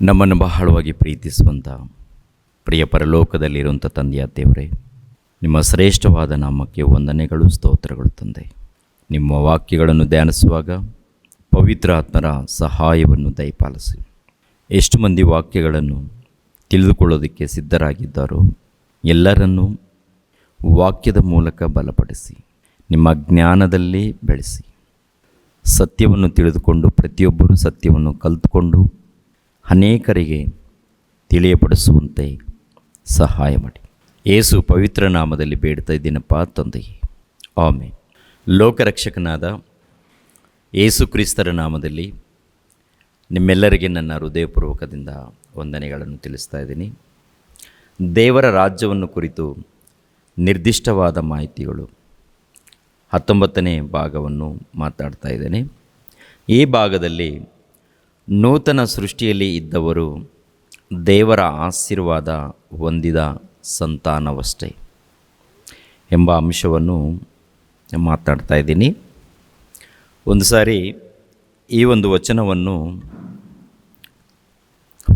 ನಮ್ಮನ್ನು ಬಹಳವಾಗಿ ಪ್ರೀತಿಸುವಂಥ ಪ್ರಿಯ ಪರಲೋಕದಲ್ಲಿರುವಂಥ ತಂದೆಯ ದೇವರೇ, ನಿಮ್ಮ ಶ್ರೇಷ್ಠವಾದ ನಾಮಕ್ಕೆ ವಂದನೆಗಳು, ಸ್ತೋತ್ರಗಳು ತಂದೆ. ನಿಮ್ಮ ವಾಕ್ಯಗಳನ್ನು ಧ್ಯಾನಿಸುವಾಗ ಪವಿತ್ರ ಆತ್ಮರ ಸಹಾಯವನ್ನು ದಯಪಾಲಿಸಿ. ಎಷ್ಟು ಮಂದಿ ವಾಕ್ಯಗಳನ್ನು ತಿಳಿದುಕೊಳ್ಳೋದಕ್ಕೆ ಸಿದ್ಧರಾಗಿದ್ದಾರೋ ಎಲ್ಲರನ್ನೂ ವಾಕ್ಯದ ಮೂಲಕ ಬಲಪಡಿಸಿ, ನಿಮ್ಮ ಜ್ಞಾನದಲ್ಲಿ ಬೆಳೆಸಿ. ಸತ್ಯವನ್ನು ತಿಳಿದುಕೊಂಡು ಪ್ರತಿಯೊಬ್ಬರೂ ಸತ್ಯವನ್ನು ಕಲಿತುಕೊಂಡು ಅನೇಕರಿಗೆ ತಿಳಿಯಪಡಿಸುವಂತೆ ಸಹಾಯ ಮಾಡಿ. ಯೇಸು ಪವಿತ್ರ ನಾಮದಲ್ಲಿ ಬೇಡ್ತಾ ಇದ್ದೀನಪ್ಪ ತಂದೆಯೇ, ಆಮೆನ್. ಲೋಕರಕ್ಷಕನಾದ ಯೇಸು ಕ್ರಿಸ್ತರ ನಾಮದಲ್ಲಿ ನಿಮ್ಮೆಲ್ಲರಿಗೆ ನನ್ನ ಹೃದಯಪೂರ್ವಕದಿಂದ ವಂದನೆಗಳನ್ನು ತಿಳಿಸ್ತಾ ಇದ್ದೀನಿ. ದೇವರ ರಾಜ್ಯವನ್ನು ಕುರಿತು ನಿರ್ದಿಷ್ಟವಾದ ಮಾಹಿತಿಗಳು 19ನೇ ಭಾಗವನ್ನು ಮಾತಾಡ್ತಾ ಇದ್ದೇನೆ. ಈ ಭಾಗದಲ್ಲಿ ನೂತನ ಸೃಷ್ಟಿಯಲ್ಲಿ ಇದ್ದವರು ದೇವರ ಆಶೀರ್ವಾದ ಹೊಂದಿದ ಸಂತಾನವಷ್ಟೇ ಎಂಬ ಅಂಶವನ್ನು ಮಾತಾಡ್ತಾ ಇದ್ದೀನಿ. ಒಂದು ಸಾರಿ ಈ ಒಂದು ವಚನವನ್ನು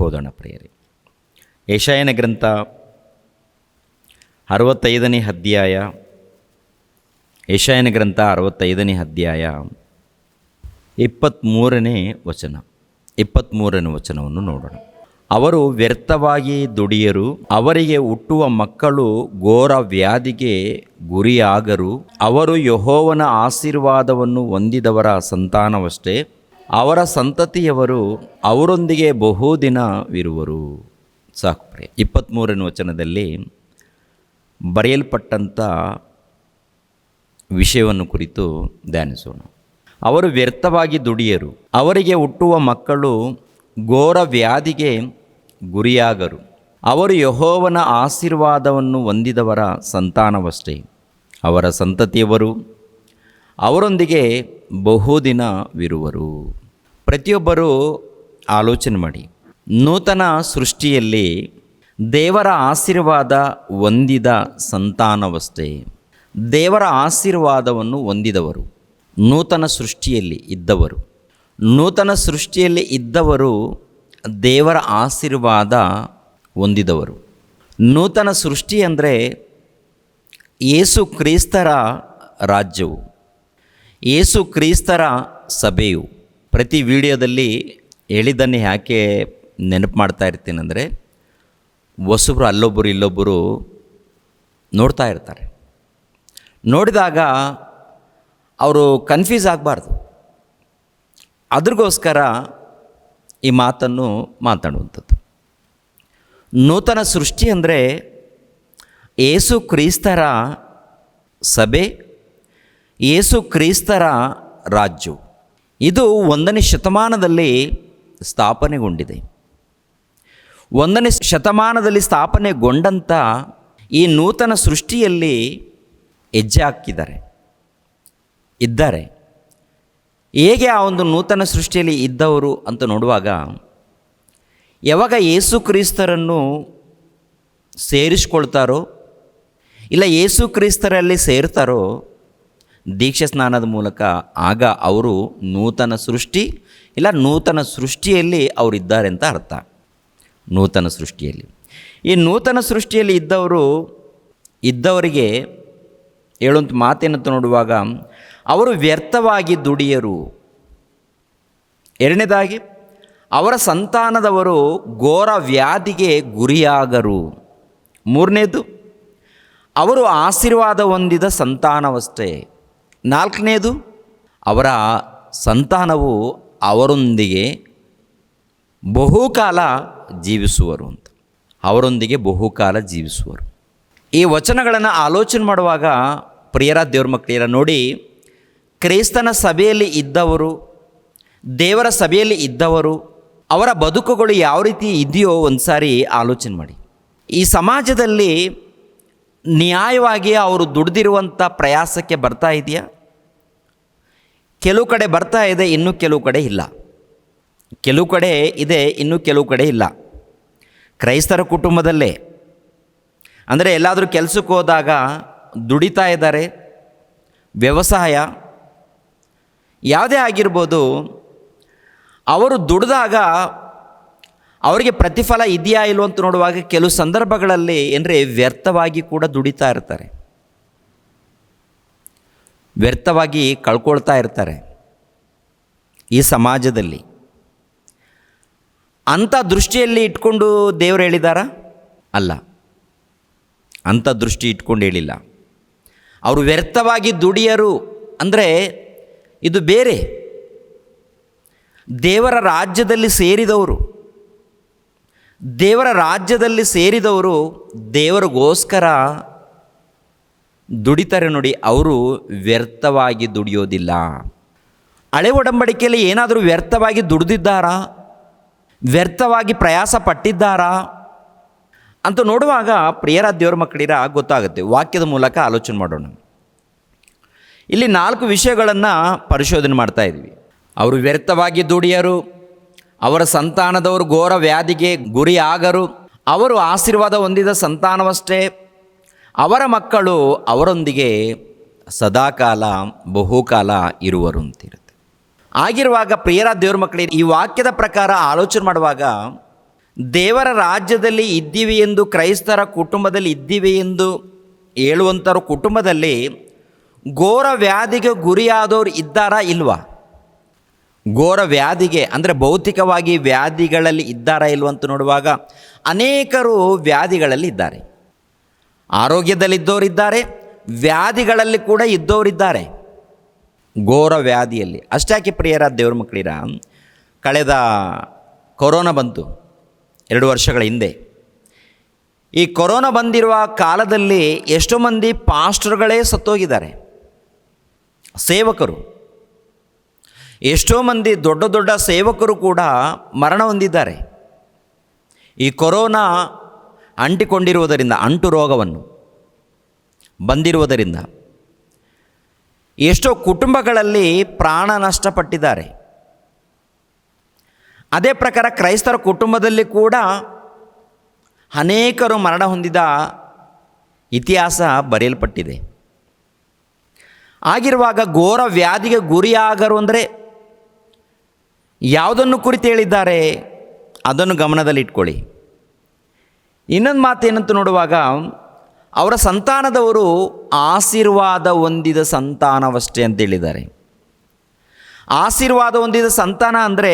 ಓದೋಣ ಪ್ರಿಯರೇ. ಯೆಶಾಯನ ಗ್ರಂಥ 65ನೇ ಅಧ್ಯಾಯ, ಯೆಶಾಯನ ಗ್ರಂಥ 65ನೇ ಅಧ್ಯಾಯ 23ನೇ ವಚನವನ್ನು ನೋಡೋಣ. ಅವರು ವ್ಯರ್ಥವಾಗಿ ದುಡಿಯರು, ಅವರಿಗೆ ಹುಟ್ಟುವ ಮಕ್ಕಳು ಘೋರ ವ್ಯಾಧಿಗೆ ಗುರಿಯಾಗರು. ಅವರು ಯೆಹೋವನ ಆಶೀರ್ವಾದವನ್ನು ಹೊಂದಿದವರ ಸಂತಾನವಷ್ಟೇ, ಅವರ ಸಂತತಿಯವರು ಅವರೊಂದಿಗೆ ಬಹುದಿನವಿರುವರು. ಸಾಕು ಪ್ರಿಯ. 23ನೇ ವಚನದಲ್ಲಿ ಬರೆಯಲ್ಪಟ್ಟಂಥ ವಿಷಯವನ್ನು ಕುರಿತು ಧ್ಯಾನಿಸೋಣ. ಅವರು ವ್ಯರ್ಥವಾಗಿ ದುಡಿಯರು, ಅವರಿಗೆ ಹುಟ್ಟುವ ಮಕ್ಕಳು ಘೋರ ವ್ಯಾಧಿಗೆ ಗುರಿಯಾಗರು. ಅವರು ಯೆಹೋವನ ಆಶೀರ್ವಾದವನ್ನು ಹೊಂದಿದವರ ಸಂತಾನವಷ್ಟೇ, ಅವರ ಸಂತತಿಯವರು ಅವರೊಂದಿಗೆ ಬಹುದಿನವಿರುವರು. ಪ್ರತಿಯೊಬ್ಬರೂ ಆಲೋಚನೆ ಮಾಡಿ. ನೂತನ ಸೃಷ್ಟಿಯಲ್ಲಿ ದೇವರ ಆಶೀರ್ವಾದ ಹೊಂದಿದ ಸಂತಾನವಷ್ಟೇ, ದೇವರ ಆಶೀರ್ವಾದವನ್ನು ಹೊಂದಿದವರು, ನೂತನ ಸೃಷ್ಟಿಯಲ್ಲಿ ಇದ್ದವರು. ನೂತನ ಸೃಷ್ಟಿಯಲ್ಲಿ ಇದ್ದವರು ದೇವರ ಆಶೀರ್ವಾದ ಹೊಂದಿದವರು. ನೂತನ ಸೃಷ್ಟಿ ಅಂದರೆ ಯೇಸು ಕ್ರಿಸ್ತರ ರಾಜ್ಯವು, ಯೇಸು ಕ್ರಿಸ್ತರ ಸಭೆಯು. ಪ್ರತಿ ವಿಡಿಯೋದಲ್ಲಿ ಹೇಳಿದ್ದನ್ನೇ ಯಾಕೆ ನೆನಪು ಮಾಡ್ತಾ ಇರ್ತೀನಂದರೆ, ಹೊಸಬ್ರು ಅಲ್ಲೊಬ್ಬರು ಇಲ್ಲೊಬ್ಬರು ನೋಡ್ತಾ ಇರ್ತಾರೆ. ನೋಡಿದಾಗ ಅವರು ಕನ್ಫ್ಯೂಸ್ ಆಗಬಾರ್ದು. ಅದ್ರಿಗೋಸ್ಕರ ಈ ಮಾತನ್ನು ಮಾತಾಡುವಂಥದ್ದು. ನೂತನ ಸೃಷ್ಟಿ ಅಂದರೆ ಯೇಸು ಕ್ರಿಸ್ತರ ಸಭೆ, ಯೇಸು ಕ್ರಿಸ್ತರ ರಾಜ್ಯವು. ಇದು 1ನೇ ಶತಮಾನದಲ್ಲಿ ಸ್ಥಾಪನೆಗೊಂಡಿದೆ. 1ನೇ ಶತಮಾನದಲ್ಲಿ ಸ್ಥಾಪನೆಗೊಂಡಂಥ ಈ ನೂತನ ಸೃಷ್ಟಿಯಲ್ಲಿ ಹೆಜ್ಜೆ ಇದ್ದಾರೆ. ಹೇಗೆ ಆ ಒಂದು ನೂತನ ಸೃಷ್ಟಿಯಲ್ಲಿ ಇದ್ದವರು ಅಂತ ನೋಡುವಾಗ, ಯಾವಾಗ ಯೇಸು ಕ್ರಿಸ್ತರನ್ನು ಸೇರಿಸ್ಕೊಳ್ತಾರೋ ಇಲ್ಲ ಯೇಸು ಕ್ರಿಸ್ತರಲ್ಲಿ ಸೇರ್ತಾರೋ ದೀಕ್ಷಾ ಸ್ನಾನದ ಮೂಲಕ, ಆಗ ಅವರು ನೂತನ ಸೃಷ್ಟಿ ಇಲ್ಲ ನೂತನ ಸೃಷ್ಟಿಯಲ್ಲಿ ಅವರಿದ್ದಾರೆ ಅಂತ ಅರ್ಥ. ನೂತನ ಸೃಷ್ಟಿಯಲ್ಲಿ, ಈ ನೂತನ ಸೃಷ್ಟಿಯಲ್ಲಿ ಇದ್ದವರಿಗೆ ಹೇಳುವಂಥ ಮಾತೇನಂತ ನೋಡುವಾಗ, ಅವರು ವ್ಯರ್ಥವಾಗಿ ದುಡಿಯರು. ಎರಡನೇದಾಗಿ, ಅವರ ಸಂತಾನದವರು ಘೋರ ವ್ಯಾಧಿಗೆ ಗುರಿಯಾಗರು. ಮೂರನೇದು, ಅವರು ಆಶೀರ್ವಾದ ಹೊಂದಿದ ಸಂತಾನವಷ್ಟೇ. ನಾಲ್ಕನೇದು, ಅವರ ಸಂತಾನವು ಅವರೊಂದಿಗೆ ಬಹುಕಾಲ ಜೀವಿಸುವರು ಅಂತ. ಅವರೊಂದಿಗೆ ಬಹುಕಾಲ ಜೀವಿಸುವರು. ಈ ವಚನಗಳನ್ನು ಆಲೋಚನೆ ಮಾಡುವಾಗ ಪ್ರಿಯರ ದೇವ್ರ ಮಕ್ಕಳಿಯರ ನೋಡಿ, ಕ್ರೈಸ್ತನ ಸಭೆಯಲ್ಲಿ ಇದ್ದವರು, ದೇವರ ಸಭೆಯಲ್ಲಿ ಇದ್ದವರು, ಅವರ ಬದುಕುಗಳು ಯಾವ ರೀತಿ ಇದೆಯೋ ಒಂದು ಸಾರಿ ಆಲೋಚನೆ ಮಾಡಿ. ಈ ಸಮಾಜದಲ್ಲಿ ನ್ಯಾಯವಾಗಿ ಅವರು ದುಡಿದಿರುವಂಥ ಪ್ರಯಾಸಕ್ಕೆ ಬರ್ತಾ ಇದೆಯಾ? ಕೆಲವು ಕಡೆ ಬರ್ತಾ ಇದೆ, ಇನ್ನೂ ಕೆಲವು ಕಡೆ ಇಲ್ಲ. ಕೆಲವು ಕಡೆ ಇದೆ, ಇನ್ನೂ ಕೆಲವು ಕಡೆ ಇಲ್ಲ. ಕ್ರೈಸ್ತರ ಕುಟುಂಬದಲ್ಲೇ ಅಂದರೆ ಎಲ್ಲಾದರೂ ಕೆಲಸಕ್ಕೆ ಹೋದಾಗ ದುಡಿತಾ ಇದ್ದಾರೆ. ವ್ಯವಸಾಯ ಯಾವುದೇ ಆಗಿರ್ಬೋದು, ಅವರು ದುಡಿದಾಗ ಅವರಿಗೆ ಪ್ರತಿಫಲ ಇದೆಯಾ ಇಲ್ವೋ ಅಂತ ನೋಡುವಾಗ ಕೆಲವು ಸಂದರ್ಭಗಳಲ್ಲಿ ಏನಂದರೆ ವ್ಯರ್ಥವಾಗಿ ಕೂಡ ದುಡಿತಾ ಇರ್ತಾರೆ, ವ್ಯರ್ಥವಾಗಿ ಕಳ್ಕೊಳ್ತಾ ಇರ್ತಾರೆ ಈ ಸಮಾಜದಲ್ಲಿ. ಅಂಥ ದೃಷ್ಟಿಯಲ್ಲಿ ಇಟ್ಕೊಂಡು ದೇವರು ಹೇಳಿದಾರಾ? ಅಲ್ಲ, ಅಂಥ ದೃಷ್ಟಿ ಇಟ್ಕೊಂಡು ಹೇಳಿಲ್ಲ. ಅವರು ವ್ಯರ್ಥವಾಗಿ ದುಡಿಯರು ಅಂದರೆ ಇದು ಬೇರೆ. ದೇವರ ರಾಜ್ಯದಲ್ಲಿ ಸೇರಿದವರು, ದೇವರ ರಾಜ್ಯದಲ್ಲಿ ಸೇರಿದವರು ದೇವರಿಗೋಸ್ಕರ ದುಡಿತಾರೆ ನೋಡಿ, ಅವರು ವ್ಯರ್ಥವಾಗಿ ದುಡಿಯೋದಿಲ್ಲ. ಹಳೆ ಒಡಂಬಡಿಕೆಯಲ್ಲಿ ಏನಾದರೂ ವ್ಯರ್ಥವಾಗಿ ದುಡಿದಿದ್ದಾರಾ, ವ್ಯರ್ಥವಾಗಿ ಪ್ರಯಾಸ ಪಟ್ಟಿದ್ದಾರಾ ಅಂತ ನೋಡುವಾಗ ಪ್ರಿಯರ ದೇವರ ಮಕ್ಕಳಿರ ಗೊತ್ತಾಗುತ್ತೆ. ವಾಕ್ಯದ ಮೂಲಕ ಆಲೋಚನೆ ಮಾಡೋಣ. ಇಲ್ಲಿ 4 ವಿಷಯಗಳನ್ನು ಪರಿಶೋಧನೆ ಮಾಡ್ತಾ ಇದ್ವಿ. ಅವರು ವ್ಯರ್ಥವಾಗಿ ದುಡಿಯರು, ಅವರ ಸಂತಾನದವರು ಘೋರ ವ್ಯಾಧಿಗೆ ಗುರಿಯಾಗರು, ಅವರು ಆಶೀರ್ವಾದ ಹೊಂದಿದ ಸಂತಾನವಷ್ಟೇ, ಅವರ ಮಕ್ಕಳು ಅವರೊಂದಿಗೆ ಸದಾಕಾಲ ಬಹುಕಾಲ ಇರುವರು ಅಂತಿರುತ್ತೆ. ಆಗಿರುವಾಗ ಪ್ರಿಯರ ದೇವರ ಮಕ್ಕಳಿಗೆ ಈ ವಾಕ್ಯದ ಪ್ರಕಾರ ಆಲೋಚನೆ ಮಾಡುವಾಗ ದೇವರ ರಾಜ್ಯದಲ್ಲಿ ಇದ್ದೀವಿ ಎಂದು, ಕ್ರೈಸ್ತರ ಕುಟುಂಬದಲ್ಲಿ ಇದ್ದೀವಿ ಎಂದು ಹೇಳುವಂಥವ್ರ ಕುಟುಂಬದಲ್ಲಿ ಘೋರ ವ್ಯಾಧಿಗೆ ಗುರಿಯಾದವರು ಇದ್ದಾರಾ ಇಲ್ವಾ? ಘೋರ ವ್ಯಾಧಿಗೆ ಅಂದರೆ ಭೌತಿಕವಾಗಿ ವ್ಯಾಧಿಗಳಲ್ಲಿ ಇದ್ದಾರಾ ಇಲ್ವ ಅಂತ ನೋಡುವಾಗ ಅನೇಕರು ವ್ಯಾಧಿಗಳಲ್ಲಿ ಇದ್ದಾರೆ. ಆರೋಗ್ಯದಲ್ಲಿದ್ದವರಿದ್ದಾರೆ, ವ್ಯಾಧಿಗಳಲ್ಲಿ ಕೂಡ ಇದ್ದವರಿದ್ದಾರೆ, ಘೋರ ವ್ಯಾಧಿಯಲ್ಲಿ. ಅಷ್ಟಾಕೆ ಪ್ರಿಯರ ದೇವ್ರ ಮಕ್ಕಳಿರ, ಕಳೆದ ಕೊರೋನಾ ಬಂತು 2 ವರ್ಷಗಳ ಹಿಂದೆ. ಈ ಕೊರೋನಾ ಬಂದಿರುವ ಕಾಲದಲ್ಲಿ ಎಷ್ಟೋ ಮಂದಿ ಪಾಸ್ಟರ್ಗಳೇ ಸತ್ತೋಗಿದ್ದಾರೆ, ಸೇವಕರು. ಎಷ್ಟೋ ಮಂದಿ ದೊಡ್ಡ ದೊಡ್ಡ ಸೇವಕರು ಕೂಡ ಮರಣ ಹೊಂದಿದ್ದಾರೆ ಈ ಕೊರೋನಾ ಅಂಟಿಕೊಂಡಿರುವುದರಿಂದ, ಅಂಟು ರೋಗವನ್ನು ಬಂದಿರುವುದರಿಂದ. ಎಷ್ಟೋ ಕುಟುಂಬಗಳಲ್ಲಿ ಪ್ರಾಣ ನಷ್ಟಪಟ್ಟಿದ್ದಾರೆ. ಅದೇ ಪ್ರಕಾರ ಕ್ರೈಸ್ತರ ಕುಟುಂಬದಲ್ಲಿ ಕೂಡ ಅನೇಕರು ಮರಣ ಹೊಂದಿದ ಇತಿಹಾಸ ಬರೆಯಲ್ಪಟ್ಟಿದೆ. ಆಗಿರುವಾಗ ಘೋರ ವ್ಯಾಧಿಗೆ ಗುರಿಯಾಗರು ಅಂದರೆ ಯಾವುದನ್ನು ಕುರಿತು ಹೇಳಿದ್ದಾರೆ ಅದನ್ನು ಗಮನದಲ್ಲಿಟ್ಕೊಳ್ಳಿ. ಇನ್ನೊಂದು ಮಾತೇನಂತ ನೋಡುವಾಗ ಅವರ ಸಂತಾನದವರು ಆಶೀರ್ವಾದ ಹೊಂದಿದ ಸಂತಾನವಷ್ಟೇ ಅಂತ ಹೇಳಿದ್ದಾರೆ. ಆಶೀರ್ವಾದ ಹೊಂದಿದ ಸಂತಾನ ಅಂದರೆ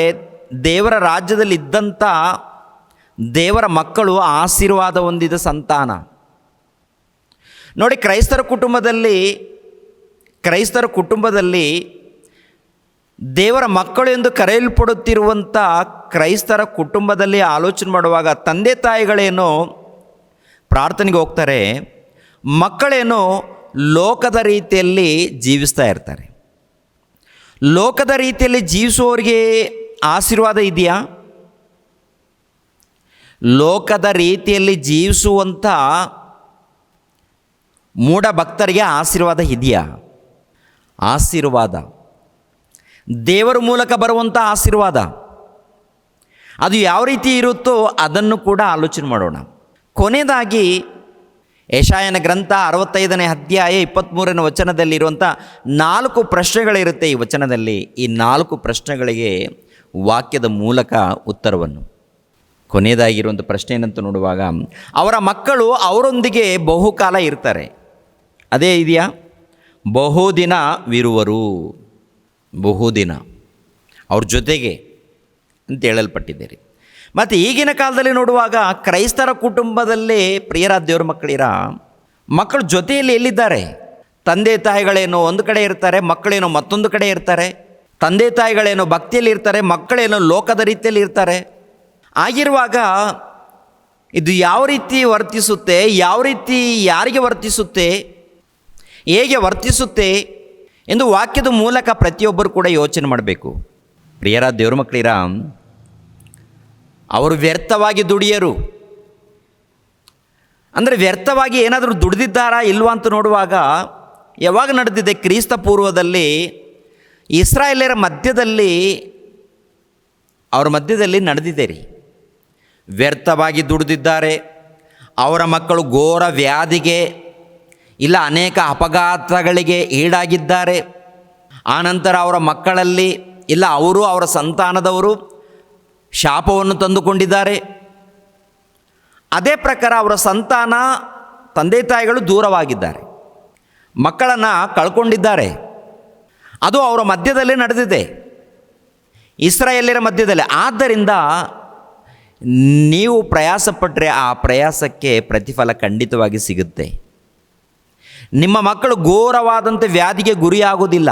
ದೇವರ ರಾಜ್ಯದಲ್ಲಿ ಇದ್ದಂಥ ದೇವರ ಮಕ್ಕಳು ಆಶೀರ್ವಾದ ಹೊಂದಿದ ಸಂತಾನ. ನೋಡಿ, ಕ್ರೈಸ್ತರ ಕುಟುಂಬದಲ್ಲಿ ದೇವರ ಮಕ್ಕಳು ಎಂದು ಕರೆಯಲ್ಪಡುತ್ತಿರುವಂಥ ಕ್ರೈಸ್ತರ ಕುಟುಂಬದಲ್ಲಿ ಆಲೋಚನೆ ಮಾಡುವಾಗ ತಂದೆ ತಾಯಿಗಳೇನೋ ಪ್ರಾರ್ಥನೆಗೆ ಹೋಗ್ತಾರೆ, ಮಕ್ಕಳೇನೋ ಲೋಕದ ರೀತಿಯಲ್ಲಿ ಜೀವಿಸ್ತಾ ಇರ್ತಾರೆ. ಲೋಕದ ರೀತಿಯಲ್ಲಿ ಜೀವಿಸುವವರಿಗೆ ಆಶೀರ್ವಾದ ಇದೆಯಾ? ಲೋಕದ ರೀತಿಯಲ್ಲಿ ಜೀವಿಸುವಂಥ ಮೂಢ ಭಕ್ತರಿಗೆ ಆಶೀರ್ವಾದ ಇದೆಯಾ? ಆಶೀರ್ವಾದ ದೇವರ ಮೂಲಕ ಬರುವಂಥ ಆಶೀರ್ವಾದ ಅದು ಯಾವ ರೀತಿ ಇರುತ್ತೋ ಅದನ್ನು ಕೂಡ ಆಲೋಚನೆ ಮಾಡೋಣ. ಕೊನೆಯದಾಗಿ ಯೆಶಾಯನ ಗ್ರಂಥ 65ನೇ ಅಧ್ಯಾಯ 23ನೇ ವಚನದಲ್ಲಿರುವಂಥ 4 ಪ್ರಶ್ನೆಗಳಿರುತ್ತೆ ಈ ವಚನದಲ್ಲಿ. ಈ 4 ಪ್ರಶ್ನೆಗಳಿಗೆ ವಾಕ್ಯದ ಮೂಲಕ ಉತ್ತರವನ್ನು. ಕೊನೆಯದಾಗಿರುವಂಥ ಪ್ರಶ್ನೆ ಏನಂತ ನೋಡುವಾಗ, ಅವರ ಮಕ್ಕಳು ಅವರೊಂದಿಗೆ ಬಹುಕಾಲ ಇರ್ತಾರೆ. ಅದೇ ಇದೆಯಾ? ಬಹುದಿನವಿರುವರು, ಬಹುದಿನ ಅವ್ರ ಜೊತೆಗೆ ಅಂತ ಹೇಳಲ್ಪಟ್ಟಿದ್ದೀರಿ. ಮತ್ತು ಈಗಿನ ಕಾಲದಲ್ಲಿ ನೋಡುವಾಗ ಕ್ರೈಸ್ತರ ಕುಟುಂಬದಲ್ಲಿ ಪ್ರಿಯರ ದೇವ್ರ ಮಕ್ಕಳು ಜೊತೆಯಲ್ಲಿ ಎಲ್ಲಿದ್ದಾರೆ? ತಂದೆ ತಾಯಿಗಳೇನೋ ಒಂದು ಕಡೆ ಇರ್ತಾರೆ, ಮಕ್ಕಳೇನೋ ಮತ್ತೊಂದು ಕಡೆ ಇರ್ತಾರೆ. ತಂದೆ ತಾಯಿಗಳೇನೋ ಭಕ್ತಿಯಲ್ಲಿ ಇರ್ತಾರೆ, ಮಕ್ಕಳೇನೋ ಲೋಕದ ರೀತಿಯಲ್ಲಿ ಇರ್ತಾರೆ. ಆಗಿರುವಾಗ ಇದು ಯಾವ ರೀತಿ ವರ್ತಿಸುತ್ತೆ, ಯಾವ ರೀತಿ ಯಾರಿಗೆ ವರ್ತಿಸುತ್ತೆ, ಹೇಗೆ ವರ್ತಿಸುತ್ತೆ ಎಂದು ವಾಕ್ಯದ ಮೂಲಕ ಪ್ರತಿಯೊಬ್ಬರು ಕೂಡ ಯೋಚನೆ ಮಾಡಬೇಕು. ಪ್ರಿಯರ ದೇವ್ರ ಮಕ್ಕಳಿರ, ಅವರು ವ್ಯರ್ಥವಾಗಿ ದುಡಿಯರು ಅಂದರೆ ವ್ಯರ್ಥವಾಗಿ ಏನಾದರೂ ದುಡಿದಿದ್ದಾರಾ ಇಲ್ವಾ ಅಂತ ನೋಡುವಾಗ ಯಾವಾಗ ನಡೆದಿದೆ? ಕ್ರಿಸ್ತ ಪೂರ್ವದಲ್ಲಿ ಇಸ್ರಾಯೇಲ್ಯರ ಮಧ್ಯದಲ್ಲಿ, ಅವರ ಮಧ್ಯದಲ್ಲಿ ನಡೆದಿದೆ ರೀ. ವ್ಯರ್ಥವಾಗಿ ದುಡಿದಿದ್ದಾರೆ. ಅವರ ಮಕ್ಕಳು ಘೋರ ವ್ಯಾಧಿಗೆ ಇಲ್ಲ ಅನೇಕ ಅಪಘಾತಗಳಿಗೆ ಈಡಾಗಿದ್ದಾರೆ. ಆನಂತರ ಅವರ ಮಕ್ಕಳಲ್ಲಿ ಇಲ್ಲ ಅವರು ಅವರ ಸಂತಾನದವರು ಶಾಪವನ್ನು ತಂದುಕೊಂಡಿದ್ದಾರೆ. ಅದೇ ಪ್ರಕಾರ ಅವರ ಸಂತಾನ, ತಂದೆ ತಾಯಿಗಳು ದೂರವಾಗಿದ್ದಾರೆ, ಮಕ್ಕಳನ್ನು ಕಳ್ಕೊಂಡಿದ್ದಾರೆ. ಅದು ಅವರ ಮಧ್ಯದಲ್ಲೇ ನಡೆದಿದೆ, ಇಸ್ರಾಯೇಲ್ಯರ ಮಧ್ಯದಲ್ಲಿ. ಆದ್ದರಿಂದ ನೀವು ಪ್ರಯಾಸಪಟ್ಟರೆ ಆ ಪ್ರಯಾಸಕ್ಕೆ ಪ್ರತಿಫಲ ಖಂಡಿತವಾಗಿ ಸಿಗುತ್ತೆ. ನಿಮ್ಮ ಮಕ್ಕಳು ಘೋರವಾದಂಥ ವ್ಯಾಧಿಗೆ ಗುರಿಯಾಗುವುದಿಲ್ಲ.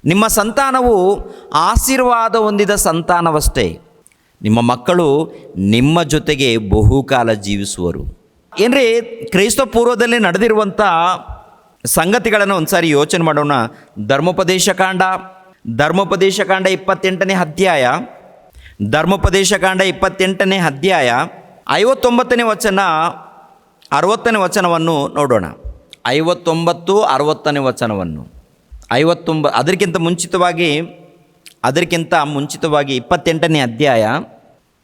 ನಿಮ್ಮ ಸಂತಾನವು ಆಶೀರ್ವಾದ ಹೊಂದಿದ ಸಂತಾನವಷ್ಟೇ. ನಿಮ್ಮ ಮಕ್ಕಳು ನಿಮ್ಮ ಜೊತೆಗೆ ಬಹುಕಾಲ ಜೀವಿಸುವರು. ಏನ್ರಿ, ಕ್ರೈಸ್ತ ಪೂರ್ವದಲ್ಲಿ ನಡೆದಿರುವಂಥ ಸಂಗತಿಗಳನ್ನು ಒಂದು ಸಾರಿ ಯೋಚನೆ ಮಾಡೋಣ. ಧರ್ಮೋಪದೇಶಕಾಂಡ 28ನೇ ಅಧ್ಯಾಯ, ಧರ್ಮೋಪದೇಶಕಾಂಡ 28ನೇ ಅಧ್ಯಾಯ 59ನೇ ವಚನ 60ನೇ ವಚನವನ್ನು ನೋಡೋಣ. 59, 60ನೇ ವಚನವನ್ನು. 59 ಅದಕ್ಕಿಂತ ಮುಂಚಿತವಾಗಿ 28ನೇ ಅಧ್ಯಾಯ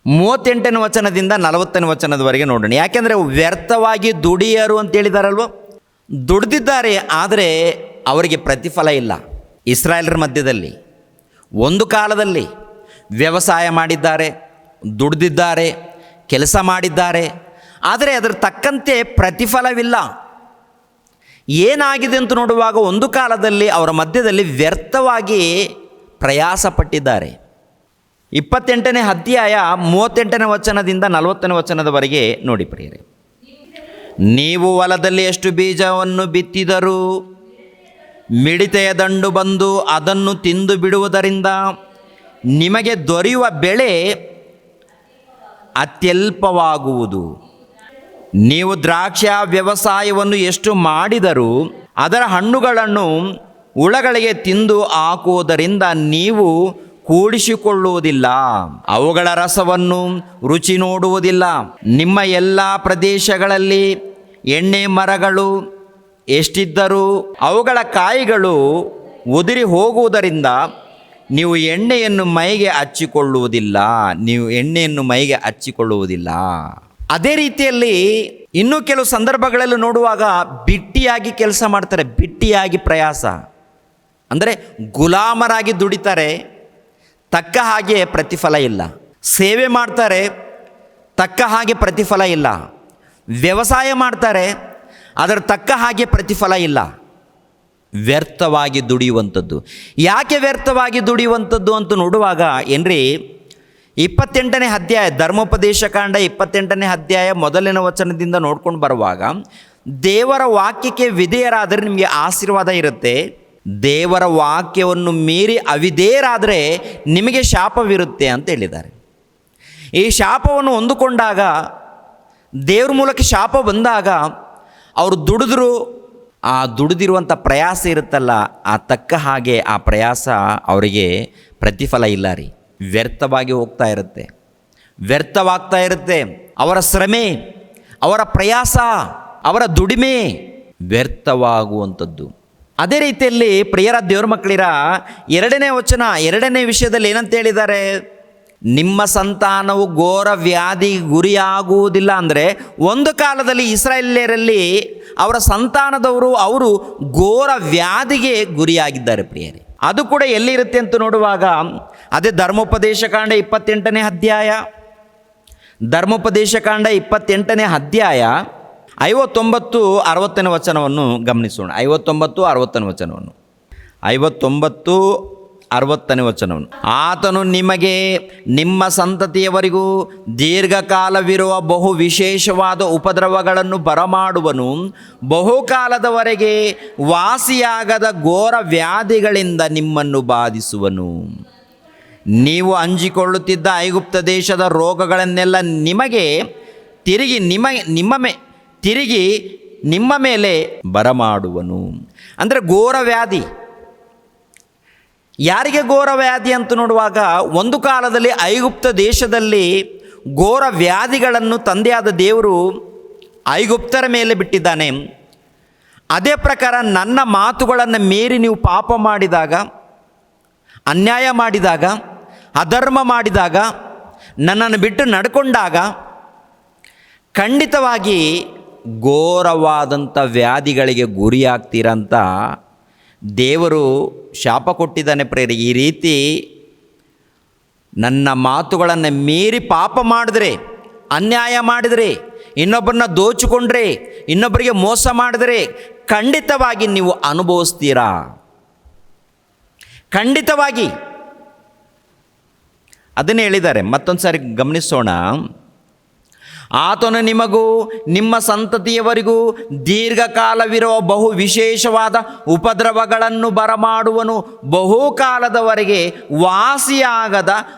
38ನೇ ವಚನದಿಂದ 40ನೇ ವಚನದವರೆಗೆ ನೋಡೋಣ. ಯಾಕೆಂದರೆ ವ್ಯರ್ಥವಾಗಿ ದುಡಿಯರು ಅಂತೇಳಿದಾರಲ್ವ, ದುಡ್ದಿದ್ದಾರೆ, ಆದರೆ ಅವರಿಗೆ ಪ್ರತಿಫಲ ಇಲ್ಲ. ಇಸ್ರಾಯೇಲರ ಮಧ್ಯದಲ್ಲಿ ಒಂದು ಕಾಲದಲ್ಲಿ ವ್ಯವಸಾಯ ಮಾಡಿದ್ದಾರೆ, ದುಡ್ದಿದ್ದಾರೆ, ಕೆಲಸ ಮಾಡಿದ್ದಾರೆ, ಆದರೆ ಅದರ ತಕ್ಕಂತೆ ಪ್ರತಿಫಲವಿಲ್ಲ. ಏನಾಗಿದೆ ಅಂತ ನೋಡುವಾಗ ಒಂದು ಕಾಲದಲ್ಲಿ ಅವರ ಮಧ್ಯದಲ್ಲಿ ವ್ಯರ್ಥವಾಗಿ ಪ್ರಯಾಸ ಪಟ್ಟಿದ್ದಾರೆ. 28ನೇ ಅಧ್ಯಾಯ 38ನೇ ವಚನದಿಂದ 40ನೇ ವಚನದವರೆಗೆ ನೋಡಿ ಪ್ರಿಯರೇ. ನೀವು ಹೊಲದಲ್ಲಿ ಎಷ್ಟು ಬೀಜವನ್ನು ಬಿತ್ತಿದರೂ ಮಿಡತೆಯ ದಂಡು ಬಂದು ಅದನ್ನು ತಿಂದು ಬಿಡುವುದರಿಂದ ನಿಮಗೆ ದೊರೆಯುವ ಬೆಳೆ ಅತ್ಯಲ್ಪವಾಗುವುದು. ನೀವು ದ್ರಾಕ್ಷಿ ವ್ಯವಸಾಯವನ್ನು ಎಷ್ಟು ಮಾಡಿದರೂ ಅದರ ಹಣ್ಣುಗಳನ್ನು ಹುಳಗಳಿಗೆ ತಿಂದು ಹಾಕುವುದರಿಂದ ನೀವು ಕೂಡಿಸಿಕೊಳ್ಳುವುದಿಲ್ಲ, ಅವುಗಳ ರಸವನ್ನು ರುಚಿ ನೋಡುವುದಿಲ್ಲ. ನಿಮ್ಮ ಎಲ್ಲ ಪ್ರದೇಶಗಳಲ್ಲಿ ಎಣ್ಣೆ ಮರಗಳು ಎಷ್ಟಿದ್ದರೂ ಅವುಗಳ ಕಾಯಿಗಳು ಉದುರಿ ಹೋಗುವುದರಿಂದ ನೀವು ಎಣ್ಣೆಯನ್ನು ಮೈಗೆ ಹಚ್ಚಿಕೊಳ್ಳುವುದಿಲ್ಲ. ಅದೇ ರೀತಿಯಲ್ಲಿ ಇನ್ನೂ ಕೆಲವು ಸಂದರ್ಭಗಳಲ್ಲಿ ನೋಡುವಾಗ ಬಿಟ್ಟಿಯಾಗಿ ಕೆಲಸ ಮಾಡ್ತಾರೆ, ಬಿಟ್ಟಿಯಾಗಿ ಪ್ರಯಾಸ ಅಂದರೆ ಗುಲಾಮರಾಗಿ ದುಡಿತಾರೆ, ತಕ್ಕ ಹಾಗೆ ಪ್ರತಿಫಲ ಇಲ್ಲ. ಸೇವೆ ಮಾಡ್ತಾರೆ, ತಕ್ಕ ಹಾಗೆ ಪ್ರತಿಫಲ ಇಲ್ಲ. ವ್ಯವಸಾಯ ಮಾಡ್ತಾರೆ, ಅದರ ತಕ್ಕ ಹಾಗೆ ಪ್ರತಿಫಲ ಇಲ್ಲ. ವ್ಯರ್ಥವಾಗಿ ದುಡಿಯುವಂಥದ್ದು. ಯಾಕೆ ವ್ಯರ್ಥವಾಗಿ ದುಡಿಯುವಂಥದ್ದು ಅಂತ ನೋಡುವಾಗ ಏನ್ರಿ, 28ನೇ ಅಧ್ಯಾಯ ಧರ್ಮೋಪದೇಶಕಾಂಡ 28ನೇ ಅಧ್ಯಾಯ 1ನೇ ವಚನದಿಂದ ನೋಡ್ಕೊಂಡು ಬರುವಾಗ, ದೇವರ ವಾಕ್ಯಕ್ಕೆ ವಿಧೇಯರಾದರೆ ನಿಮಗೆ ಆಶೀರ್ವಾದ ಇರುತ್ತೆ, ದೇವರ ವಾಕ್ಯವನ್ನು ಮೀರಿ ಅವಿಧೇಯರಾದರೆ ನಿಮಗೆ ಶಾಪವಿರುತ್ತೆ ಅಂತ ಹೇಳಿದ್ದಾರೆ. ಈ ಶಾಪವನ್ನು ಹೊಂದಿಕೊಂಡಾಗ, ದೇವ್ರ ಮೂಲಕ ಶಾಪ ಬಂದಾಗ ಅವರು ದುಡಿದ್ರು, ಆ ದುಡಿದಿರುವಂಥ ಪ್ರಯಾಸ ಇರುತ್ತಲ್ಲ, ಆ ತಕ್ಕ ಹಾಗೆ ಆ ಪ್ರಯಾಸ ಅವರಿಗೆ ಪ್ರತಿಫಲ ಇಲ್ಲ ರೀ. ವ್ಯರ್ಥವಾಗಿ ವ್ಯರ್ಥವಾಗ್ತಾ ಇರುತ್ತೆ. ಅವರ ಶ್ರಮೆ, ಅವರ ಪ್ರಯಾಸ, ಅವರ ದುಡಿಮೆ ವ್ಯರ್ಥವಾಗುವಂಥದ್ದು. ಅದೇ ರೀತಿಯಲ್ಲಿ ಪ್ರಿಯರ ದೇವ್ರ ಮಕ್ಕಳಿರ 2ನೇ ವಿಷಯದಲ್ಲಿ ಏನಂತ ಹೇಳಿದ್ದಾರೆ, ನಿಮ್ಮ ಸಂತಾನವು ಘೋರ ವ್ಯಾಧಿಗೆ ಗುರಿಯಾಗುವುದಿಲ್ಲ. ಅಂದರೆ ಒಂದು ಕಾಲದಲ್ಲಿ ಇಸ್ರಾಯೇಲ್ಯರಲ್ಲಿ ಅವರ ಸಂತಾನದವರು ಅವರು ಘೋರ ವ್ಯಾಧಿಗೆ ಗುರಿಯಾಗಿದ್ದಾರೆ ಪ್ರಿಯರೇ. ಅದು ಕೂಡ ಎಲ್ಲಿರುತ್ತೆ ಅಂತ ನೋಡುವಾಗ ಅದೇ ಧರ್ಮೋಪದೇಶಕಾಂಡ 28ನೇ ಅಧ್ಯಾಯ 59, 60ನೇ ವಚನವನ್ನು ಗಮನಿಸೋಣ. 59, 60ನೇ ವಚನವನ್ನು. ಆತನು ನಿಮಗೆ ನಿಮ್ಮ ಸಂತತಿಯವರಿಗೂ ದೀರ್ಘಕಾಲವಿರುವ ಬಹು ವಿಶೇಷವಾದ ಉಪದ್ರವಗಳನ್ನು ಬರಮಾಡುವನು, ಬಹುಕಾಲದವರೆಗೆ ವಾಸಿಯಾಗದ ಘೋರ ವ್ಯಾಧಿಗಳಿಂದ ನಿಮ್ಮನ್ನು ಬಾಧಿಸುವನು. ನೀವು ಅಂಜಿಕೊಳ್ಳುತ್ತಿದ್ದ ಐಗುಪ್ತ ದೇಶದ ರೋಗಗಳನ್ನೆಲ್ಲ ತಿರುಗಿ ನಿಮ್ಮ ಮೇಲೆ ಬರಮಾಡುವನು. ಅಂದರೆ ಘೋರ ವ್ಯಾಧಿ. ಯಾರಿಗೆ ಘೋರ ವ್ಯಾಧಿ ಅಂತ ನೋಡುವಾಗ, ಒಂದು ಕಾಲದಲ್ಲಿ ಐಗುಪ್ತ ದೇಶದಲ್ಲಿ ಘೋರ ವ್ಯಾಧಿಗಳನ್ನು ತಂದೆಯಾದ ದೇವರು ಐಗುಪ್ತರ ಮೇಲೆ ಬಿಟ್ಟಿದ್ದಾನೆ. ಅದೇ ಪ್ರಕಾರ ನನ್ನ ಮಾತುಗಳನ್ನು ಮೀರಿ ನೀವು ಪಾಪ ಮಾಡಿದಾಗ, ಅನ್ಯಾಯ ಮಾಡಿದಾಗ, ಅಧರ್ಮ ಮಾಡಿದಾಗ, ನನ್ನನ್ನು ಬಿಟ್ಟು ನಡ್ಕೊಂಡಾಗ ಖಂಡಿತವಾಗಿ ಘೋರವಾದಂಥ ವ್ಯಾಧಿಗಳಿಗೆ ಗುರಿಯಾಗ್ತೀರಂತ ದೇವರು ಶಾಪ ಕೊಟ್ಟಿದ್ದಾನೆ ಪ್ರೇರಿ. ಈ ರೀತಿ ನನ್ನ ಮಾತುಗಳನ್ನು ಮೀರಿ ಪಾಪ ಮಾಡಿದ್ರೆ, ಅನ್ಯಾಯ ಮಾಡಿದರೆ, ಇನ್ನೊಬ್ಬರನ್ನ ದೋಚಿಕೊಂಡ್ರೆ, ಇನ್ನೊಬ್ಬರಿಗೆ ಮೋಸ ಮಾಡಿದರೆ ಖಂಡಿತವಾಗಿ ನೀವು ಅನುಭವಿಸ್ತೀರಾ. ಖಂಡಿತವಾಗಿ ಅದನ್ನೇ ಹೇಳಿದ್ದಾರೆ. ಮತ್ತೊಂದು ಸಾರಿ ಗಮನಿಸೋಣ. ಆತನು ನಿಮಗೂ ನಿಮ್ಮ ಸಂತತಿಯವರಿಗೂ ದೀರ್ಘಕಾಲವಿರುವ ಬಹು ವಿಶೇಷವಾದ ಉಪದ್ರವಗಳನ್ನು ಬರಮಾಡುವನು. ಬಹುಕಾಲದವರೆಗೆ ವಾಸಿಯಾಗದ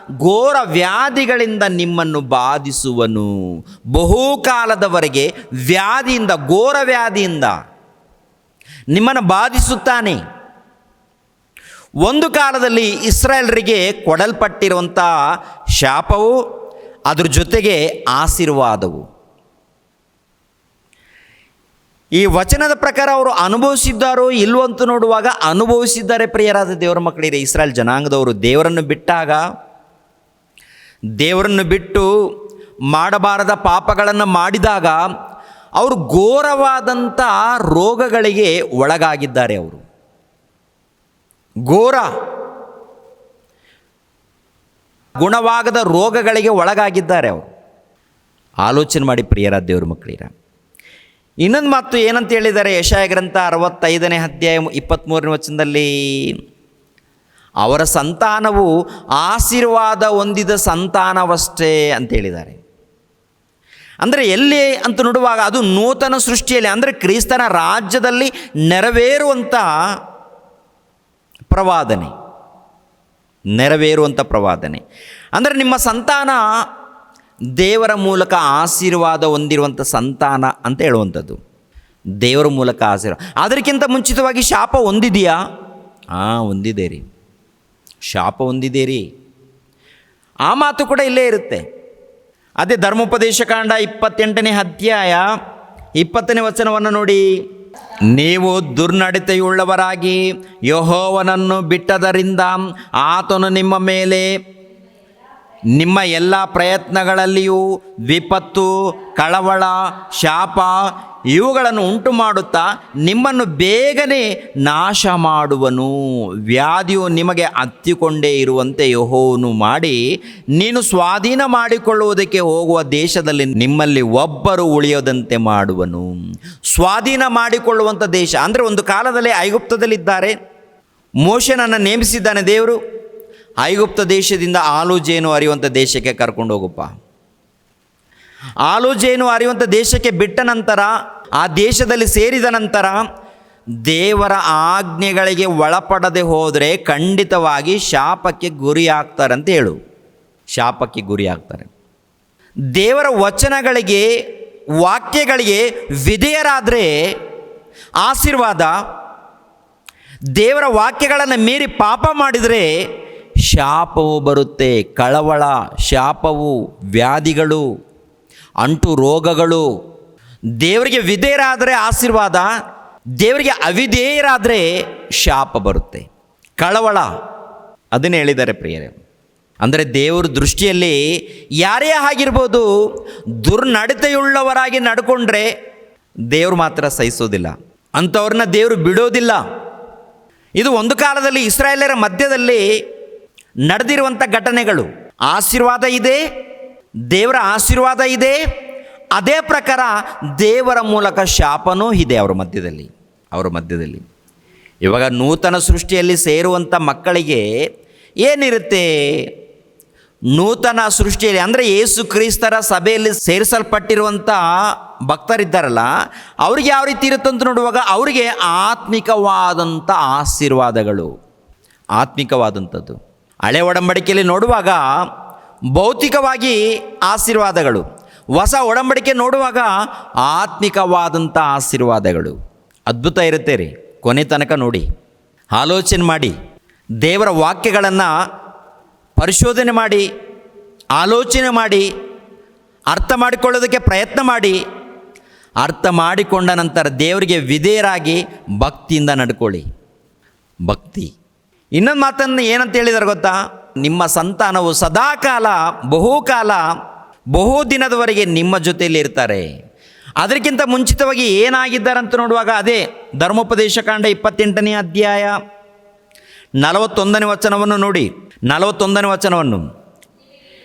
ಘೋರ ವ್ಯಾಧಿಗಳಿಂದ ನಿಮ್ಮನ್ನು ಬಾಧಿಸುವನು. ಬಹುಕಾಲದವರೆಗೆ ವ್ಯಾಧಿಯಿಂದ, ಘೋರ ವ್ಯಾಧಿಯಿಂದ ನಿಮ್ಮನ್ನು ಬಾಧಿಸುತ್ತಾನೆ. ಒಂದು ಕಾಲದಲ್ಲಿ ಇಸ್ರಾಯೇಲರಿಗೆ ಕೊಡಲ್ಪಟ್ಟಿರುವಂಥ ಶಾಪವು, ಅದ್ರ ಜೊತೆಗೆ ಆಶೀರ್ವಾದವು. ಈ ವಚನದ ಪ್ರಕಾರ ಅವರು ಅನುಭವಿಸಿದ್ದಾರೋ ಇಲ್ವೋ ಅಂತ ನೋಡುವಾಗ ಅನುಭವಿಸಿದ್ದಾರೆ. ಪ್ರಿಯರಾದ ದೇವರ ಮಕ್ಕಳಿಗೆ, ಇಸ್ರಾಯೇಲ್ ಜನಾಂಗದವರು ದೇವರನ್ನು ಬಿಟ್ಟಾಗ, ದೇವರನ್ನು ಬಿಟ್ಟು ಮಾಡಬಾರದ ಪಾಪಗಳನ್ನು ಮಾಡಿದಾಗ ಅವರು ಘೋರವಾದಂಥ ರೋಗಗಳಿಗೆ ಒಳಗಾಗಿದ್ದಾರೆ. ಅವರು ಘೋರ ಗುಣವಾಗದ ರೋಗಗಳಿಗೆ ಒಳಗಾಗಿದ್ದಾರೆ. ಅವರು ಆಲೋಚನೆ ಮಾಡಿ ಪ್ರಿಯರಾದ ದೇವರ ಮಕ್ಕಳಿರ. ಇನ್ನೊಂದು ಮಾತು ಏನಂತ ಹೇಳಿದ್ದಾರೆ, ಯೆಶಾಯ ಗ್ರಂಥ 65ನೇ ಅಧ್ಯಾಯ 23ನೇ ವಚನದಲ್ಲಿ, ಅವರ ಸಂತಾನವು ಆಶೀರ್ವಾದ ಹೊಂದಿದ ಸಂತಾನವಷ್ಟೇ ಅಂತ ಹೇಳಿದ್ದಾರೆ. ಅಂದರೆ ಎಲ್ಲಿ ಅಂತ ನೋಡುವಾಗ ಅದು ನೂತನ ಸೃಷ್ಟಿಯಲ್ಲಿ, ಅಂದರೆ ಕ್ರಿಸ್ತನ ರಾಜ್ಯದಲ್ಲಿ ನೆರವೇರುವಂಥ ಪ್ರವಾದನೆ, ನೆರವೇರುವಂಥ ಪ್ರವಾದನೆ. ಅಂದರೆ ನಿಮ್ಮ ಸಂತಾನ ದೇವರ ಮೂಲಕ ಆಶೀರ್ವಾದ ಹೊಂದಿರುವಂಥ ಸಂತಾನ ಅಂತ ಹೇಳುವಂಥದ್ದು. ದೇವರ ಮೂಲಕ ಆಶೀರ್ವಾದ. ಅದಕ್ಕಿಂತ ಮುಂಚಿತವಾಗಿ ಶಾಪ ಹೊಂದಿದೆಯಾ? ಹೊಂದಿದೆ ರೀ, ಶಾಪ ಹೊಂದಿದೆ ರೀ. ಆ ಮಾತು ಕೂಡ ಇಲ್ಲೇ ಇರುತ್ತೆ. ಅದೇ ಧರ್ಮೋಪದೇಶ ಕಾಂಡ 28ನೇ ಅಧ್ಯಾಯ 20ನೇ ವಚನವನ್ನು ನೋಡಿ. ನೀವು ದುರ್ನಡತೆಯುಳ್ಳವರಾಗಿ ಯೆಹೋವನನ್ನು ಬಿಟ್ಟದರಿಂದ ಆತನು ನಿಮ್ಮ ಮೇಲೆ ನಿಮ್ಮ ಎಲ್ಲ ಪ್ರಯತ್ನಗಳಲ್ಲಿಯೂ ವಿಪತ್ತು, ಕಳವಳ, ಶಾಪ ಇವುಗಳನ್ನು ಉಂಟು ಮಾಡುತ್ತಾ ನಿಮ್ಮನ್ನು ಬೇಗನೆ ನಾಶ ಮಾಡುವನು. ವ್ಯಾಧಿಯು ನಿಮಗೆ ಹತ್ತಿಕೊಂಡೇ ಇರುವಂತೆ ಯೆಹೋವನು ಮಾಡಿ ನೀನು ಸ್ವಾಧೀನ ಮಾಡಿಕೊಳ್ಳುವುದಕ್ಕೆ ಹೋಗುವ ದೇಶದಲ್ಲಿ ನಿಮ್ಮಲ್ಲಿ ಒಬ್ಬರು ಉಳಿಯದಂತೆ ಮಾಡುವನು. ಸ್ವಾಧೀನ ಮಾಡಿಕೊಳ್ಳುವಂಥ ದೇಶ ಅಂದರೆ, ಒಂದು ಕಾಲದಲ್ಲಿ ಐಗುಪ್ತದಲ್ಲಿದ್ದಾರೆ. ಮೋಶೆನನ್ನು ನೇಮಿಸಿದ್ದಾನೆ ದೇವರು. ಐಗುಪ್ತ ದೇಶದಿಂದ ಹಾಲು ಜೇನು ಹರಿಯುವಂಥ ದೇಶಕ್ಕೆ ಕರ್ಕೊಂಡು ಹೋಗಪ್ಪ. ಹಾಲು ಜೇನು ಹರಿಯುವಂಥ ದೇಶಕ್ಕೆ ಬಿಟ್ಟ ನಂತರ, ಆ ದೇಶದಲ್ಲಿ ಸೇರಿದ ನಂತರ ದೇವರ ಆಜ್ಞೆಗಳಿಗೆ ಒಳಪಡದೆ ಹೋದರೆ ಖಂಡಿತವಾಗಿ ಶಾಪಕ್ಕೆ ಗುರಿಯಾಗ್ತಾರೆ ಅಂತ ಹೇಳು. ಶಾಪಕ್ಕೆ ಗುರಿಯಾಗ್ತಾರೆ. ದೇವರ ವಚನಗಳಿಗೆ, ವಾಕ್ಯಗಳಿಗೆ ವಿಧೇಯರಾದರೆ ಆಶೀರ್ವಾದ. ದೇವರ ವಾಕ್ಯಗಳನ್ನು ಮೀರಿ ಪಾಪ ಮಾಡಿದರೆ ಶಾಪವು ಬರುತ್ತೆ. ಕಳವಳ, ಶಾಪವು, ವ್ಯಾಧಿಗಳು, ಅಂಟು ರೋಗಗಳು. ದೇವರಿಗೆ ವಿಧೇಯರಾದರೆ ಆಶೀರ್ವಾದ, ದೇವರಿಗೆ ಅವಿಧೇಯರಾದರೆ ಶಾಪ ಬರುತ್ತೆ, ಕಳವಳ. ಅದನ್ನೇ ಹೇಳಿದ್ದಾರೆ ಪ್ರಿಯರೇ. ಅಂದರೆ ದೇವರ ದೃಷ್ಟಿಯಲ್ಲಿ ಯಾರೇ ಆಗಿರ್ಬೋದು, ದುರ್ನಡತೆಯುಳ್ಳವರಾಗಿ ನಡ್ಕೊಂಡ್ರೆ ದೇವರು ಮಾತ್ರ ಸಹಿಸೋದಿಲ್ಲ, ಅಂಥವ್ರನ್ನ ದೇವರು ಬಿಡೋದಿಲ್ಲ. ಇದು ಒಂದು ಕಾಲದಲ್ಲಿ ಇಸ್ರಾಯೇಲರ ಮಧ್ಯದಲ್ಲಿ ನಡೆದಿರುವಂಥ ಘಟನೆಗಳು. ಆಶೀರ್ವಾದ ಇದೆ, ದೇವರ ಆಶೀರ್ವಾದ ಇದೆ, ಅದೇ ಪ್ರಕಾರ ದೇವರ ಮೂಲಕ ಶಾಪನೂ ಇದೆ ಅವರ ಮಧ್ಯದಲ್ಲಿ. ಇವಾಗ ನೂತನ ಸೃಷ್ಟಿಯಲ್ಲಿ ಸೇರುವಂಥ ಮಕ್ಕಳಿಗೆ ಏನಿರುತ್ತೆ? ನೂತನ ಸೃಷ್ಟಿಯಲ್ಲಿ ಅಂದರೆ ಯೇಸು ಕ್ರಿಸ್ತರ ಸಭೆಯಲ್ಲಿ ಸೇರಿಸಲ್ಪಟ್ಟಿರುವಂಥ ಭಕ್ತರಿದ್ದಾರಲ್ಲ, ಅವ್ರಿಗೆ ಯಾವ ರೀತಿ ಇರುತ್ತೆ ಅಂತ ನೋಡುವಾಗ ಅವರಿಗೆ ಆತ್ಮಿಕವಾದಂಥ ಆಶೀರ್ವಾದಗಳು, ಆತ್ಮಿಕವಾದಂಥದ್ದು. ಹಳೆ ಒಡಂಬಡಿಕೆಯಲ್ಲಿ ನೋಡುವಾಗ ಭೌತಿಕವಾಗಿ ಆಶೀರ್ವಾದಗಳು, ಹೊಸ ಒಡಂಬಡಿಕೆ ನೋಡುವಾಗ ಆತ್ಮಿಕವಾದಂಥ ಆಶೀರ್ವಾದಗಳು. ಅದ್ಭುತ ಇರುತ್ತೆ ರೀ. ಕೊನೆ ತನಕ ನೋಡಿ, ಆಲೋಚನೆ ಮಾಡಿ, ದೇವರ ವಾಕ್ಯಗಳನ್ನು ಪರಿಶೋಧನೆ ಮಾಡಿ, ಆಲೋಚನೆ ಮಾಡಿ, ಅರ್ಥ ಮಾಡಿಕೊಳ್ಳೋದಕ್ಕೆ ಪ್ರಯತ್ನ ಮಾಡಿ, ಅರ್ಥ ಮಾಡಿಕೊಂಡ ನಂತರ ದೇವರಿಗೆ ವಿಧೇಯರಾಗಿ ಭಕ್ತಿಯಿಂದ ನಡ್ಕೊಳ್ಳಿ. ಭಕ್ತಿ. ಇನ್ನೊಂದು ಮಾತನ್ನು ಏನಂತ ಹೇಳಿದ್ದಾರೆ ಗೊತ್ತಾ? ನಿಮ್ಮ ಸಂತಾನವು ಸದಾಕಾಲ, ಬಹುಕಾಲ, ಬಹುದಿನದವರೆಗೆ ನಿಮ್ಮ ಜೊತೆಯಲ್ಲಿ ಇರ್ತಾರೆ. ಅದಕ್ಕಿಂತ ಮುಂಚಿತವಾಗಿ ಏನಾಗಿದ್ದಾರೆ ಅಂತ ನೋಡುವಾಗ ಅದೇ ಧರ್ಮೋಪದೇಶ ಕಾಂಡ 28ನೇ ಅಧ್ಯಾಯ 41ನೇ ವಚನವನ್ನು ನೋಡಿ. 41ನೇ ವಚನವನ್ನು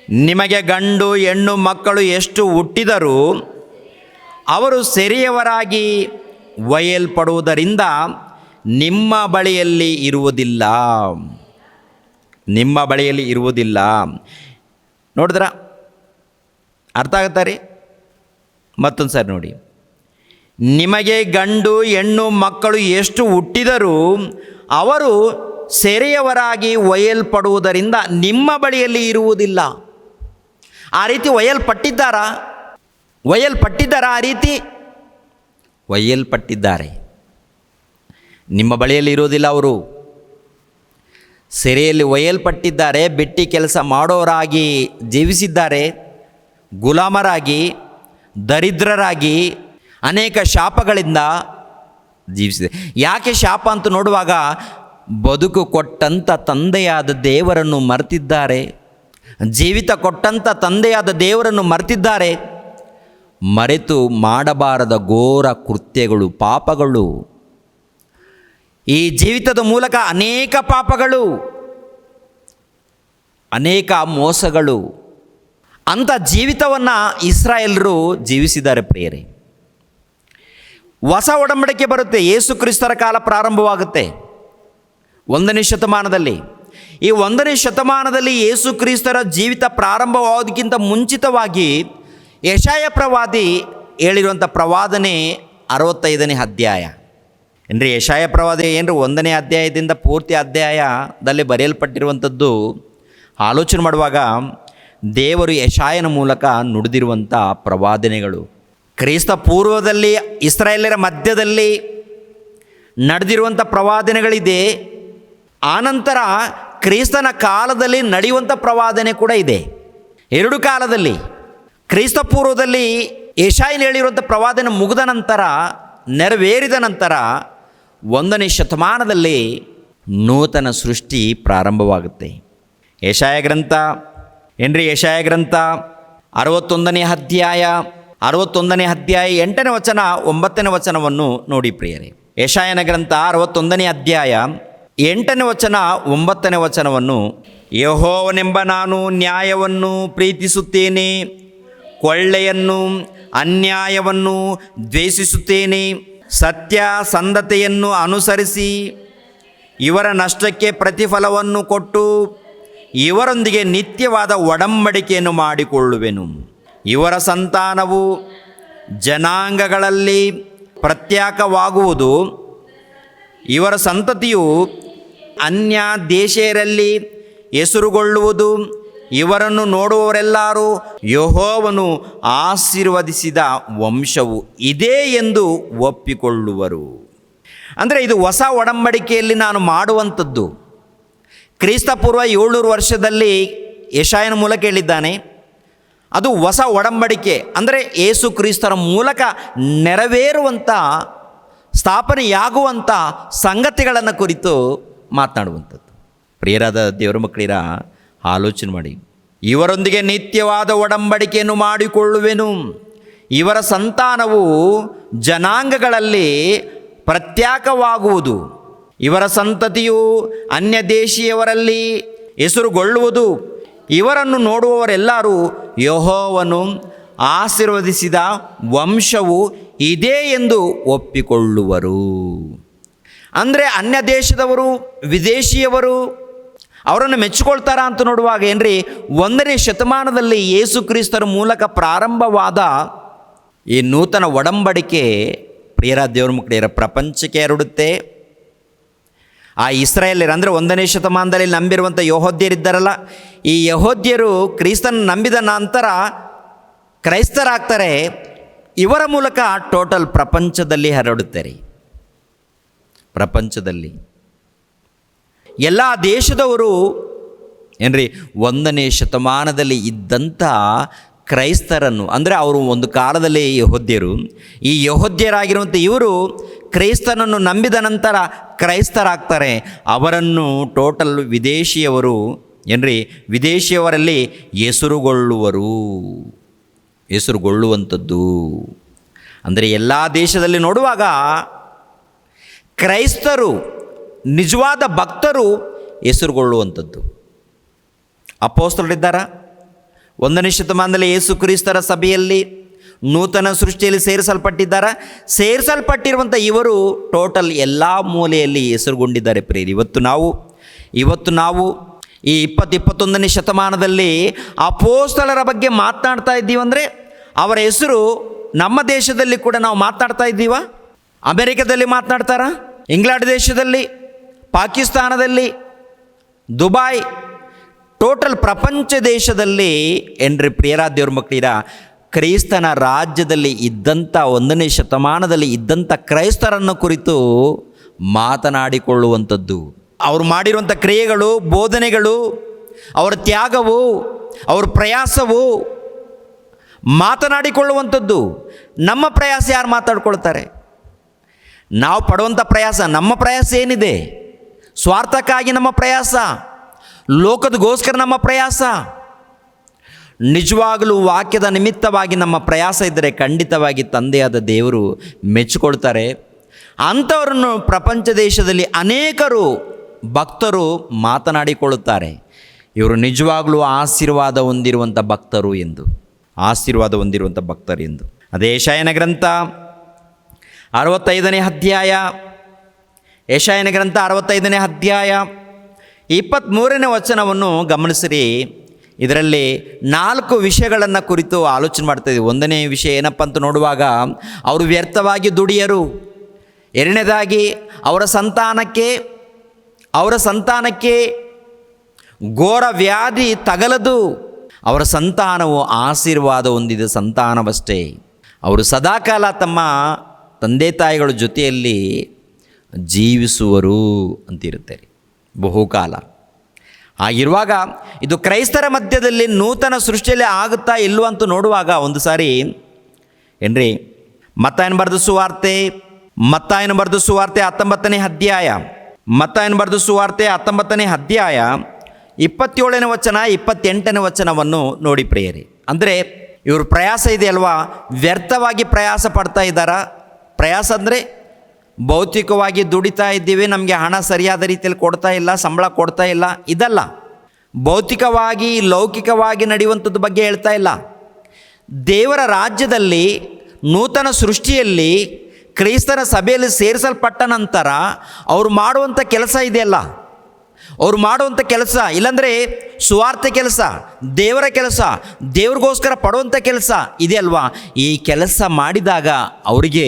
ನಿಮಗೆ ಗಂಡು ಹೆಣ್ಣು ಮಕ್ಕಳು ಎಷ್ಟು ಹುಟ್ಟಿದರೂ ಅವರು ಸೆರೆಯವರಾಗಿ ಒಯ್ಯಲ್ಪಡುವುದರಿಂದ ನಿಮ್ಮ ಬಳಿಯಲ್ಲಿ ಇರುವುದಿಲ್ಲ. ನಿಮ್ಮ ಬಳಿಯಲ್ಲಿ ಇರುವುದಿಲ್ಲ. ನೋಡಿದ್ರ ಅರ್ಥ ಆಗುತ್ತಾ ರೀ? ಮತ್ತೊಂದು ಸಾರಿ ನೋಡಿ. ನಿಮಗೆ ಗಂಡು ಹೆಣ್ಣು ಮಕ್ಕಳು ಎಷ್ಟು ಹುಟ್ಟಿದರೂ ಅವರು ಸೆರೆಯವರಾಗಿ ಒಯ್ಯಲ್ಪಡುವುದರಿಂದ ನಿಮ್ಮ ಬಳಿಯಲ್ಲಿ ಇರುವುದಿಲ್ಲ. ಆ ರೀತಿ ಒಯ್ಯಲ್ಪಟ್ಟಿದ್ದಾರಾ? ಆ ರೀತಿ ಒಯ್ಯಲ್ಪಟ್ಟಿದ್ದಾರೆ. ನಿಮ್ಮ ಬಳಿಯಲ್ಲಿ ಇರುವುದಿಲ್ಲ. ಅವರು ಸೆರೆಯಲ್ಲಿ ಒಯ್ಯಲ್ಪಟ್ಟಿದ್ದಾರೆ. ಬಿಟ್ಟಿ ಕೆಲಸ ಮಾಡೋರಾಗಿ ಜೀವಿಸಿದ್ದಾರೆ. ಗುಲಾಮರಾಗಿ, ದರಿದ್ರರಾಗಿ, ಅನೇಕ ಶಾಪಗಳಿಂದ ಜೀವಿಸಿದೆ. ಯಾಕೆ ಶಾಪ ಅಂತ ನೋಡುವಾಗ, ಬದುಕು ಕೊಟ್ಟಂಥ ತಂದೆಯಾದ ದೇವರನ್ನು ಮರೆತಿದ್ದಾರೆ. ಜೀವಿತ ಕೊಟ್ಟಂಥ ತಂದೆಯಾದ ದೇವರನ್ನು ಮರೆತಿದ್ದಾರೆ. ಮರೆತು ಮಾಡಬಾರದ ಘೋರ ಕೃತ್ಯಗಳು, ಪಾಪಗಳು, ಈ ಜೀವಿತದ ಮೂಲಕ ಅನೇಕ ಪಾಪಗಳು, ಅನೇಕ ಮೋಸಗಳು, ಅಂಥ ಜೀವಿತವನ್ನು ಇಸ್ರಾಯೇಲರು ಜೀವಿಸಿದ್ದಾರೆ. ಪ್ರಿಯರೇ, ಹೊಸ ಒಡಂಬಡಿಕೆ ಬರುತ್ತೆ. ಯೇಸು ಕ್ರಿಸ್ತರ ಕಾಲ ಪ್ರಾರಂಭವಾಗುತ್ತೆ 1ನೇ ಶತಮಾನದಲ್ಲಿ. ಈ 1ನೇ ಶತಮಾನದಲ್ಲಿ ಯೇಸು ಕ್ರಿಸ್ತರ ಜೀವಿತ ಪ್ರಾರಂಭವಾಗೋದಕ್ಕಿಂತ ಮುಂಚಿತವಾಗಿ ಯೆಶಾಯ ಪ್ರವಾದಿ ಹೇಳಿರುವಂಥ ಪ್ರವಾದನೆ 65ನೇ ಅಧ್ಯಾಯ. ಏನ್ರಿ ಯೆಶಾಯ ಪ್ರವಾದಿ ಏನ್ರಿ 1ನೇ ಅಧ್ಯಾಯದಿಂದ ಪೂರ್ತಿ ಅಧ್ಯಾಯದಲ್ಲಿ ಬರೆಯಲ್ಪಟ್ಟಿರುವಂಥದ್ದು ಆಲೋಚನೆ ಮಾಡುವಾಗ ದೇವರು ಯೆಶಾಯನ ಮೂಲಕ ನುಡಿದಿರುವಂಥ ಪ್ರವಾದನೆಗಳು, ಕ್ರಿಸ್ತ ಪೂರ್ವದಲ್ಲಿ ಇಸ್ರಾಯೇಲರ ಮಧ್ಯದಲ್ಲಿ ನಡೆದಿರುವಂಥ ಪ್ರವಾದನೆಗಳಿದೆ. ಆನಂತರ ಕ್ರಿಸ್ತನ ಕಾಲದಲ್ಲಿ ನಡೆಯುವಂಥ ಪ್ರವಾದನೆ ಕೂಡ ಇದೆ. ಎರಡು ಕಾಲದಲ್ಲಿ, ಕ್ರಿಸ್ತ ಪೂರ್ವದಲ್ಲಿ ಯೆಶಾಯನು ಹೇಳಿರುವಂಥ ಪ್ರವಾದನೆ ಮುಗಿದ ನಂತರ, ನೆರವೇರಿದ ನಂತರ 1ನೇ ಶತಮಾನದಲ್ಲಿ ನೂತನ ಸೃಷ್ಟಿ ಪ್ರಾರಂಭವಾಗುತ್ತೆ. ಯೆಶಾಯ ಗ್ರಂಥ 61ನೇ ಅಧ್ಯಾಯ 8ನೇ ವಚನ 9ನೇ ವಚನವನ್ನು ನೋಡಿ ಪ್ರಿಯರೇ. ಯೆಶಾಯನ ಗ್ರಂಥ 61ನೇ ಅಧ್ಯಾಯ 8ನೇ ವಚನ 9ನೇ ವಚನವನ್ನು, ಯೆಹೋವನೆಂಬ ನಾನು ನ್ಯಾಯವನ್ನು ಪ್ರೀತಿಸುತ್ತೇನೆ, ಕೊಳ್ಳೆಯನ್ನು ಅನ್ಯಾಯವನ್ನು ದ್ವೇಷಿಸುತ್ತೇನೆ. ಸತ್ಯಸಂಧತೆಯನ್ನು ಅನುಸರಿಸಿ ಇವರ ನಷ್ಟಕ್ಕೆ ಪ್ರತಿಫಲವನ್ನು ಕೊಟ್ಟು ಇವರೊಂದಿಗೆ ನಿತ್ಯವಾದ ಒಡಂಬಡಿಕೆಯನ್ನು ಮಾಡಿಕೊಳ್ಳುವೆನು. ಇವರ ಸಂತಾನವು ಜನಾಂಗಗಳಲ್ಲಿ ಪ್ರತ್ಯೇಕವಾಗುವುದು, ಇವರ ಸಂತತಿಯು ಅನ್ಯ ದೇಶೀಯರಲ್ಲಿ ಹೆಸರುಗೊಳ್ಳುವುದು. ಇವರನ್ನು ನೋಡುವವರೆಲ್ಲರೂ ಯೆಹೋವನು ಆಶೀರ್ವದಿಸಿದ ವಂಶವು ಇದೇ ಎಂದು ಒಪ್ಪಿಕೊಳ್ಳುವರು. ಅಂದರೆ ಇದು ಹೊಸ ಒಡಂಬಡಿಕೆಯಲ್ಲಿ ನಾನು ಮಾಡುವಂಥದ್ದು. ಕ್ರಿಸ್ತಪೂರ್ವ 700 ವರ್ಷದಲ್ಲಿ ಯೆಶಾಯನ ಮೂಲಕ ಹೇಳಿದ್ದಾನೆ. ಅದು ಹೊಸ ಒಡಂಬಡಿಕೆ, ಅಂದರೆ ಯೇಸು ಕ್ರಿಸ್ತರ ಮೂಲಕ ನೆರವೇರುವಂಥ, ಸ್ಥಾಪನೆಯಾಗುವಂಥ ಸಂಗತಿಗಳನ್ನು ಕುರಿತು ಮಾತನಾಡುವಂಥದ್ದು. ಪ್ರಿಯರಾದ ದೇವರ ಮಕ್ಕಳಿರ, ಆಲೋಚನೆ ಮಾಡಿ. ಇವರೊಂದಿಗೆ ನಿತ್ಯವಾದ ಒಡಂಬಡಿಕೆಯನ್ನು ಮಾಡಿಕೊಳ್ಳುವೆನು. ಇವರ ಸಂತಾನವು ಜನಾಂಗಗಳಲ್ಲಿ ಪ್ರತ್ಯೇಕವಾಗುವುದು. ಇವರ ಸಂತತಿಯು ಅನ್ಯ ದೇಶೀಯವರಲ್ಲಿ ಹೆಸರುಗೊಳ್ಳುವುದು. ಇವರನ್ನು ನೋಡುವವರೆಲ್ಲರೂ ಯೆಹೋವನು ಆಶೀರ್ವದಿಸಿದ ವಂಶವು ಇದೇ ಎಂದು ಒಪ್ಪಿಕೊಳ್ಳುವರು. ಅಂದರೆ ಅನ್ಯ ದೇಶದವರು, ವಿದೇಶಿಯವರು ಅವರನ್ನು ಮೆಚ್ಚಿಕೊಳ್ತಾರ ಅಂತ ನೋಡುವಾಗ ಏನ್ರಿ, 1ನೇ ಶತಮಾನದಲ್ಲಿ ಯೇಸು ಕ್ರಿಸ್ತರ ಮೂಲಕ ಪ್ರಾರಂಭವಾದ ಈ ನೂತನ ಒಡಂಬಡಿಕೆ ಪ್ರಿಯರ ದೇವರ ಮಕ್ಕಳಿರ ಪ್ರಪಂಚಕ್ಕೆ ಹರಡುತ್ತೆ. ಆ ಇಸ್ರಾಯೇಲ್ಯರು ಅಂದರೆ 1ನೇ ಶತಮಾನದಲ್ಲಿ ನಂಬಿರುವಂಥ ಯೆಹೂದ್ಯರಿದ್ದಾರಲ್ಲ, ಈ ಯೆಹೂದ್ಯರು ಕ್ರಿಸ್ತನ ನಂಬಿದ ನಂತರ ಕ್ರೈಸ್ತರಾಗ್ತಾರೆ. ಇವರ ಮೂಲಕ ಟೋಟಲ್ ಪ್ರಪಂಚದಲ್ಲಿ ಹರಡುತ್ತಾರೆ. ಪ್ರಪಂಚದಲ್ಲಿ ಎಲ್ಲ ದೇಶದವರು ಏನ್ರಿ 1ನೇ ಶತಮಾನದಲ್ಲಿ ಇದ್ದಂಥ ಕ್ರೈಸ್ತರನ್ನು, ಅಂದರೆ ಅವರು ಒಂದು ಕಾಲದಲ್ಲಿ ಯೆಹೂದ್ಯರು, ಈ ಯೆಹೂದ್ಯರಾಗಿರುವಂಥ ಇವರು ಕ್ರೈಸ್ತನನ್ನು ನಂಬಿದ ನಂತರ ಕ್ರೈಸ್ತರಾಗ್ತಾರೆ. ಅವರನ್ನು ಟೋಟಲ್ ವಿದೇಶಿಯವರು ಏನ್ರಿ, ವಿದೇಶಿಯವರಲ್ಲಿ ಹೆಸರುಗೊಳ್ಳುವಂಥದ್ದು. ಅಂದರೆ ಎಲ್ಲ ದೇಶದಲ್ಲಿ ನೋಡುವಾಗ ಕ್ರೈಸ್ತರು, ನಿಜವಾದ ಭಕ್ತರು ಹೆಸರುಗೊಳ್ಳುವಂಥದ್ದು. ಅಪೊಸ್ತಲರಿದ್ದಾರಾ? 1ನೇ ಶತಮಾನದಲ್ಲಿ ಯೇಸು ಕ್ರಿಸ್ತರ ಸಭೆಯಲ್ಲಿ ನೂತನ ಸೃಷ್ಟಿಯಲ್ಲಿ ಸೇರಿಸಲ್ಪಟ್ಟಿರುವಂಥ ಇವರು ಟೋಟಲ್ ಎಲ್ಲ ಮೂಲೆಯಲ್ಲಿ ಹೆಸರುಗೊಂಡಿದ್ದಾರೆ ಪ್ರಿಯರೇ. ಇವತ್ತು ನಾವು ಈ 21ನೇ ಶತಮಾನದಲ್ಲಿ ಅಪೊಸ್ತಲರ ಬಗ್ಗೆ ಮಾತನಾಡ್ತಾ ಇದ್ದೀವಂದರೆ ಅವರ ಹೆಸರು ನಮ್ಮ ದೇಶದಲ್ಲಿ ಕೂಡ ನಾವು ಮಾತನಾಡ್ತಾ ಇದ್ದೀವ? ಅಮೆರಿಕದಲ್ಲಿ ಮಾತನಾಡ್ತಾರಾ? ಇಂಗ್ಲೆಂಡ್ ದೇಶದಲ್ಲಿ, ಪಾಕಿಸ್ತಾನದಲ್ಲಿ, ದುಬೈ, ಟೋಟಲ್ ಪ್ರಪಂಚ ದೇಶದಲ್ಲಿ ಪ್ರಿಯರ ದೇವ್ರ ಮಕ್ಕಳಿರ ಕ್ರೈಸ್ತನ ರಾಜ್ಯದಲ್ಲಿ ಇದ್ದಂಥ 1ನೇ ಶತಮಾನದಲ್ಲಿ ಇದ್ದಂಥ ಕ್ರೈಸ್ತರನ್ನು ಕುರಿತು ಮಾತನಾಡಿಕೊಳ್ಳುವಂಥದ್ದು, ಅವರು ಮಾಡಿರುವಂಥ ಕ್ರಿಯೆಗಳು, ಬೋಧನೆಗಳು, ಅವರ ತ್ಯಾಗವು, ಅವರ ಪ್ರಯಾಸವು ಮಾತನಾಡಿಕೊಳ್ಳುವಂಥದ್ದು. ನಮ್ಮ ಪ್ರಯಾಸ ಯಾರು ಮಾತಾಡ್ಕೊಳ್ತಾರೆ? ನಾವು ಪಡುವಂಥ ಪ್ರಯಾಸ, ನಮ್ಮ ಪ್ರಯಾಸ ಏನಿದೆ? ಸ್ವಾರ್ಥಕ್ಕಾಗಿ ನಮ್ಮ ಪ್ರಯಾಸ, ಲೋಕದಗೋಸ್ಕರ ನಮ್ಮ ಪ್ರಯಾಸ. ನಿಜವಾಗಲೂ ವಾಕ್ಯದ ನಿಮಿತ್ತವಾಗಿ ನಮ್ಮ ಪ್ರಯಾಸ ಇದ್ದರೆ ಖಂಡಿತವಾಗಿ ತಂದೆಯಾದ ದೇವರು ಮೆಚ್ಚಿಕೊಳ್ತಾರೆ. ಅಂಥವರನ್ನು ಪ್ರಪಂಚ ದೇಶದಲ್ಲಿ ಅನೇಕರು ಭಕ್ತರು ಮಾತನಾಡಿಕೊಳ್ಳುತ್ತಾರೆ, ಇವರು ನಿಜವಾಗಲೂ ಆಶೀರ್ವಾದ ಹೊಂದಿರುವಂಥ ಭಕ್ತರು ಎಂದು. ಅದೇ ಯೆಶಾಯನ ಗ್ರಂಥ 65ನೇ ಅಧ್ಯಾಯ, ಯೆಶಾಯನ ಗ್ರಂಥ 65ನೇ ಅಧ್ಯಾಯ 23ನೇ ವಚನವನ್ನು ಗಮನಿಸಿರಿ. ಇದರಲ್ಲಿ 4 ವಿಷಯಗಳನ್ನು ಕುರಿತು ಆಲೋಚನೆ ಮಾಡ್ತಾಯಿದ್ದೀವಿ. 1ನೇ ವಿಷಯ ಏನಪ್ಪ ಅಂತ ನೋಡುವಾಗ, ಅವರು ವ್ಯರ್ಥವಾಗಿ ದುಡಿಯರು. 2ನೇದಾಗಿ ಅವರ ಸಂತಾನಕ್ಕೆ ಘೋರ ವ್ಯಾಧಿ ತಗಲದು. ಅವರ ಸಂತಾನವು ಆಶೀರ್ವಾದ ಹೊಂದಿದ ಸಂತಾನವಷ್ಟೇ. ಅವರು ಸದಾಕಾಲ ತಮ್ಮ ತಂದೆ ತಾಯಿಗಳ ಜೊತೆಯಲ್ಲಿ ಜೀವಿಸುವರು ಅಂತಿರುತ್ತೆ ಬಹುಕಾಲ. ಹಾಗಿರುವಾಗ ಇದು ಕ್ರೈಸ್ತರ ಮಧ್ಯದಲ್ಲಿ ನೂತನ ಸೃಷ್ಟಿಯಲ್ಲಿ ಆಗುತ್ತಾ ಇಲ್ಲೋ ಅಂತ ನೋಡುವಾಗ ಒಂದು ಸಾರಿ ಮತ್ತಾಯನ ಬರೆದ ಸುವಾರ್ತೆ 19ನೇ ಅಧ್ಯಾಯ, ಮತ್ತಾಯನ ಬರೆದ ಸುವಾರ್ತೆ 19ನೇ ಅಧ್ಯಾಯ 27ನೇ ವಚನ 28ನೇ ವಚನವನ್ನು ನೋಡಿ ಪ್ರಿಯರೇ. ಅಂದರೆ ಇವರು ಪ್ರಯಾಸ ಇದೆಯಲ್ವಾ, ವ್ಯರ್ಥವಾಗಿ ಪ್ರಯಾಸ ಪಡ್ತಾ ಇದ್ದಾರಾ? ಪ್ರಯಾಸ ಅಂದರೆ ಭೌತಿಕವಾಗಿ ದುಡಿತಾ ಇದ್ದೀವಿ, ನಮಗೆ ಹಣ ಸರಿಯಾದ ರೀತಿಯಲ್ಲಿ ಕೊಡ್ತಾ ಇಲ್ಲ, ಸಂಬಳ ಕೊಡ್ತಾ ಇಲ್ಲ, ಇದಲ್ಲ. ಭೌತಿಕವಾಗಿ ಲೌಕಿಕವಾಗಿ ನಡೆಯುವಂಥದ್ದು ಬಗ್ಗೆ ಹೇಳ್ತಾ ಇಲ್ಲ. ದೇವರ ರಾಜ್ಯದಲ್ಲಿ ನೂತನ ಸೃಷ್ಟಿಯಲ್ಲಿ ಕ್ರೈಸ್ತರ ಸಭೆಯಲ್ಲಿ ಸೇರಿಸಲ್ಪಟ್ಟ ನಂತರ ಅವರು ಮಾಡುವಂಥ ಕೆಲಸ ಇದೆಯಲ್ಲ, ಅವರು ಮಾಡುವಂಥ ಕೆಲಸ, ಇಲ್ಲಾಂದರೆ ಸುವಾರ್ತೆ ಕೆಲಸ, ದೇವರ ಕೆಲಸ, ದೇವ್ರಿಗೋಸ್ಕರ ಪಡುವಂಥ ಕೆಲಸ ಇದೆಯಲ್ವಾ, ಈ ಕೆಲಸ ಮಾಡಿದಾಗ ಅವರಿಗೆ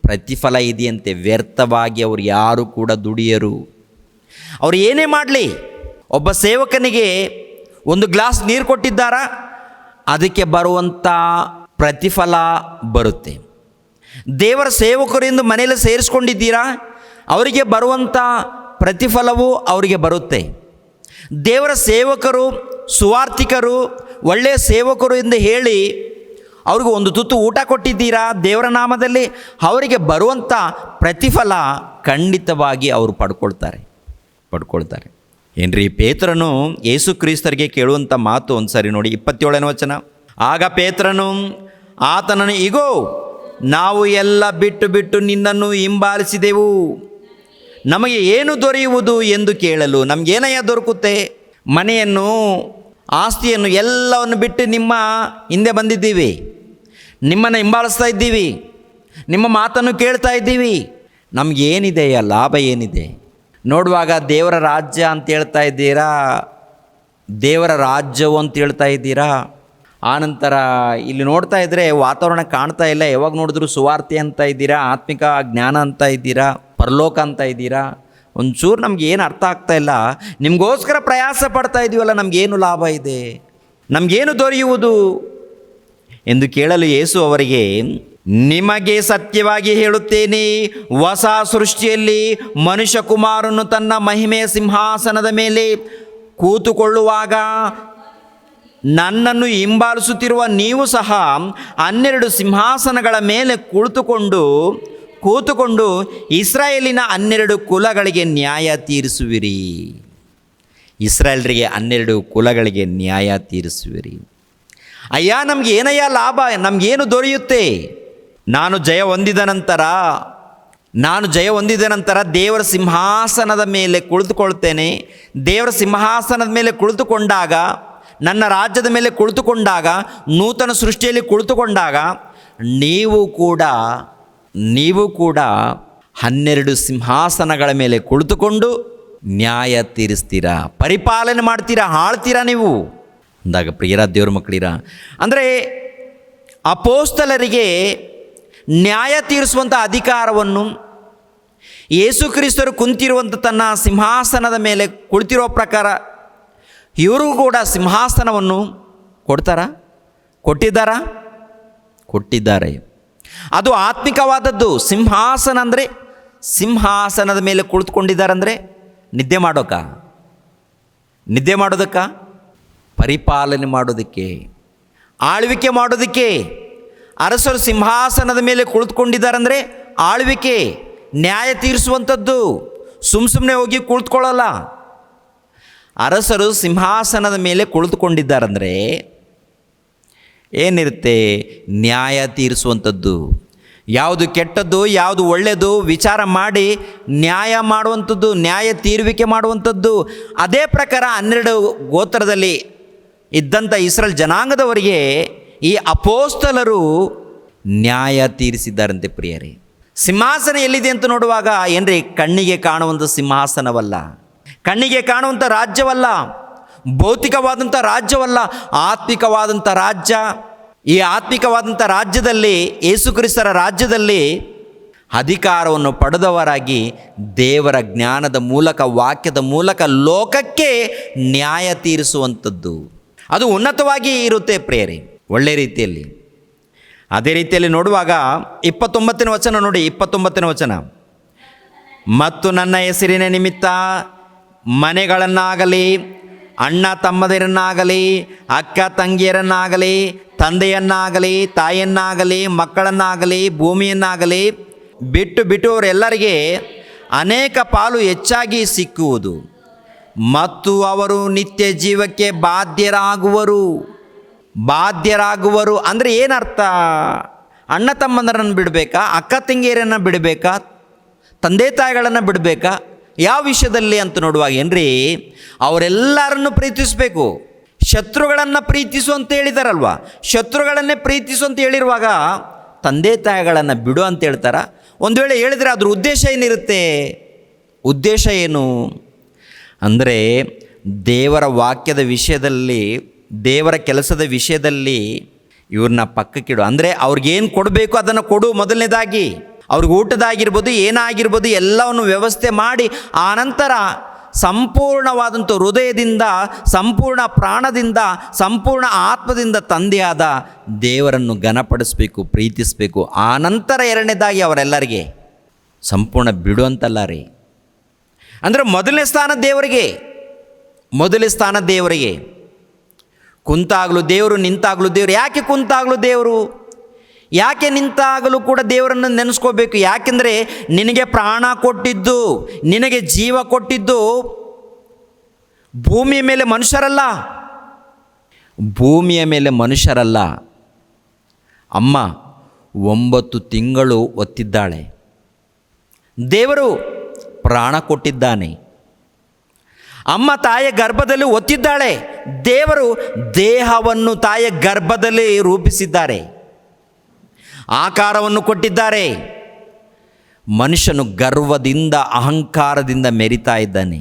ಪ್ರತಿಫಲ ಇದೆಯಂತೆ. ವ್ಯರ್ಥವಾಗಿ ಅವರು ಯಾರು ಕೂಡ ದುಡಿಯರು. ಅವರು ಏನೇ ಮಾಡಲಿ, ಒಬ್ಬ ಸೇವಕನಿಗೆ 1 ಗ್ಲಾಸ್ ನೀರು ಕೊಟ್ಟಿದ್ದಾರಾ, ಅದಕ್ಕೆ ಬರುವಂಥ ಪ್ರತಿಫಲ ಬರುತ್ತೆ. ದೇವರ ಸೇವಕರಿಂದ ಮನೆಯಲ್ಲಿ ಸೇರಿಸ್ಕೊಂಡಿದ್ದೀರಾ, ಅವರಿಗೆ ಬರುವಂಥ ಪ್ರತಿಫಲವು ಅವರಿಗೆ ಬರುತ್ತೆ. ದೇವರ ಸೇವಕರು, ಸುವಾರ್ತಿಕರು, ಒಳ್ಳೆಯ ಸೇವಕರು ಎಂದು ಹೇಳಿ ಅವ್ರಿಗೆ 1 ತುತ್ತು ಊಟ ಕೊಟ್ಟಿದ್ದೀರಾ ದೇವರ ನಾಮದಲ್ಲಿ, ಅವರಿಗೆ ಬರುವಂಥ ಪ್ರತಿಫಲ ಖಂಡಿತವಾಗಿ ಅವರು ಪಡ್ಕೊಳ್ತಾರೆ. ಪೇತ್ರನು ಯೇಸು ಕ್ರಿಸ್ತರಿಗೆ ಕೇಳುವಂಥ ಮಾತು ಒಂದು ಸರಿ ನೋಡಿ, 27ನೇ ವಚನ. ಆಗ ಪೇತ್ರನು ಆತನನ್ನು, ಇಗೋ ನಾವು ಎಲ್ಲ ಬಿಟ್ಟು ನಿನ್ನನ್ನು ಹಿಂಬಾಲಿಸಿದೆವು, ನಮಗೆ ಏನು ದೊರೆಯುವುದು ಎಂದು ಕೇಳಲು. ನಮಗೇನಯ್ಯ ದೊರಕುತ್ತೆ? ಮನೆಯನ್ನು, ಆಸ್ತಿಯನ್ನು ಎಲ್ಲವನ್ನು ಬಿಟ್ಟು ನಿಮ್ಮ ಹಿಂದೆ ಬಂದಿದ್ದೀವಿ, ನಿಮ್ಮನ್ನು ಹಿಂಬಾಲಿಸ್ತಾ ಇದ್ದೀವಿ, ನಿಮ್ಮ ಮಾತನ್ನು ಕೇಳ್ತಾ ಇದ್ದೀವಿ, ನಮಗೇನಿದೆಯ ಲಾಭ ಏನಿದೆ? ನೋಡುವಾಗ ದೇವರ ರಾಜ್ಯ ಅಂತ ಹೇಳ್ತಾ ಇದ್ದೀರಾ, ದೇವರ ರಾಜ್ಯವು ಅಂತ ಹೇಳ್ತಾ ಇದ್ದೀರಾ. ಆನಂತರ ಇಲ್ಲಿ ನೋಡ್ತಾ ಇದ್ದರೆ ವಾತಾವರಣ ಕಾಣ್ತಾ ಇಲ್ಲ, ಯಾವಾಗ ನೋಡಿದ್ರು ಸುವಾರ್ತೆ ಅಂತ ಇದ್ದೀರಾ, ಆತ್ಮಿಕ ಜ್ಞಾನ ಅಂತ ಇದ್ದೀರಾ, ಪರಲೋಕ ಅಂತ ಇದ್ದೀರಾ. ಒಂಚೂರು ನಮ್ಗೆ ಏನು ಅರ್ಥ ಆಗ್ತಾ ಇಲ್ಲ. ನಿಮಗೋಸ್ಕರ ಪ್ರಯಾಸ ಪಡ್ತಾ ಇದ್ದೀವಲ್ಲ, ನಮಗೇನು ಲಾಭ ಇದೆ, ನಮಗೇನು ದೊರೆಯುವುದು ಎಂದು ಕೇಳಲು ಯೇಸು ಅವರಿಗೆ, ನಿಮಗೆ ಸತ್ಯವಾಗಿ ಹೇಳುತ್ತೇನೆ, ಹೊಸ ಸೃಷ್ಟಿಯಲ್ಲಿ ಮನುಷ್ಯಕುಮಾರನು ತನ್ನ ಮಹಿಮೆಯ ಸಿಂಹಾಸನದ ಮೇಲೆ ಕೂತುಕೊಳ್ಳುವಾಗ ನನ್ನನ್ನು ಹಿಂಬಾಲಿಸುತ್ತಿರುವ ನೀವು ಸಹ 12 ಸಿಂಹಾಸನಗಳ ಮೇಲೆ ಕೂತುಕೊಂಡು ಇಸ್ರಾಯೇಲಿನ 12 ಕುಲಗಳಿಗೆ ನ್ಯಾಯ ತೀರಿಸುವಿರಿ. ಇಸ್ರಾಯೇಲರಿಗೆ 12 ಕುಲಗಳಿಗೆ ನ್ಯಾಯ ತೀರಿಸುವಿರಿ. ಅಯ್ಯ, ನಮ್ಗೆ ಏನಯ್ಯ ಲಾಭ, ನಮಗೇನು ದೊರೆಯುತ್ತೆ? ನಾನು ಜಯ ಹೊಂದಿದ ನಂತರ ದೇವರ ಸಿಂಹಾಸನದ ಮೇಲೆ ಕುಳಿತುಕೊಳ್ತೇನೆ. ದೇವರ ಸಿಂಹಾಸನದ ಮೇಲೆ ಕುಳಿತುಕೊಂಡಾಗ ನನ್ನ ರಾಜ್ಯದ ಮೇಲೆ ಕುಳಿತುಕೊಂಡಾಗ, ನೂತನ ಸೃಷ್ಟಿಯಲ್ಲಿ ಕುಳಿತುಕೊಂಡಾಗ ನೀವು ಕೂಡ 12 ಸಿಂಹಾಸನಗಳ ಮೇಲೆ ಕುಳಿತುಕೊಂಡು ನ್ಯಾಯ ತೀರಿಸ್ತೀರಾ, ಪರಿಪಾಲನೆ ಮಾಡ್ತೀರಾ, ಆಳ್ತೀರಾ ನೀವು ಅಂದಾಗ ಪ್ರಿಯರ ದೇವ್ರ ಮಕ್ಕಳಿರ, ಅಂದರೆ ಅಪೋಸ್ತಲರಿಗೆ ನ್ಯಾಯ ತೀರಿಸುವಂಥ ಅಧಿಕಾರವನ್ನು ಯೇಸು ಕ್ರಿಸ್ತರು ಕುಂತಿರುವಂಥ ತನ್ನ ಸಿಂಹಾಸನದ ಮೇಲೆ ಕುಳಿತಿರೋ ಪ್ರಕಾರ ಇವರು ಕೂಡ ಸಿಂಹಾಸನವನ್ನು ಕೊಟ್ಟಿದ್ದಾರೆ. ಅದು ಆತ್ಮಿಕವಾದದ್ದು. ಸಿಂಹಾಸನ ಅಂದರೆ ಸಿಂಹಾಸನದ ಮೇಲೆ ಕುಳಿತುಕೊಂಡಿದ್ದಾರೆ ಅಂದರೆ ನಿದ್ದೆ ಮಾಡೋದಕ್ಕ, ಪರಿಪಾಲನೆ ಮಾಡೋದಕ್ಕೆ, ಆಳ್ವಿಕೆ ಮಾಡೋದಕ್ಕೆ. ಅರಸರು ಸಿಂಹಾಸನದ ಮೇಲೆ ಕುಳಿತುಕೊಂಡಿದ್ದಾರೆ ಅಂದರೆ ಆಳ್ವಿಕೆ, ನ್ಯಾಯ ತೀರಿಸುವಂಥದ್ದು. ಸುಮ್ಮನೆ ಹೋಗಿ ಕುಳಿತುಕೊಳ್ಳಲ್ಲ. ಅರಸರು ಸಿಂಹಾಸನದ ಮೇಲೆ ಕುಳಿತುಕೊಂಡಿದ್ದಾರಂದರೆ ಏನಿರುತ್ತೆ? ನ್ಯಾಯ ತೀರಿಸುವಂಥದ್ದು. ಯಾವುದು ಕೆಟ್ಟದ್ದು, ಯಾವುದು ಒಳ್ಳೆಯದು ವಿಚಾರ ಮಾಡಿ ನ್ಯಾಯ ಮಾಡುವಂಥದ್ದು, ನ್ಯಾಯ ತೀರುವಿಕೆ ಮಾಡುವಂಥದ್ದು. ಅದೇ ಪ್ರಕಾರ 12 ಗೋತ್ರದಲ್ಲಿ ಇದ್ದಂಥ ಇಸ್ರೇಲ್ ಜನಾಂಗದವರಿಗೆ ಈ ಅಪೋಸ್ತಲರು ನ್ಯಾಯ ತೀರಿಸಿದ್ದಾರಂತೆ ಪ್ರಿಯರೇ. ಸಿಂಹಾಸನ ಎಲ್ಲಿದೆ ಅಂತ ನೋಡುವಾಗ ಏನ್ರಿ, ಕಣ್ಣಿಗೆ ಕಾಣುವಂಥ ಸಿಂಹಾಸನವಲ್ಲ, ಕಣ್ಣಿಗೆ ಕಾಣುವಂಥ ರಾಜ್ಯವಲ್ಲ, ಭೌತಿಕವಾದಂಥ ರಾಜ್ಯವಲ್ಲ, ಆತ್ಮಿಕವಾದಂಥ ರಾಜ್ಯ. ಈ ಆತ್ಮಿಕವಾದಂಥ ರಾಜ್ಯದಲ್ಲಿ, ಯೇಸುಕ್ರಿಸ್ತರ ರಾಜ್ಯದಲ್ಲಿ ಅಧಿಕಾರವನ್ನು ಪಡೆದವರಾಗಿ ದೇವರ ಜ್ಞಾನದ ಮೂಲಕ, ವಾಕ್ಯದ ಮೂಲಕ ಲೋಕಕ್ಕೆ ನ್ಯಾಯ ತೀರಿಸುವಂಥದ್ದು. ಅದು ಉನ್ನತವಾಗಿ ಇರುತ್ತೆ ಪ್ರಿಯರೇ, ಒಳ್ಳೆಯ ರೀತಿಯಲ್ಲಿ. ಅದೇ ರೀತಿಯಲ್ಲಿ ನೋಡುವಾಗ 29ನೇ ವಚನ ನೋಡಿ, 29ನೇ ವಚನ. ಮತ್ತು ನನ್ನ ಹೆಸರಿನ ನಿಮಿತ್ತ ಮನೆಗಳನ್ನಾಗಲಿ, ಅಣ್ಣ ತಮ್ಮದಿರನ್ನಾಗಲಿ, ಅಕ್ಕ ತಂಗಿಯರನ್ನಾಗಲಿ, ತಂದೆಯನ್ನಾಗಲಿ, ತಾಯಿಯನ್ನಾಗಲಿ, ಮಕ್ಕಳನ್ನಾಗಲಿ, ಭೂಮಿಯನ್ನಾಗಲಿ ಬಿಟ್ಟುವರೆಲ್ಲರಿಗೆ ಅನೇಕ ಪಾಲು ಹೆಚ್ಚಾಗಿ ಸಿಕ್ಕುವುದು ಮತ್ತು ಅವರು ನಿತ್ಯ ಜೀವಕ್ಕೆ ಬಾಧ್ಯರಾಗುವರು. ಅಂದರೆ ಏನರ್ಥ? ಅಣ್ಣ ತಮ್ಮಂದರನ್ನು ಬಿಡಬೇಕಾ? ಅಕ್ಕ ತಂಗಿಯರನ್ನು ಬಿಡಬೇಕಾ? ತಂದೆ ತಾಯಿಗಳನ್ನು ಬಿಡಬೇಕಾ? ಯಾವ ವಿಷಯದಲ್ಲಿ ಅಂತ ನೋಡುವಾಗ ಏನ್ರಿ, ಅವರೆಲ್ಲರನ್ನು ಪ್ರೀತಿಸಬೇಕು. ಶತ್ರುಗಳನ್ನು ಪ್ರೀತಿಸು ಅಂತ ಹೇಳಿದಾರಲ್ವ, ಶತ್ರುಗಳನ್ನೇ ಪ್ರೀತಿಸು ಅಂತ ಹೇಳಿರುವಾಗ ತಂದೆ ತಾಯಿಗಳನ್ನು ಬಿಡು ಅಂತ ಹೇಳ್ತಾರ? ಒಂದು ವೇಳೆ ಹೇಳಿದರೆ ಅದ್ರ ಉದ್ದೇಶ ಏನಿರುತ್ತೆ? ಉದ್ದೇಶ ಏನು ಅಂದರೆ, ದೇವರ ವಾಕ್ಯದ ವಿಷಯದಲ್ಲಿ, ದೇವರ ಕೆಲಸದ ವಿಷಯದಲ್ಲಿ ಇವ್ರನ್ನ ಪಕ್ಕಕ್ಕಿಡು. ಅಂದರೆ ಅವ್ರಿಗೇನು ಕೊಡಬೇಕು ಅದನ್ನು ಕೊಡು. ಮೊದಲನೇದಾಗಿ ಅವ್ರಿಗೆ ಊಟದಾಗಿರ್ಬೋದು, ಏನಾಗಿರ್ಬೋದು ಎಲ್ಲವನ್ನು ವ್ಯವಸ್ಥೆ ಮಾಡಿ, ಆನಂತರ ಸಂಪೂರ್ಣವಾದಂಥ ಹೃದಯದಿಂದ, ಸಂಪೂರ್ಣ ಪ್ರಾಣದಿಂದ, ಸಂಪೂರ್ಣ ಆತ್ಮದಿಂದ ತಂದೆಯಾದ ದೇವರನ್ನು ಘನಪಡಿಸಬೇಕು, ಪ್ರೀತಿಸಬೇಕು. ಆನಂತರ ಎರಡನೇದಾಗಿ ಅವರೆಲ್ಲರಿಗೆ ಸಂಪೂರ್ಣ ಬಿಡು ಅಂತಲ್ಲ ರೀ. ಅಂದರೆ ಮೊದಲನೇ ಸ್ಥಾನ ದೇವರಿಗೆ. ಕುಂತಾಗಲೂ ದೇವರು, ನಿಂತಾಗಲೂ ದೇವರು. ಯಾಕೆ ಕುಂತಾಗಲೂ ದೇವರು? ಯಾಕೆ ನಿಂತಾಗಲೂ ಕೂಡ ದೇವರನ್ನು ನೆನೆಸ್ಕೋಬೇಕು? ಯಾಕೆಂದರೆ ನಿನಗೆ ಪ್ರಾಣ ಕೊಟ್ಟಿದ್ದು, ನಿನಗೆ ಜೀವ ಕೊಟ್ಟಿದ್ದು ಭೂಮಿಯ ಮೇಲೆ ಮನುಷ್ಯರಲ್ಲ. ಅಮ್ಮ 9 ತಿಂಗಳು ಒತ್ತಿದ್ದಾಳೆ, ದೇವರು ಪ್ರಾಣ ಕೊಟ್ಟಿದ್ದಾನೆ. ಅಮ್ಮ ತಾಯಿಯ ಗರ್ಭದಲ್ಲಿ ಒತ್ತಿದ್ದಾಳೆ, ದೇವರು ದೇಹವನ್ನು ತಾಯಿಯ ಗರ್ಭದಲ್ಲಿ ರೂಪಿಸಿದ್ದಾರೆ, ಆಕಾರವನ್ನು ಕೊಟ್ಟಿದ್ದಾರೆ. ಮನುಷ್ಯನು ಗರ್ವದಿಂದ, ಅಹಂಕಾರದಿಂದ ಮೆರಿತಾ ಇದ್ದಾನೆ.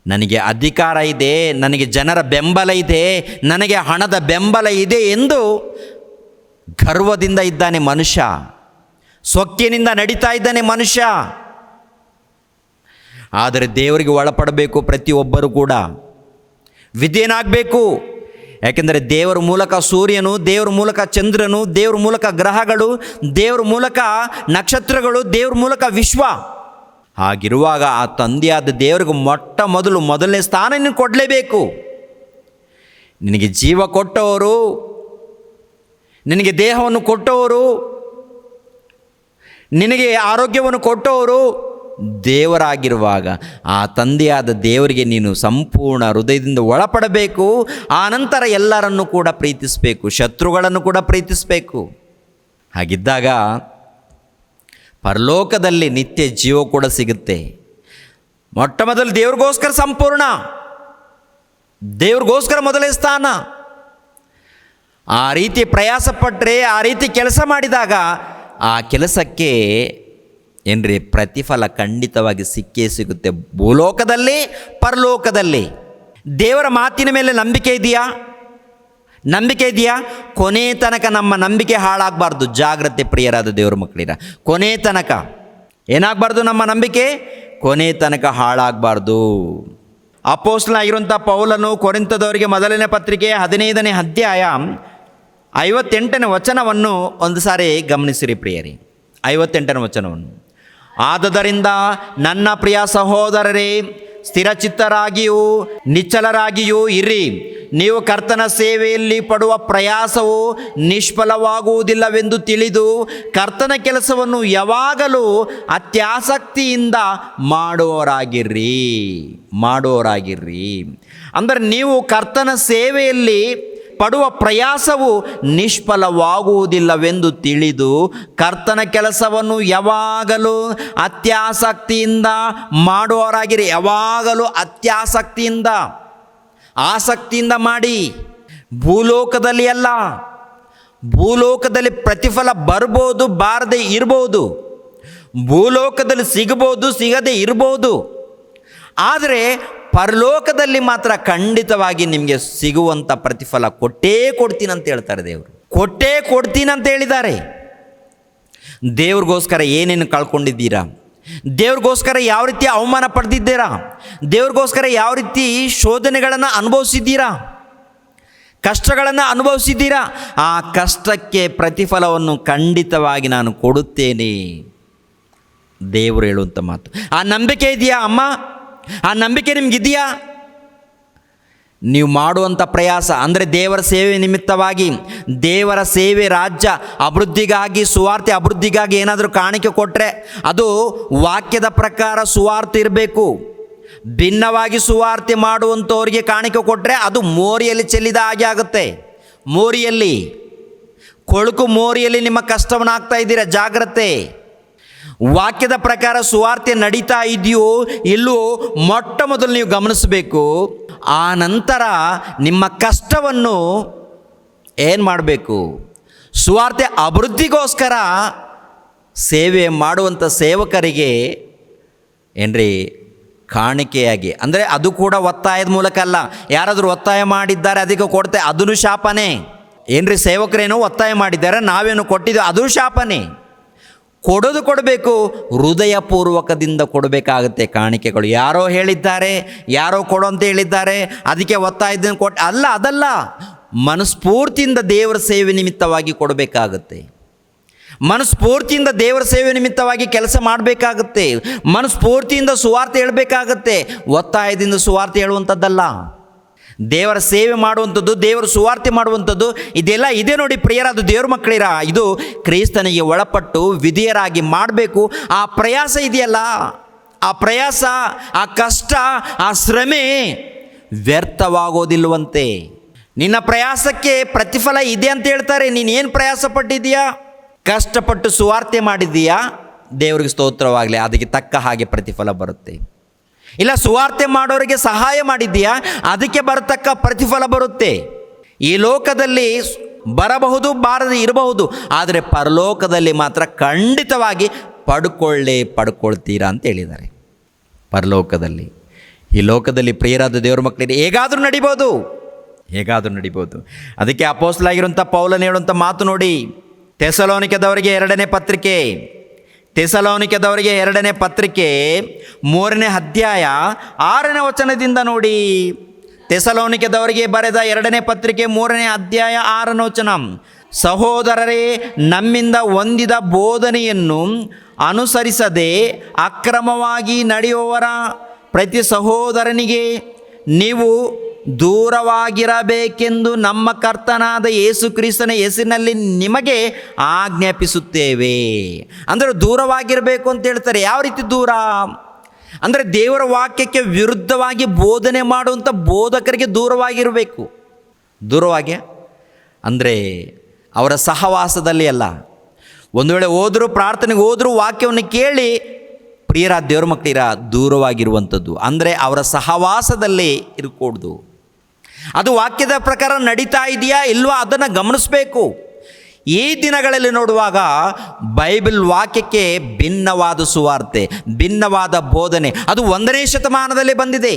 ನನಗೆ ಅಧಿಕಾರ ಇದೆ, ನನಗೆ ಜನರ ಬೆಂಬಲ ಇದೆ, ನನಗೆ ಹಣದ ಬೆಂಬಲ ಇದೆ ಎಂದು ಗರ್ವದಿಂದ ಇದ್ದಾನೆ ಮನುಷ್ಯ. ಸೊಕ್ಕಿನಿಂದ ನಡೀತಾ ಇದ್ದಾನೆ ಮನುಷ್ಯ. ಆದರೆ ದೇವರಿಗೆ ಒಳಪಡಬೇಕು. ಪ್ರತಿಯೊಬ್ಬರು ಕೂಡ ವಿಧೇಯನಾಗಬೇಕು. ಯಾಕೆಂದರೆ ದೇವರ ಮೂಲಕ ಸೂರ್ಯನು, ದೇವರ ಮೂಲಕ ಚಂದ್ರನು, ದೇವರ ಮೂಲಕ ಗ್ರಹಗಳು, ದೇವರ ಮೂಲಕ ನಕ್ಷತ್ರಗಳು, ದೇವರ ಮೂಲಕ ವಿಶ್ವ. ಹಾಗಿರುವಾಗ ಆ ತಂದೆಯಾದ ದೇವರಿಗೆ ಮೊದಲನೇ ಸ್ಥಾನ ನೀನು ಕೊಡಲೇಬೇಕು. ನಿನಗೆ ಜೀವ ಕೊಟ್ಟವರು, ನಿನಗೆ ದೇಹವನ್ನು ಕೊಟ್ಟವರು, ನಿನಗೆ ಆರೋಗ್ಯವನ್ನು ಕೊಟ್ಟವರು ದೇವರಾಗಿರುವಾಗ ಆ ತಂದೆಯಾದ ದೇವರಿಗೆ ನೀನು ಸಂಪೂರ್ಣ ಹೃದಯದಿಂದ ಒಳಪಡಬೇಕು. ಆನಂತರ ಎಲ್ಲರನ್ನು ಕೂಡ ಪ್ರೀತಿಸಬೇಕು, ಶತ್ರುಗಳನ್ನು ಕೂಡ ಪ್ರೀತಿಸಬೇಕು. ಹಾಗಿದ್ದಾಗ ಪರಲೋಕದಲ್ಲಿ ನಿತ್ಯ ಜೀವ ಕೂಡ ಸಿಗುತ್ತೆ. ಮೊಟ್ಟಮೊದಲು ದೇವ್ರಿಗೋಸ್ಕರ ಸಂಪೂರ್ಣ, ದೇವ್ರಿಗೋಸ್ಕರ ಮೊದಲೇ ಸ್ಥಾನ. ಆ ರೀತಿ ಪ್ರಯಾಸ ಪಟ್ಟರೆ, ಆ ರೀತಿ ಕೆಲಸ ಮಾಡಿದಾಗ ಆ ಕೆಲಸಕ್ಕೆ ಏನ್ರಿ ಪ್ರತಿಫಲ ಖಂಡಿತವಾಗಿ ಸಿಕ್ಕೇ ಸಿಗುತ್ತೆ, ಭೂಲೋಕದಲ್ಲಿ ಪರಲೋಕದಲ್ಲಿ. ದೇವರ ಮಾತಿನ ಮೇಲೆ ನಂಬಿಕೆ ಇದೆಯಾ? ನಂಬಿಕೆ ಇದೆಯಾ? ಕೊನೆ ತನಕ ನಮ್ಮ ನಂಬಿಕೆ ಹಾಳಾಗಬಾರ್ದು. ಜಾಗ್ರತೆ ಪ್ರಿಯರಾದ ದೇವರ ಮಕ್ಕಳಿರ, ಕೊನೆ ತನಕ ಏನಾಗಬಾರ್ದು? ನಮ್ಮ ನಂಬಿಕೆ ಕೊನೆ ತನಕ ಹಾಳಾಗಬಾರ್ದು. ಅಪೊಸ್ತಲನಾಗಿರುವಂಥ ಪೌಲನು ಕೊರಿಂಥದವರಿಗೆ ಮೊದಲನೇ ಪತ್ರಿಕೆ 15ನೇ ಅಧ್ಯಾಯ 58ನೇ ವಚನವನ್ನು ಒಂದು ಸಾರಿ ಗಮನಿಸಿರಿ ಪ್ರಿಯರೇ. 58ನೇ ವಚನವನ್ನು, ಆದುದರಿಂದ ನನ್ನ ಪ್ರಿಯ ಸಹೋದರರೇ, ಸ್ಥಿರಚಿತ್ತರಾಗಿಯೂ ನಿಶ್ಚಲರಾಗಿಯೂ ಇರಿ. ನೀವು ಕರ್ತನ ಸೇವೆಯಲ್ಲಿ ಪಡುವ ಪ್ರಯಾಸವು ನಿಷ್ಫಲವಾಗುವುದಿಲ್ಲವೆಂದು ತಿಳಿದು ಕರ್ತನ ಕೆಲಸವನ್ನು ಯಾವಾಗಲೂ ಅತ್ಯಾಸಕ್ತಿಯಿಂದ ಮಾಡುವವರಾಗಿರ್ರಿ. ಅಂದರೆ ನೀವು ಕರ್ತನ ಸೇವೆಯಲ್ಲಿ ಪಡುವ ಪ್ರಯಾಸವು ನಿಷ್ಫಲವಾಗುವುದಿಲ್ಲವೆಂದು ತಿಳಿದು ಕರ್ತನ ಕೆಲಸವನ್ನು ಯಾವಾಗಲೂ ಅತ್ಯಾಸಕ್ತಿಯಿಂದ ಮಾಡುವವರಾಗಿರಿ. ಯಾವಾಗಲೂ ಆಸಕ್ತಿಯಿಂದ ಮಾಡಿ. ಭೂಲೋಕದಲ್ಲಿ ಅಲ್ಲ, ಭೂಲೋಕದಲ್ಲಿ ಪ್ರತಿಫಲ ಬರ್ಬೋದು, ಬಾರದೆ ಇರ್ಬೋದು. ಭೂಲೋಕದಲ್ಲಿ ಸಿಗಬಹುದು, ಸಿಗದೆ ಇರ್ಬೋದು. ಆದರೆ ಪರಲೋಕದಲ್ಲಿ ಮಾತ್ರ ಖಂಡಿತವಾಗಿ ನಿಮಗೆ ಸಿಗುವಂಥ ಪ್ರತಿಫಲ ಕೊಟ್ಟೇ ಕೊಡ್ತೀನಂತ ಹೇಳ್ತಾರೆ ದೇವರು. ಕೊಟ್ಟೇ ಕೊಡ್ತೀನಂತ ಹೇಳಿದ್ದಾರೆ. ದೇವ್ರಿಗೋಸ್ಕರ ಏನೇನು ಕಳ್ಕೊಂಡಿದ್ದೀರಾ? ದೇವ್ರಿಗೋಸ್ಕರ ಯಾವ ರೀತಿ ಅವಮಾನ ಪಡೆದಿದ್ದೀರಾ? ದೇವ್ರಿಗೋಸ್ಕರ ಯಾವ ರೀತಿ ಶೋಧನೆಗಳನ್ನು ಅನುಭವಿಸಿದ್ದೀರಾ? ಕಷ್ಟಗಳನ್ನು ಅನುಭವಿಸಿದ್ದೀರಾ? ಆ ಕಷ್ಟಕ್ಕೆ ಪ್ರತಿಫಲವನ್ನು ಖಂಡಿತವಾಗಿ ನಾನು ಕೊಡುತ್ತೇನೆ, ದೇವರು ಹೇಳುವಂಥ ಮಾತು. ಆ ನಂಬಿಕೆ ಇದೆಯಾ ಅಮ್ಮ? ಆ ನಂಬಿಕೆ ನಿಮಗಿದೆಯಾ? ನೀವು ಮಾಡುವಂಥ ಪ್ರಯಾಸ ಅಂದರೆ ದೇವರ ಸೇವೆ ನಿಮಿತ್ತವಾಗಿ, ದೇವರ ಸೇವೆ, ರಾಜ್ಯ ಅಭಿವೃದ್ಧಿಗಾಗಿ, ಸುವಾರ್ತೆ ಅಭಿವೃದ್ಧಿಗಾಗಿ ಏನಾದರೂ ಕಾಣಿಕೆ ಕೊಟ್ಟರೆ ಅದು ವಾಕ್ಯದ ಪ್ರಕಾರ ಸುವಾರ್ತೆ ಇರಬೇಕು. ಭಿನ್ನವಾಗಿ ಸುವಾರ್ತೆ ಮಾಡುವಂಥವ್ರಿಗೆ ಕಾಣಿಕೆ ಕೊಟ್ಟರೆ ಅದು ಮೋರಿಯಲ್ಲಿ ಚೆಲ್ಲಿದ ಹಾಗೆ ಆಗುತ್ತೆ. ಕೊಳುಕು ಮೋರಿಯಲ್ಲಿ ನಿಮ್ಮ ಕಷ್ಟವನ್ನು ಹಾಕ್ತಾ ಇದ್ದೀರಾ, ಜಾಗ್ರತೆ. ವಾಕ್ಯದ ಪ್ರಕಾರ ಸುವಾರ್ತೆ ನಡೀತಾ ಇದೆಯೋ ಇಲ್ಲೋ ಮೊಟ್ಟ ಮೊದಲು ನೀವು ಗಮನಿಸಬೇಕು. ಆ ನಂತರ ನಿಮ್ಮ ಕಷ್ಟವನ್ನು ಏನು ಮಾಡಬೇಕು? ಸುವಾರ್ತೆ ಅಭಿವೃದ್ಧಿಗೋಸ್ಕರ ಸೇವೆ ಮಾಡುವಂಥ ಸೇವಕರಿಗೆ ಏನ್ರಿ ಕಾಣಿಕೆಯಾಗಿ, ಅಂದರೆ ಅದು ಕೂಡ ಒತ್ತಾಯದ ಮೂಲಕ ಅಲ್ಲ. ಯಾರಾದರೂ ಒತ್ತಾಯ ಮಾಡಿದ್ದಾರೆ ಅದಕ್ಕೆ ಕೊಡ್ತೆ, ಅದೂ ಶಾಪನೇ. ಏನ್ರಿ ಸೇವಕರೇನೋ ಒತ್ತಾಯ ಮಾಡಿದ್ದಾರೆ, ನಾವೇನು ಕೊಟ್ಟಿದ್ದೀವಿ, ಅದು ಶಾಪನೇ. ಕೊಡಬೇಕು, ಹೃದಯಪೂರ್ವಕದಿಂದ ಕೊಡಬೇಕಾಗುತ್ತೆ ಕಾಣಿಕೆಗಳು. ಯಾರೋ ಹೇಳಿದ್ದಾರೆ, ಯಾರೋ ಕೊಡು ಅಂತ ಹೇಳಿದ್ದಾರೆ, ಅದಕ್ಕೆ ಒತ್ತಾಯದಿಂದ ಅದಲ್ಲ. ಮನಸ್ಫೂರ್ತಿಯಿಂದ ದೇವರ ಸೇವೆ ನಿಮಿತ್ತವಾಗಿ ಕೊಡಬೇಕಾಗುತ್ತೆ. ಮನಸ್ಫೂರ್ತಿಯಿಂದ ದೇವರ ಸೇವೆ ನಿಮಿತ್ತವಾಗಿ ಕೆಲಸ ಮಾಡಬೇಕಾಗುತ್ತೆ. ಮನಸ್ಫೂರ್ತಿಯಿಂದ ಸುವಾರ್ತೆ ಹೇಳಬೇಕಾಗತ್ತೆ, ಒತ್ತಾಯದಿಂದ ಸುವಾರ್ತೆ ಹೇಳುವಂಥದ್ದಲ್ಲ. ದೇವರ ಸೇವೆ ಮಾಡುವಂಥದ್ದು, ದೇವರ ಸುವಾರ್ತೆ ಮಾಡುವಂಥದ್ದು ಇದೆಲ್ಲ ಇದೆ ನೋಡಿ ಪ್ರಿಯರಾದ ದೇವ್ರ ಮಕ್ಕಳಿರ. ಇದು ಕ್ರಿಸ್ತನಿಗೆ ಒಳಪಟ್ಟು ವಿಧೇಯರಾಗಿ ಮಾಡಬೇಕು. ಆ ಪ್ರಯಾಸ ಇದೆಯಲ್ಲ, ಆ ಪ್ರಯಾಸ, ಆ ಕಷ್ಟ, ಆ ಶ್ರಮೆ ವ್ಯರ್ಥವಾಗೋದಿಲ್ವಂತೆ. ನಿನ್ನ ಪ್ರಯಾಸಕ್ಕೆ ಪ್ರತಿಫಲ ಇದೆ ಅಂತ ಹೇಳ್ತಾರೆ. ನೀನೇನು ಪ್ರಯಾಸ ಪಟ್ಟಿದ್ದೀಯಾ? ಕಷ್ಟಪಟ್ಟು ಸುವಾರ್ತೆ ಮಾಡಿದ್ದೀಯಾ? ದೇವರಿಗೆ ಸ್ತೋತ್ರವಾಗಲಿ, ಅದಕ್ಕೆ ತಕ್ಕ ಹಾಗೆ ಪ್ರತಿಫಲ ಬರುತ್ತೆ. ಇಲ್ಲ ಸುವಾರ್ತೆ ಮಾಡೋರಿಗೆ ಸಹಾಯ ಮಾಡಿದ್ದೀಯಾ? ಅದಕ್ಕೆ ಬರತಕ್ಕ ಪ್ರತಿಫಲ ಬರುತ್ತೆ. ಈ ಲೋಕದಲ್ಲಿ ಬರಬಹುದು, ಬಾರದೆ ಇರಬಹುದು, ಆದರೆ ಪರಲೋಕದಲ್ಲಿ ಮಾತ್ರ ಖಂಡಿತವಾಗಿ ಪಡ್ಕೊಳ್ತೀರಾ ಅಂತ ಹೇಳಿದ್ದಾರೆ. ಪರಲೋಕದಲ್ಲಿ, ಈ ಲೋಕದಲ್ಲಿ ಪ್ರಿಯರಾದ ದೇವರ ಮಕ್ಕಳಿಗೆ ಹೇಗಾದರೂ ನಡಿಬೋದು. ಅದಕ್ಕೆ ಅಪೊಸ್ತಲನಾಗಿರುವಂಥ ಪೌಲನು ಹೇಳುವಂಥ ಮಾತು ನೋಡಿ, ಥೆಸಲೋನಿಕದವರಿಗೆ 2ನೇ ಪತ್ರಿಕೆ 3ನೇ ಅಧ್ಯಾಯ 6ನೇ ವಚನದಿಂದ ನೋಡಿ. ಥೆಸಲೋನಿಕದವರಿಗೆ ಬರೆದ 2ನೇ ಪತ್ರಿಕೆ 3ನೇ ಅಧ್ಯಾಯ 6ನೇ ವಚನ, ಸಹೋದರರೇ, ನಮ್ಮಿಂದ ಹೊಂದಿದ ಬೋಧನೆಯನ್ನು ಅನುಸರಿಸದೆ ಅಕ್ರಮವಾಗಿ ನಡೆಯುವವರ ಪ್ರತಿ ಸಹೋದರನಿಗೆ ನೀವು ದೂರವಾಗಿರಬೇಕೆಂದು ನಮ್ಮ ಕರ್ತನಾದ ಯೇಸು ಕ್ರಿಸ್ತನ ಹೆಸರಿನಲ್ಲಿ ನಿಮಗೆ ಆಜ್ಞಾಪಿಸುತ್ತೇವೆ. ಅಂದರೆ ದೂರವಾಗಿರಬೇಕು ಅಂತ ಹೇಳ್ತಾರೆ. ಯಾವ ರೀತಿ ದೂರ ಅಂದರೆ ದೇವರ ವಾಕ್ಯಕ್ಕೆ ವಿರುದ್ಧವಾಗಿ ಬೋಧನೆ ಮಾಡುವಂಥ ಬೋಧಕರಿಗೆ ದೂರವಾಗಿರಬೇಕು. ಅಂದರೆ ಅವರ ಸಹವಾಸದಲ್ಲಿ ಅಲ್ಲ. ಒಂದು ವೇಳೆ ಹೋದರೂ, ಪ್ರಾರ್ಥನೆಗೆ ಹೋದರೂ, ವಾಕ್ಯವನ್ನು ಕೇಳಿ ಪ್ರಿಯರಾದ ದೇವರ ಮಕ್ಕಳಿರ ದೂರವಾಗಿರುವಂಥದ್ದು. ಅಂದರೆ ಅವರ ಸಹವಾಸದಲ್ಲಿ ಇರಕೂಡ್ದು. ಅದು ವಾಕ್ಯದ ಪ್ರಕಾರ ನಡೀತಾ ಇದೆಯಾ ಇಲ್ವಾ ಅದನ್ನು ಗಮನಿಸಬೇಕು. ಈ ದಿನಗಳಲ್ಲಿ ನೋಡುವಾಗ ಬೈಬಲ್ ವಾಕ್ಯಕ್ಕೆ ಭಿನ್ನವಾದ ಸುವಾರ್ತೆ, ಭಿನ್ನವಾದ ಬೋಧನೆ ಅದು 1ನೇ ಶತಮಾನದಲ್ಲೇ ಬಂದಿದೆ,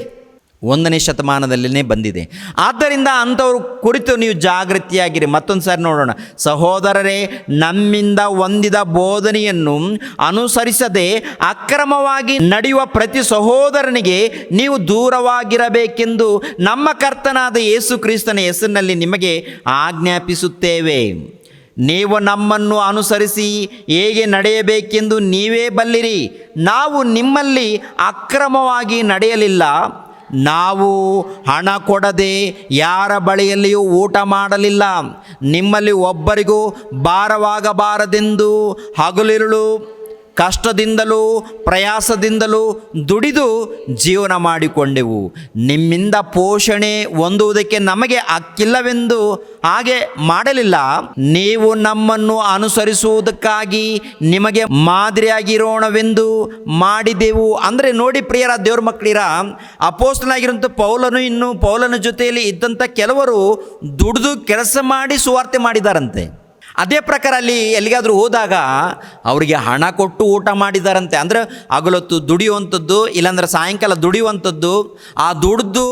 1ನೇ ಶತಮಾನದಲ್ಲೇ ಬಂದಿದೆ. ಆದ್ದರಿಂದ ಅಂಥವ್ರ ಕುರಿತು ನೀವು ಜಾಗೃತಿಯಾಗಿರಿ. ಮತ್ತೊಂದು ಸಾರಿ ನೋಡೋಣ. ಸಹೋದರರೇ, ನಮ್ಮಿಂದ ಹೊಂದಿದ ಬೋಧನೆಯನ್ನು ಅನುಸರಿಸದೆ ಅಕ್ರಮವಾಗಿ ನಡೆಯುವ ಪ್ರತಿ ಸಹೋದರನಿಗೆ ನೀವು ದೂರವಾಗಿರಬೇಕೆಂದು ನಮ್ಮ ಕರ್ತನಾದ ಯೇಸು ಕ್ರಿಸ್ತನ ಹೆಸರಿನಲ್ಲಿ ನಿಮಗೆ ಆಜ್ಞಾಪಿಸುತ್ತೇವೆ. ನೀವು ನಮ್ಮನ್ನು ಅನುಸರಿಸಿ ಹೇಗೆ ನಡೆಯಬೇಕೆಂದು ನೀವೇ ಬಲ್ಲಿರಿ. ನಾವು ನಿಮ್ಮಲ್ಲಿ ಅಕ್ರಮವಾಗಿ ನಡೆಯಲಿಲ್ಲ. ನಾವು ಹಣ ಕೊಡದೆ ಯಾರ ಬಳಿಯಲ್ಲಿಯೂ ಊಟ ಮಾಡಲಿಲ್ಲ. ನಿಮ್ಮಲ್ಲಿ ಒಬ್ಬರಿಗೂ ಭಾರವಾಗಬಾರದೆಂದು ಹಗಲಿರುಳು ಕಷ್ಟದಿಂದಲೂ ಪ್ರಯಾಸದಿಂದಲೂ ದುಡಿದು ಜೀವನ ಮಾಡಿಕೊಂಡೆವು. ನಿಮ್ಮಿಂದ ಪೋಷಣೆ ಹೊಂದುವುದಕ್ಕೆ ನಮಗೆ ಹಕ್ಕಿಲ್ಲವೆಂದು ಹಾಗೆ ಮಾಡಲಿಲ್ಲ. ನೀವು ನಮ್ಮನ್ನು ಅನುಸರಿಸುವುದಕ್ಕಾಗಿ ನಿಮಗೆ ಮಾದರಿಯಾಗಿರೋಣವೆಂದು ಮಾಡಿದೆವು. ಅಂದರೆ ನೋಡಿ ಪ್ರಿಯರ ದೇವ್ರ ಮಕ್ಕಳಿರ, ಅಪೊಸ್ತಲನಾಗಿರುವಂಥ ಪೌಲನ ಜೊತೆಯಲ್ಲಿ ಇದ್ದಂಥ ಕೆಲವರು ದುಡಿದು ಕೆಲಸ ಮಾಡಿ ಸುವಾರ್ತೆ ಮಾಡಿದಾರಂತೆ. ಅದೇ ಪ್ರಕಾರ ಅಲ್ಲಿ ಎಲ್ಲಿಗಾದರೂ ಹೋದಾಗ ಅವರಿಗೆ ಹಣ ಕೊಟ್ಟು ಊಟ ಮಾಡಿದಾರಂತೆ. ಅಂದರೆ ಹಗಲೊತ್ತು ದುಡಿಯುವಂಥದ್ದು, ಇಲ್ಲಾಂದ್ರೆ ಸಾಯಂಕಾಲ ದುಡಿಯುವಂಥದ್ದು, ಆ ದುಡ್ದು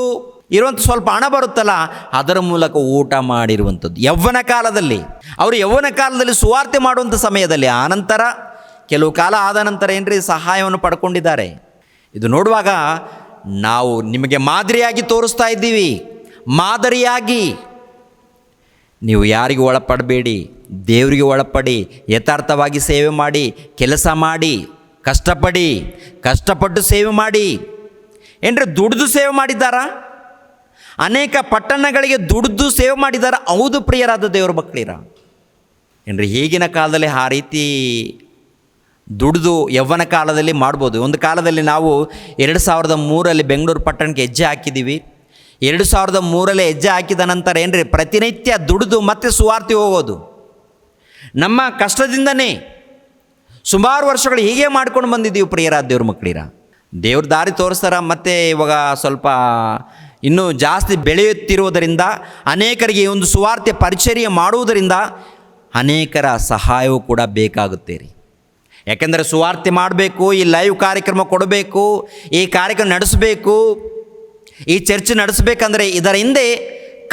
ಇರುವಂಥ ಸ್ವಲ್ಪ ಹಣ ಬರುತ್ತಲ್ಲ ಅದರ ಮೂಲಕ ಊಟ ಮಾಡಿರುವಂಥದ್ದು ಯೌವನ ಕಾಲದಲ್ಲಿ. ಅವರು ಯೌವನ ಕಾಲದಲ್ಲಿ ಸುವಾರ್ತೆ ಮಾಡುವಂಥ ಸಮಯದಲ್ಲಿ, ಆನಂತರ ಕೆಲವು ಕಾಲ ಆದ ನಂತರ ಏನ್ರಿ ಸಹಾಯವನ್ನು ಪಡ್ಕೊಂಡಿದ್ದಾರೆ. ಇದು ನೋಡುವಾಗ ನಾವು ನಿಮಗೆ ಮಾದರಿಯಾಗಿ ತೋರಿಸ್ತಾ ಇದ್ದೀವಿ. ಮಾದರಿಯಾಗಿ ನೀವು ಯಾರಿಗೂ ಒಳಪಡಬೇಡಿ, ದೇವರಿಗೆ ಒಳಪಡಿ, ಯಥಾರ್ಥವಾಗಿ ಸೇವೆ ಮಾಡಿ, ಕೆಲಸ ಮಾಡಿ, ಕಷ್ಟಪಟ್ಟು ಸೇವೆ ಮಾಡಿ. ಏನ್ರಿ ದುಡಿದು ಸೇವೆ ಮಾಡಿದ್ದಾರಾ? ಅನೇಕ ಪಟ್ಟಣಗಳಿಗೆ ದುಡಿದು ಸೇವೆ ಮಾಡಿದ್ದಾರಾ? ಹೌದು ಪ್ರಿಯರಾದ ದೇವರ ಮಕ್ಕಳಿರ. ಏನ್ರಿ ಈಗಿನ ಕಾಲದಲ್ಲಿ ಆ ರೀತಿ ದುಡಿದು ಯೌವನ ಕಾಲದಲ್ಲಿ ಮಾಡ್ಬೋದು. ಒಂದು ಕಾಲದಲ್ಲಿ ನಾವು 2003 ಬೆಂಗಳೂರು ಪಟ್ಟಣಕ್ಕೆ ಹೆಜ್ಜೆ ಹಾಕಿದ್ದೀವಿ. 2003 ಹೆಜ್ಜೆ ಹಾಕಿದ ನಂತರ ಏನ್ರಿ ಪ್ರತಿನಿತ್ಯ ದುಡಿದು ಮತ್ತೆ ಸುವಾರ್ತೆ ಹೋಗೋದು ನಮ್ಮ ಕಷ್ಟದಿಂದನೇ ಸುಮಾರು ವರ್ಷಗಳು ಹೀಗೆ ಮಾಡ್ಕೊಂಡು ಬಂದಿದ್ದೀವಿ ಪ್ರಿಯರಾದ ದೇವ್ರ ಮಕ್ಕಳಿರ. ದೇವ್ರ ದಾರಿ ತೋರಿಸ್ತಾರ. ಮತ್ತು ಇವಾಗ ಸ್ವಲ್ಪ ಇನ್ನೂ ಜಾಸ್ತಿ ಬೆಳೆಯುತ್ತಿರುವುದರಿಂದ, ಅನೇಕರಿಗೆ ಈ ಒಂದು ಸುವಾರ್ತೆ ಪರಿಚರ್ಯ ಮಾಡುವುದರಿಂದ ಅನೇಕರ ಸಹಾಯವೂ ಕೂಡ ಬೇಕಾಗುತ್ತೆ ರೀ. ಯಾಕೆಂದರೆ ಸುವಾರ್ತೆ ಮಾಡಬೇಕು, ಈ ಲೈವ್ ಕಾರ್ಯಕ್ರಮ ಕೊಡಬೇಕು, ಈ ಕಾರ್ಯಕ್ರಮ ನಡೆಸಬೇಕು, ಈ ಚರ್ಚ್ ನಡೆಸಬೇಕಂದ್ರೆ ಇದರ ಹಿಂದೆ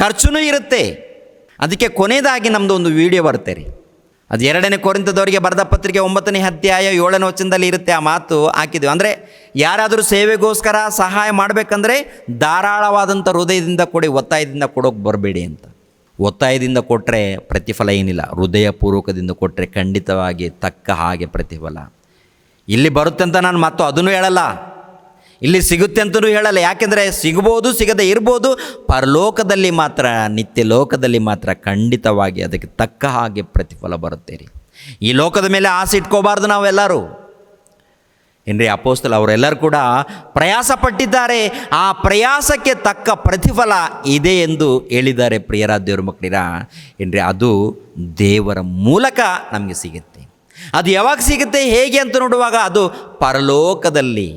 ಖರ್ಚುನೂ ಇರುತ್ತೆ. ಅದಕ್ಕೆ ಕೊನೆಯದಾಗಿ ನಮ್ಮದು ಒಂದು ವಿಡಿಯೋ ಬರುತ್ತೆ ರೀ. ಅದು 2ನೇ ಕೊರಿಂಥದವರಿಗೆ ಬರೆದ ಪತ್ರಿಕೆ 9ನೇ ಅಧ್ಯಾಯ 7ನೇ ವಚನದಲ್ಲಿ ಇರುತ್ತೆ. ಆ ಮಾತು ಹಾಕಿದ್ದೀವಿ. ಅಂದರೆ ಯಾರಾದರೂ ಸೇವೆಗೋಸ್ಕರ ಸಹಾಯ ಮಾಡಬೇಕಂದ್ರೆ ಧಾರಾಳವಾದಂಥ ಹೃದಯದಿಂದ ಕೊಡಿ, ಒತ್ತಾಯದಿಂದ ಕೊಡೋಕೆ ಬರಬೇಡಿ ಅಂತ. ಒತ್ತಾಯದಿಂದ ಕೊಟ್ಟರೆ ಪ್ರತಿಫಲ ಏನಿಲ್ಲ, ಹೃದಯಪೂರ್ವಕದಿಂದ ಕೊಟ್ಟರೆ ಖಂಡಿತವಾಗಿ ತಕ್ಕ ಹಾಗೆ ಪ್ರತಿಫಲ. ಇಲ್ಲಿ ಬರುತ್ತೆ ಅಂತ ನಾನು ಮತ್ತು ಅದನ್ನು ಹೇಳಲ್ಲ, ಇಲ್ಲಿ ಸಿಗುತ್ತೆ ಅಂತಲೂ ಹೇಳಲ್ಲ. ಯಾಕೆಂದರೆ ಸಿಗ್ಬೋದು, ಸಿಗದೆ ಇರ್ಬೋದು. ಪರಲೋಕದಲ್ಲಿ ಮಾತ್ರ, ನಿತ್ಯ ಲೋಕದಲ್ಲಿ ಮಾತ್ರ ಖಂಡಿತವಾಗಿ ಅದಕ್ಕೆ ತಕ್ಕ ಹಾಗೆ ಪ್ರತಿಫಲ ಬರುತ್ತೆ ರೀ. ಈ ಲೋಕದ ಮೇಲೆ ಆಸೆ ಇಟ್ಕೋಬಾರ್ದು ನಾವೆಲ್ಲರೂ. ಏನ್ರಿ ಅಪೊಸ್ತಲ ಅವರೆಲ್ಲರೂ ಕೂಡ ಪ್ರಯಾಸ ಪಟ್ಟಿದ್ದಾರೆ, ಆ ಪ್ರಯಾಸಕ್ಕೆ ತಕ್ಕ ಪ್ರತಿಫಲ ಇದೆ ಎಂದು ಹೇಳಿದ್ದಾರೆ ಪ್ರಿಯರಾದ ದೇವ್ರ ಮಕ್ಕಳಿರ. ಏನ್ರಿ ಅದು ದೇವರ ಮೂಲಕ ನಮಗೆ ಸಿಗುತ್ತೆ. ಅದು ಯಾವಾಗ ಸಿಗುತ್ತೆ, ಹೇಗೆ ಅಂತ ನೋಡುವಾಗ ಅದು ಪರಲೋಕದಲ್ಲಿ.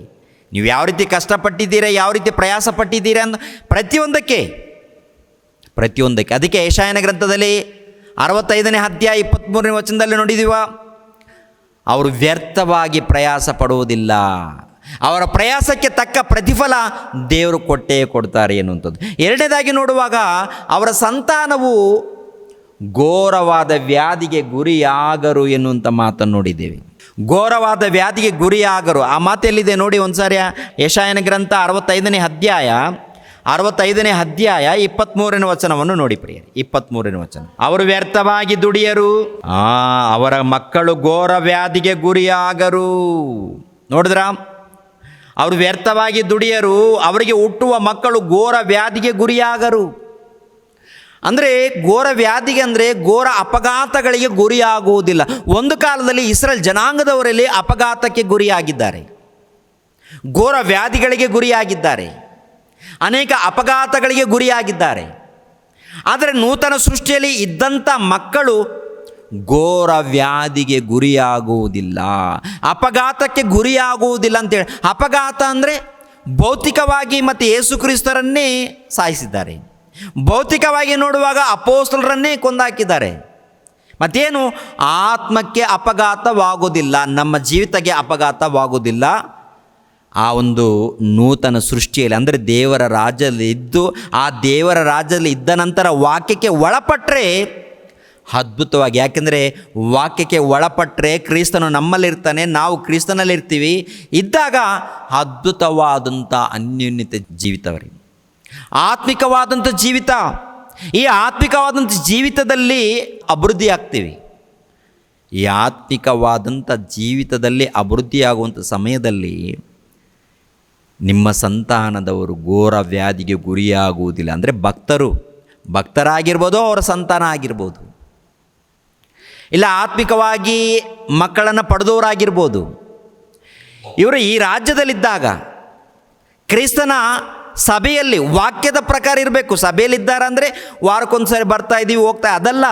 ನೀವು ಯಾವ ರೀತಿ ಕಷ್ಟಪಟ್ಟಿದ್ದೀರಾ, ಯಾವ ರೀತಿ ಪ್ರಯಾಸ ಪಟ್ಟಿದ್ದೀರಾ ಅಂತ ಪ್ರತಿಯೊಂದಕ್ಕೆ. ಅದಕ್ಕೆ ಯೆಶಾಯನ ಗ್ರಂಥದಲ್ಲಿ 65ನೇ ಅಧ್ಯಾಯ 23ನೇ ವಚನದಲ್ಲಿ ನೋಡಿದೀವ, ಅವರು ವ್ಯರ್ಥವಾಗಿ ಪ್ರಯಾಸ ಪಡುವುದಿಲ್ಲ, ಅವರ ಪ್ರಯಾಸಕ್ಕೆ ತಕ್ಕ ಪ್ರತಿಫಲ ದೇವರು ಕೊಟ್ಟೇ ಕೊಡ್ತಾರೆ ಎನ್ನುವಂಥದ್ದು. 2ನೇದಾಗಿ ನೋಡುವಾಗ ಅವರ ಸಂತಾನವು ಘೋರವಾದ ವ್ಯಾಧಿಗೆ ಗುರಿಯಾಗರು ಎನ್ನುವಂಥ ಮಾತನ್ನು ನೋಡಿದ್ದೇವೆ. ಘೋರವಾದ ವ್ಯಾಧಿಗೆ ಗುರಿಯಾಗರು, ಆ ಮಾತೆಲ್ಲಿದೆ ನೋಡಿ ಒಂದ್ಸಾರಿ. ಯೆಶಾಯನ ಗ್ರಂಥ 65ನೇ ಅಧ್ಯಾಯ 23ನೇ ವಚನವನ್ನು ನೋಡಿ ಪ್ರಿಯ. 23ನೇ ವಚನ, ಅವರು ವ್ಯರ್ಥವಾಗಿ ದುಡಿಯರು, ಅವರ ಮಕ್ಕಳು ಘೋರ ವ್ಯಾಧಿಗೆ ಗುರಿಯಾಗರು. ನೋಡಿದ್ರ, ಅವರು ವ್ಯರ್ಥವಾಗಿ ದುಡಿಯರು, ಅವರಿಗೆ ಹುಟ್ಟುವ ಮಕ್ಕಳು ಘೋರ ವ್ಯಾಧಿಗೆ ಗುರಿಯಾಗರು. ಅಂದರೆ ಘೋರ ವ್ಯಾಧಿಗೆ ಅಂದರೆ ಘೋರ ಅಪಘಾತಗಳಿಗೆ ಗುರಿಯಾಗುವುದಿಲ್ಲ. ಒಂದು ಕಾಲದಲ್ಲಿ ಇಸ್ರೇಲ್ ಜನಾಂಗದವರಲ್ಲಿ ಅಪಘಾತಕ್ಕೆ ಗುರಿಯಾಗಿದ್ದಾರೆ, ಘೋರ ವ್ಯಾಧಿಗಳಿಗೆ ಗುರಿಯಾಗಿದ್ದಾರೆ, ಅನೇಕ ಅಪಘಾತಗಳಿಗೆ ಗುರಿಯಾಗಿದ್ದಾರೆ. ಆದರೆ ನೂತನ ಸೃಷ್ಟಿಯಲ್ಲಿ ಇದ್ದಂಥ ಮಕ್ಕಳು ಘೋರ ವ್ಯಾಧಿಗೆ ಗುರಿಯಾಗುವುದಿಲ್ಲ, ಅಪಘಾತಕ್ಕೆ ಗುರಿಯಾಗುವುದಿಲ್ಲ ಅಂತೇಳಿ. ಅಪಘಾತ ಅಂದರೆ ಭೌತಿಕವಾಗಿ ಮತ್ತು ಯೇಸು ಕ್ರಿಸ್ತರನ್ನೇ ಸಾಯಿಸಿದ್ದಾರೆ. ಭೌತಿಕವಾಗಿ ನೋಡುವಾಗ ಅಪೋಸ್ತಲರನ್ನೇ ಕೊಂದಾಕಿದ್ದಾರೆ. ಮತ್ತೇನು, ಆತ್ಮಕ್ಕೆ ಅಪಘಾತವಾಗುವುದಿಲ್ಲ, ನಮ್ಮ ಜೀವಿತಕ್ಕೆ ಅಪಘಾತವಾಗುವುದಿಲ್ಲ. ಆ ಒಂದು ನೂತನ ಸೃಷ್ಟಿಯಲ್ಲಿ ಅಂದರೆ ದೇವರ ರಾಜ್ಯದಲ್ಲಿ ಇದ್ದು, ಆ ದೇವರ ರಾಜ್ಯದಲ್ಲಿ ಇದ್ದ ನಂತರ ವಾಕ್ಯಕ್ಕೆ ಒಳಪಟ್ಟರೆ ಅದ್ಭುತವಾಗಿ, ಯಾಕೆಂದರೆ ವಾಕ್ಯಕ್ಕೆ ಒಳಪಟ್ಟರೆ ಕ್ರಿಸ್ತನು ನಮ್ಮಲ್ಲಿರ್ತಾನೆ, ನಾವು ಕ್ರಿಸ್ತನಲ್ಲಿರ್ತೀವಿ. ಇದ್ದಾಗ ಅದ್ಭುತವಾದಂಥ ಅನ್ಯೋನ್ಯತೆ ಜೀವಿತವರಿಗೆ, ಆತ್ಮಿಕವಾದಂಥ ಜೀವಿತ. ಈ ಆತ್ಮಿಕವಾದಂಥ ಜೀವಿತದಲ್ಲಿ ಅಭಿವೃದ್ಧಿ ಆಗ್ತೀವಿ. ಈ ಆತ್ಮಿಕವಾದಂಥ ಜೀವಿತದಲ್ಲಿ ಅಭಿವೃದ್ಧಿಯಾಗುವಂಥ ಸಮಯದಲ್ಲಿ ನಿಮ್ಮ ಸಂತಾನದವರು ಘೋರ ವ್ಯಾಧಿಗೆ ಗುರಿಯಾಗುವುದಿಲ್ಲ. ಅಂದರೆ ಭಕ್ತರಾಗಿರ್ಬೋದು, ಅವರ ಸಂತಾನ ಆಗಿರ್ಬೋದು, ಇಲ್ಲ ಆತ್ಮಿಕವಾಗಿ ಮಕ್ಕಳನ್ನು ಪಡೆದವರಾಗಿರ್ಬೋದು. ಇವರು ಈ ರಾಜ್ಯದಲ್ಲಿದ್ದಾಗ ಕ್ರಿಸ್ತನ ಸಭೆಯಲ್ಲಿ ವಾಕ್ಯದ ಪ್ರಕಾರ ಇರಬೇಕು. ಸಭೆಯಲ್ಲಿದ್ದಾರೆ ಅಂದರೆ ವಾರಕ್ಕೊಂದು ಸರಿ ಬರ್ತಾ ಇದ್ದೀವಿ ಹೋಗ್ತಾ, ಅದಲ್ಲ.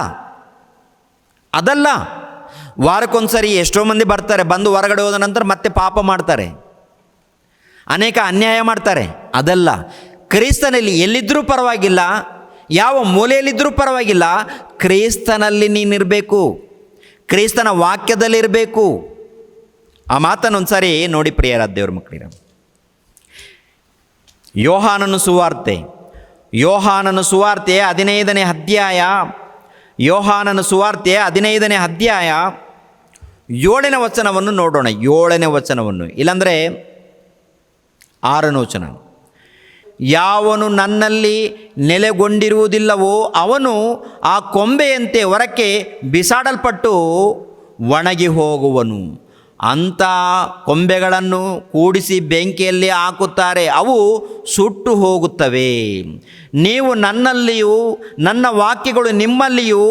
ವಾರಕ್ಕೊಂದು ಸರಿ ಎಷ್ಟೋ ಮಂದಿ ಬರ್ತಾರೆ, ಬಂದು ಹೊರಗಡೆ ಹೋದ ನಂತರ ಮತ್ತೆ ಪಾಪ ಮಾಡ್ತಾರೆ, ಅನೇಕ ಅನ್ಯಾಯ ಮಾಡ್ತಾರೆ. ಅದಲ್ಲ. ಕ್ರಿಸ್ತನಲ್ಲಿ ಎಲ್ಲಿದ್ದರೂ ಪರವಾಗಿಲ್ಲ, ಯಾವ ಮೂಲೆಯಲ್ಲಿದ್ದರೂ ಪರವಾಗಿಲ್ಲ, ಕ್ರಿಸ್ತನಲ್ಲಿ ನೀನಿರಬೇಕು, ಕ್ರಿಸ್ತನ ವಾಕ್ಯದಲ್ಲಿರಬೇಕು. ಆ ಮಾತನ್ನು ಒಂದು ಸಾರಿ ನೋಡಿ ಪ್ರಿಯರಾದ ದೇವ್ರ ಮಕ್ಕಳಿರ. ಯೋಹಾನನ ಸುವಾರ್ತೆ 15ನೇ ಅಧ್ಯಾಯ, ಯೋಹಾನನ ಸುವಾರ್ತೆ 15ನೇ ಅಧ್ಯಾಯ 7ನೇ ವಚನವನ್ನು ನೋಡೋಣ. 7ನೇ ವಚನವನ್ನು, ಇಲ್ಲಾಂದರೆ 6ನೇ ವಚನ. ಯಾವನು ನನ್ನಲ್ಲಿ ನೆಲೆಗೊಂಡಿರುವುದಿಲ್ಲವೋ ಅವನು ಆ ಕೊಂಬೆಯಂತೆ ಹೊರಕ್ಕೆ ಬಿಸಾಡಲ್ಪಟ್ಟು ಒಣಗಿ ಹೋಗುವನು. ಅಂಥ ಕೊಂಬೆಗಳನ್ನು ಕೂಡಿಸಿ ಬೆಂಕಿಯಲ್ಲಿ ಹಾಕುತ್ತಾರೆ, ಅವು ಸುಟ್ಟು ಹೋಗುತ್ತವೆ. ನೀವು ನನ್ನಲ್ಲಿಯೂ ನನ್ನ ವಾಕ್ಯಗಳು ನಿಮ್ಮಲ್ಲಿಯೂ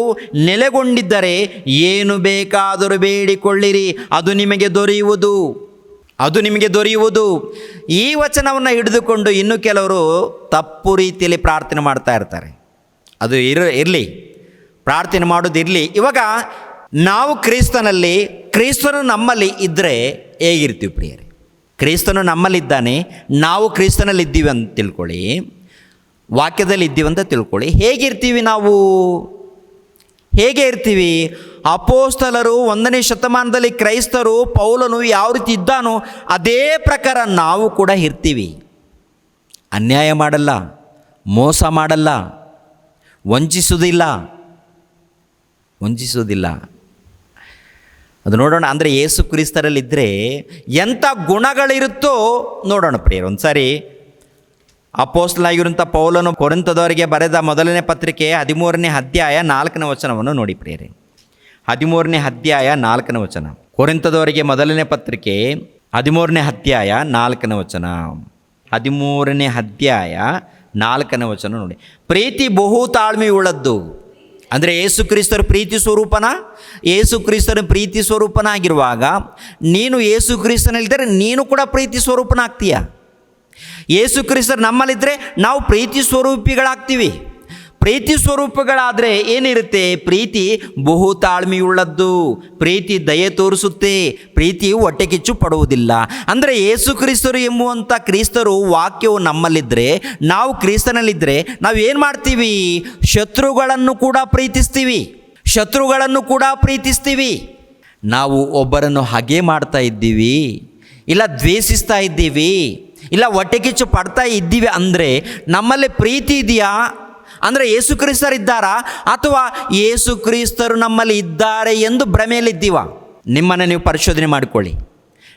ನೆಲೆಗೊಂಡಿದ್ದರೆ ಏನು ಬೇಕಾದರೂ ಬೇಡಿಕೊಳ್ಳಿರಿ, ಅದು ನಿಮಗೆ ದೊರೆಯುವುದು. ಈ ವಚನವನ್ನು ಹಿಡಿದುಕೊಂಡು ಇನ್ನು ಕೆಲವರು ತಪ್ಪು ರೀತಿಯಲ್ಲಿ ಪ್ರಾರ್ಥನೆ ಮಾಡ್ತಾ ಇರ್ತಾರೆ. ಅದು ಇರಲಿ, ಪ್ರಾರ್ಥನೆ ಮಾಡೋದಿರಲಿ. ಇವಾಗ ನಾವು ಕ್ರಿಸ್ತನು ನಮ್ಮಲ್ಲಿ ಇದ್ದರೆ ಹೇಗಿರ್ತೀವಿ ಪ್ರಿಯರೇ? ಕ್ರಿಸ್ತನು ನಮ್ಮಲ್ಲಿದ್ದಾನೆ, ನಾವು ಕ್ರಿಸ್ತನಲ್ಲಿ ಇದ್ದೀವಿ ಅಂತ ತಿಳ್ಕೊಳ್ಳಿ, ವಾಕ್ಯದಲ್ಲಿ ಇದ್ದೀವಿ ಅಂತ ತಿಳ್ಕೊಳ್ಳಿ. ಹೇಗೆ ಇರ್ತೀವಿ? ಅಪೋಸ್ತಲರು 1ನೇ ಶತಮಾನದಲ್ಲಿ ಕ್ರೈಸ್ತರು, ಪೌಲನು ಯಾವ ರೀತಿ ಇದ್ದಾನೋ ಅದೇ ಪ್ರಕಾರ ನಾವು ಕೂಡ ಇರ್ತೀವಿ. ಅನ್ಯಾಯ ಮಾಡಲ್ಲ, ಮೋಸ ಮಾಡಲ್ಲ, ವಂಚಿಸುವುದಿಲ್ಲ. ಅದು ನೋಡೋಣ. ಅಂದರೆ ಯೇಸು ಕ್ರಿಸ್ತರಲ್ಲಿದ್ದರೆ ಎಂಥ ಗುಣಗಳಿರುತ್ತೋ ನೋಡೋಣ ಪ್ರಿಯರು. ಒಂದು ಸಾರಿ ಅಪೋಸ್ತಲನಾಗಿರುವಂಥ ಪೌಲನು ಕೊರಿಂಥದವರಿಗೆ ಬರೆದ ಮೊದಲನೇ ಪತ್ರಿಕೆ 13ನೇ ಅಧ್ಯಾಯ 4ನೇ ವಚನವನ್ನು ನೋಡಿ ಪ್ರಿಯರೇ. 13ನೇ ಅಧ್ಯಾಯ 4ನೇ ವಚನ. ಕೊರಿಂಥದವರಿಗೆ ಮೊದಲನೇ ಪತ್ರಿಕೆ 13ನೇ ಅಧ್ಯಾಯ 4ನೇ ವಚನ. 13ನೇ ಅಧ್ಯಾಯ 4ನೇ ವಚನ ನೋಡಿ. ಪ್ರೀತಿ ಬಹು ತಾಳ್ಮೆಯುಳ್ಳದ್ದು. ಅಂದರೆ ಯೇಸು ಕ್ರಿಸ್ತರು ಪ್ರೀತಿ ಸ್ವರೂಪನಾಗಿರುವಾಗ ನೀನು ಯೇಸು ಕ್ರಿಸ್ತನಲ್ಲಿದ್ದರೆ ನೀನು ಕೂಡ ಪ್ರೀತಿ ಸ್ವರೂಪನಾಗ್ತೀಯ. ಯೇಸು ಕ್ರಿಸ್ತರು ನಮ್ಮಲ್ಲಿದ್ದರೆ ನಾವು ಪ್ರೀತಿ ಸ್ವರೂಪಿಗಳಾಗ್ತೀವಿ. ಪ್ರೀತಿ ಸ್ವರೂಪಗಳಾದರೆ ಏನಿರುತ್ತೆ? ಪ್ರೀತಿ ಬಹು ತಾಳ್ಮೆಯುಳ್ಳದ್ದು, ಪ್ರೀತಿ ದಯೆ ತೋರಿಸುತ್ತೆ, ಪ್ರೀತಿಯು ಹೊಟ್ಟೆ ಕಿಚ್ಚು ಪಡುವುದಿಲ್ಲ. ಅಂದರೆ ಯೇಸು ಕ್ರಿಸ್ತರು ಎಂಬುವಂಥ ಕ್ರಿಸ್ತರು ವಾಕ್ಯವು ನಮ್ಮಲ್ಲಿದ್ದರೆ, ನಾವು ಕ್ರಿಸ್ತನಲ್ಲಿದ್ದರೆ ನಾವು ಏನು ಮಾಡ್ತೀವಿ? ಶತ್ರುಗಳನ್ನು ಕೂಡ ಪ್ರೀತಿಸ್ತೀವಿ. ನಾವು ಒಬ್ಬರನ್ನು ಹಗೆ ಮಾಡ್ತಾ ಇದ್ದೀವಿ, ಇಲ್ಲ ದ್ವೇಷಿಸ್ತಾ ಇದ್ದೀವಿ, ಇಲ್ಲ ಹೊಟ್ಟೆ ಕಿಚ್ಚು ಪಡ್ತಾ ಇದ್ದೀವಿ ಅಂದರೆ ನಮ್ಮಲ್ಲಿ ಪ್ರೀತಿ ಇದೆಯಾ? ಅಂದರೆ ಯೇಸು ಕ್ರಿಸ್ತರಿದ್ದಾರಾ, ಅಥವಾ ಯೇಸು ಕ್ರಿಸ್ತರು ನಮ್ಮಲ್ಲಿ ಇದ್ದಾರೆ ಎಂದು ಭ್ರಮೆಯಲ್ಲಿದ್ದೀವ? ನಿಮ್ಮನ್ನು ನೀವು ಪರಿಶೋಧನೆ ಮಾಡಿಕೊಳ್ಳಿ,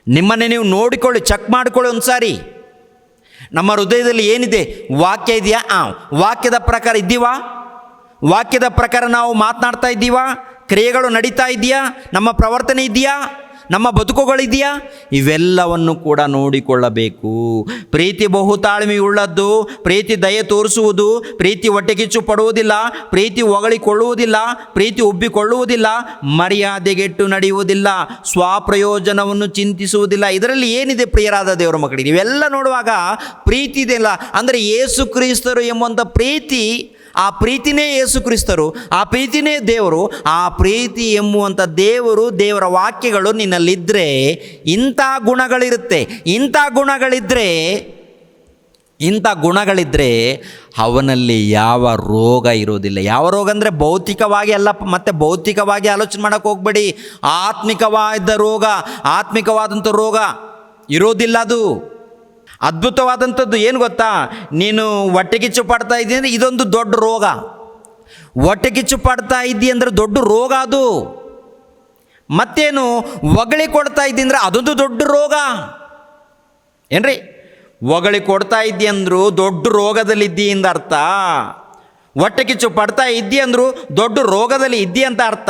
ನಿಮ್ಮನ್ನು ನೀವು ನೋಡಿಕೊಳ್ಳಿ, ಚೆಕ್ ಮಾಡಿಕೊಳ್ಳಿ ಒಂದು ಸಾರಿ. ನಮ್ಮ ಹೃದಯದಲ್ಲಿ ಏನಿದೆ? ವಾಕ್ಯ ಇದೆಯಾ? ವಾಕ್ಯದ ಪ್ರಕಾರ ಇದ್ದೀವಾ? ವಾಕ್ಯದ ಪ್ರಕಾರ ನಾವು ಮಾತನಾಡ್ತಾ ಇದ್ದೀವಾ? ಕ್ರಿಯೆಗಳು ನಡೀತಾ ಇದೆಯಾ? ನಮ್ಮ ಪ್ರವರ್ತನೆ ಇದೆಯಾ? ನಮ್ಮ ಬದುಕುಗಳಿದೆಯಾ? ಇವೆಲ್ಲವನ್ನು ಕೂಡ ನೋಡಿಕೊಳ್ಳಬೇಕು. ಪ್ರೀತಿ ಬಹು ತಾಳ್ಮೆಯುಳ್ಳದ್ದು, ಪ್ರೀತಿ ದಯೆ ತೋರಿಸುವುದು, ಪ್ರೀತಿ ಹೊಟ್ಟೆಕಿಚ್ಚು ಪಡುವುದಿಲ್ಲ, ಪ್ರೀತಿ ಹೊಗಳಿಕೊಳ್ಳುವುದಿಲ್ಲ, ಪ್ರೀತಿ ಉಬ್ಬಿಕೊಳ್ಳುವುದಿಲ್ಲ, ಮರ್ಯಾದೆಗೆಟ್ಟು ನಡೆಯುವುದಿಲ್ಲ, ಸ್ವಪ್ರಯೋಜನವನ್ನು ಚಿಂತಿಸುವುದಿಲ್ಲ. ಇದರಲ್ಲಿ ಏನಿದೆ ಪ್ರಿಯರಾದ ದೇವರ ಮಕ್ಕಳಿಗೆ? ಇವೆಲ್ಲ ನೋಡುವಾಗ ಪ್ರೀತಿ ಇದೆಯಲ್ಲ, ಅಂದರೆ ಯೇಸು ಕ್ರಿಸ್ತರು ಎಂಬುವಂಥ ಪ್ರೀತಿ, ಆ ಪ್ರೀತಿನೇ ಯೇಸು ಕ್ರಿಸ್ತರು, ಆ ಪ್ರೀತಿನೇ ದೇವರು. ಆ ಪ್ರೀತಿ ಎಂಬುವಂಥ ದೇವರ ವಾಕ್ಯಗಳು ನಿನ್ನಲ್ಲಿದ್ದರೆ ಇಂಥ ಗುಣಗಳಿರುತ್ತೆ. ಇಂಥ ಗುಣಗಳಿದ್ದರೆ ಇಂಥ ಗುಣಗಳಿದ್ದರೆ ಅವನಲ್ಲಿ ಯಾವ ರೋಗ ಇರೋದಿಲ್ಲ. ಯಾವ ರೋಗ ಅಂದರೆ ಭೌತಿಕವಾಗಿ ಅಲ್ಲ, ಮತ್ತು ಭೌತಿಕವಾಗಿ ಆಲೋಚನೆ ಮಾಡೋಕ್ಕೆ ಹೋಗಬೇಡಿ. ಆತ್ಮಿಕವಾದ ರೋಗ, ಆತ್ಮಿಕವಾದಂಥ ರೋಗ ಇರೋದಿಲ್ಲ. ಅದು ಅದ್ಭುತವಾದಂಥದ್ದು ಏನು ಗೊತ್ತಾ, ನೀನು ಹೊಟ್ಟೆ ಕಿಚ್ಚು ಪಡ್ತಾ ಇದ್ದೀನಿ ಅಂದರೆ ಇದೊಂದು ದೊಡ್ಡ ರೋಗ. ಹೊಟ್ಟೆ ಕಿಚ್ಚು ಪಡ್ತಾ ಇದ್ದಿ ಅಂದರೆ ದೊಡ್ಡ ರೋಗ ಅದು. ಮತ್ತೇನು ಹೊಗಳಿ ಕೊಡ್ತಾ ಇದ್ದಿ ಅಂದರೆ ಅದೊಂದು ದೊಡ್ಡ ರೋಗ ಏನ್ರಿ. ಹೊಗಳಿ ಕೊಡ್ತಾ ಇದ್ದಿ ಅಂದರು ದೊಡ್ಡ ರೋಗದಲ್ಲಿದ್ದಿ ಅಂತ ಅರ್ಥ. ಹೊಟ್ಟೆ ಕಿಚ್ಚು ಪಡ್ತಾ ಇದ್ದಿ ಅಂದರು ದೊಡ್ಡ ರೋಗದಲ್ಲಿ ಇದ್ದಿ ಅಂತ ಅರ್ಥ.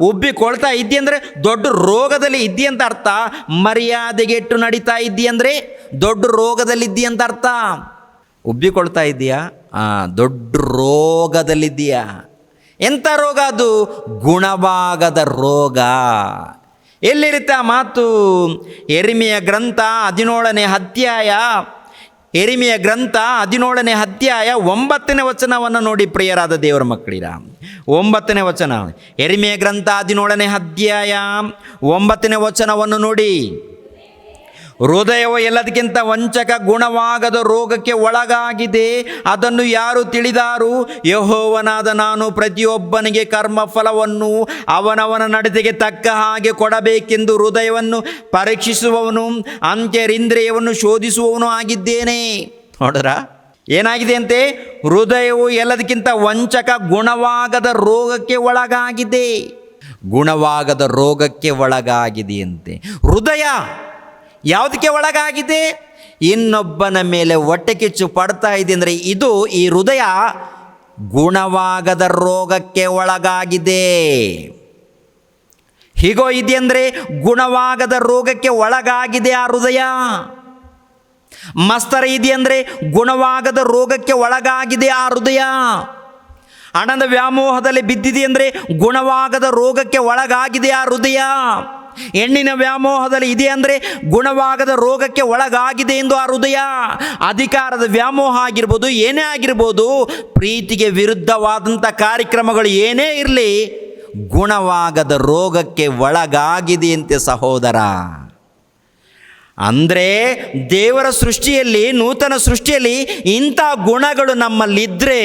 ಉಬ್ಬಿಕೊಳ್ತಾ ಇದ್ದಿ ಅಂದರೆ ದೊಡ್ಡ ರೋಗದಲ್ಲಿ ಇದ್ದಿ ಅಂತ ಅರ್ಥ. ಮರ್ಯಾದೆಗೆಟ್ಟು ನಡೀತಾ ಇದ್ದಿ ಅಂದರೆ ದೊಡ್ಡ ರೋಗದಲ್ಲಿದ್ದಿ ಅಂತ ಅರ್ಥ. ಉಬ್ಬಿಕೊಳ್ತಾ ಇದ್ದೀಯಾ? ದೊಡ್ಡ ರೋಗದಲ್ಲಿದ್ದೀಯಾ. ಎಂಥ ರೋಗ ಅದು? ಗುಣವಾಗದ ರೋಗ. ಎಲ್ಲಿರುತ್ತೆ ಆ ಮಾತು? ಯೆರೆಮೀಯ ಗ್ರಂಥ 17ನೇ ಅಧ್ಯಾಯ, ಯೆರೆಮೀಯ ಗ್ರಂಥ 17ನೇ ಅಧ್ಯಾಯ 9ನೇ ವಚನವನ್ನು ನೋಡಿ ಪ್ರಿಯರಾದ ದೇವರ ಮಕ್ಕಳಿರ. 9ನೇ ವಚನ, ಯೆರೆಮೀಯ ಗ್ರಂಥ 17ನೇ ಅಧ್ಯಾಯ 9ನೇ ವಚನವನ್ನು ನೋಡಿ. ಹೃದಯವು ಎಲ್ಲದಕ್ಕಿಂತ ವಂಚಕ, ಗುಣವಾಗದ ರೋಗಕ್ಕೆ ಒಳಗಾಗಿದೆ. ಅದನ್ನು ಯಾರು ತಿಳಿದಾರು? ಯೆಹೋವನಾದ ನಾನು ಪ್ರತಿಯೊಬ್ಬನಿಗೆ ಕರ್ಮಫಲವನ್ನು ಅವನವನ ನಡತೆಗೆ ತಕ್ಕ ಹಾಗೆ ಕೊಡಬೇಕೆಂದು ಹೃದಯವನ್ನು ಪರೀಕ್ಷಿಸುವವನು, ಅಂತರಿಂದ್ರಿಯವನ್ನು ಶೋಧಿಸುವವನು ಆಗಿದ್ದೇನೆ. ನೋಡ್ರ ಏನಾಗಿದೆ ಅಂತೆ? ಹೃದಯವು ಎಲ್ಲದಕ್ಕಿಂತ ವಂಚಕ, ಗುಣವಾಗದ ರೋಗಕ್ಕೆ ಒಳಗಾಗಿದೆ. ಗುಣವಾಗದ ರೋಗಕ್ಕೆ ಒಳಗಾಗಿದೆಯಂತೆ ಹೃದಯ. ಯಾವುದಕ್ಕೆ ಒಳಗಾಗಿದೆ? ಇನ್ನೊಬ್ಬನ ಮೇಲೆ ಹೊಟ್ಟೆ ಕಿಚ್ಚು ಪಡ್ತಾ ಇದೆ ಅಂದರೆ ಇದು, ಈ ಹೃದಯ ಗುಣವಾಗದ ರೋಗಕ್ಕೆ ಒಳಗಾಗಿದೆ. ಹೀಗೋ ಇದೆಯಂದರೆ ಗುಣವಾಗದ ರೋಗಕ್ಕೆ ಒಳಗಾಗಿದೆ ಆ ಹೃದಯ. ಮಸ್ತರ ಇದೆಯಂದರೆ ಗುಣವಾಗದ ರೋಗಕ್ಕೆ ಒಳಗಾಗಿದೆ ಆ ಹೃದಯ. ಹಣದ ವ್ಯಾಮೋಹದಲ್ಲಿ ಬಿದ್ದಿದೆ ಅಂದರೆ ಗುಣವಾಗದ ರೋಗಕ್ಕೆ ಒಳಗಾಗಿದೆ ಆ ಹೃದಯ. ಹೆಣ್ಣಿನ ವ್ಯಾಮೋಹದಲ್ಲಿ ಇದೆ ಅಂದರೆ ಗುಣವಾಗದ ರೋಗಕ್ಕೆ ಒಳಗಾಗಿದೆ ಎಂದು ಆ ಹೃದಯ. ಅಧಿಕಾರದ ವ್ಯಾಮೋಹ ಆಗಿರ್ಬೋದು, ಏನೇ ಆಗಿರ್ಬೋದು, ಪ್ರೀತಿಗೆ ವಿರುದ್ಧವಾದಂಥ ಕಾರ್ಯಕ್ರಮಗಳು ಏನೇ ಇರಲಿ, ಗುಣವಾಗದ ರೋಗಕ್ಕೆ ಒಳಗಾಗಿದೆಯಂತೆ ಸಹೋದರ. ಅಂದರೆ ದೇವರ ಸೃಷ್ಟಿಯಲ್ಲಿ, ನೂತನ ಸೃಷ್ಟಿಯಲ್ಲಿ ಇಂಥ ಗುಣಗಳು ನಮ್ಮಲ್ಲಿದ್ದರೆ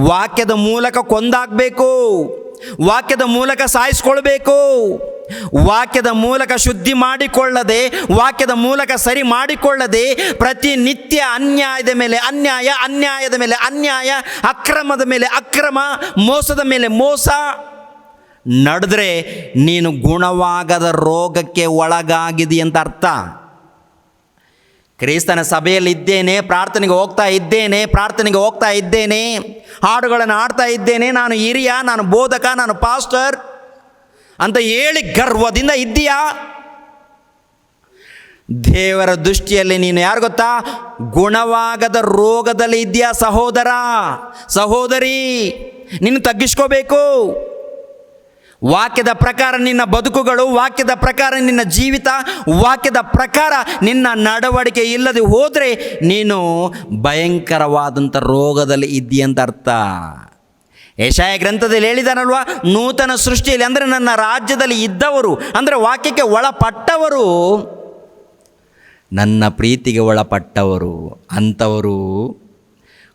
ವಾಕ್ಯದ ಮೂಲಕ ಕೊಂದಾಗಬೇಕು, ವಾಕ್ಯದ ಮೂಲಕ ಸಾಯಿಸ್ಕೊಳ್ಬೇಕು. ವಾಕ್ಯದ ಮೂಲಕ ಶುದ್ಧಿ ಮಾಡಿಕೊಳ್ಳದೆ, ವಾಕ್ಯದ ಮೂಲಕ ಸರಿ ಮಾಡಿಕೊಳ್ಳದೆ, ಪ್ರತಿನಿತ್ಯ ಅನ್ಯಾಯದ ಮೇಲೆ ಅನ್ಯಾಯ, ಅನ್ಯಾಯದ ಮೇಲೆ ಅನ್ಯಾಯ, ಅಕ್ರಮದ ಮೇಲೆ ಅಕ್ರಮ, ಮೋಸದ ಮೇಲೆ ಮೋಸ ನಡೆದ್ರೆ ನೀನು ಗುಣವಾಗದ ರೋಗಕ್ಕೆ ಒಳಗಾಗಿದಿ ಅಂತ ಅರ್ಥ. ಕ್ರಿಸ್ತನ ಸಭೆಯಲ್ಲಿ ಇದ್ದೇನೆ, ಪ್ರಾರ್ಥನೆಗೆ ಹೋಗ್ತಾ ಇದ್ದೇನೆ, ಹಾಡುಗಳನ್ನು ಆಡ್ತಾ ಇದ್ದೇನೆ, ನಾನು ಹಿರಿಯ, ನಾನು ಬೋಧಕ, ನಾನು ಪಾಸ್ಟರ್ ಅಂತ ಹೇಳಿ ಗರ್ವದಿಂದ ಇದ್ದೀಯಾ? ದೇವರ ದೃಷ್ಟಿಯಲ್ಲಿ ನೀನು ಯಾರು ಗೊತ್ತಾ? ಗುಣವಾಗದ ರೋಗದಲ್ಲಿ ಇದೆಯಾ ಸಹೋದರ, ಸಹೋದರಿ. ನೀನು ತಗ್ಗಿಸ್ಕೋಬೇಕು. ವಾಕ್ಯದ ಪ್ರಕಾರ ನಿನ್ನ ಬದುಕುಗಳು, ವಾಕ್ಯದ ಪ್ರಕಾರ ನಿನ್ನ ಜೀವಿತ, ವಾಕ್ಯದ ಪ್ರಕಾರ ನಿನ್ನ ನಡವಳಿಕೆ ಇಲ್ಲದೆ ಹೋದರೆ ನೀನು ಭಯಂಕರವಾದಂಥ ರೋಗದಲ್ಲಿ ಇದ್ದೀಯಂತ ಅರ್ಥ. ಯೆಶಾಯ ಗ್ರಂಥದಲ್ಲಿ ಹೇಳಿದಾನಲ್ವ, ನೂತನ ಸೃಷ್ಟಿಯಲ್ಲಿ ಅಂದರೆ ನನ್ನ ರಾಜ್ಯದಲ್ಲಿ ಇದ್ದವರು, ಅಂದರೆ ವಾಕ್ಯಕ್ಕೆ ಒಳಪಟ್ಟವರು, ನನ್ನ ಪ್ರೀತಿಗೆ ಒಳಪಟ್ಟವರು, ಅಂಥವರು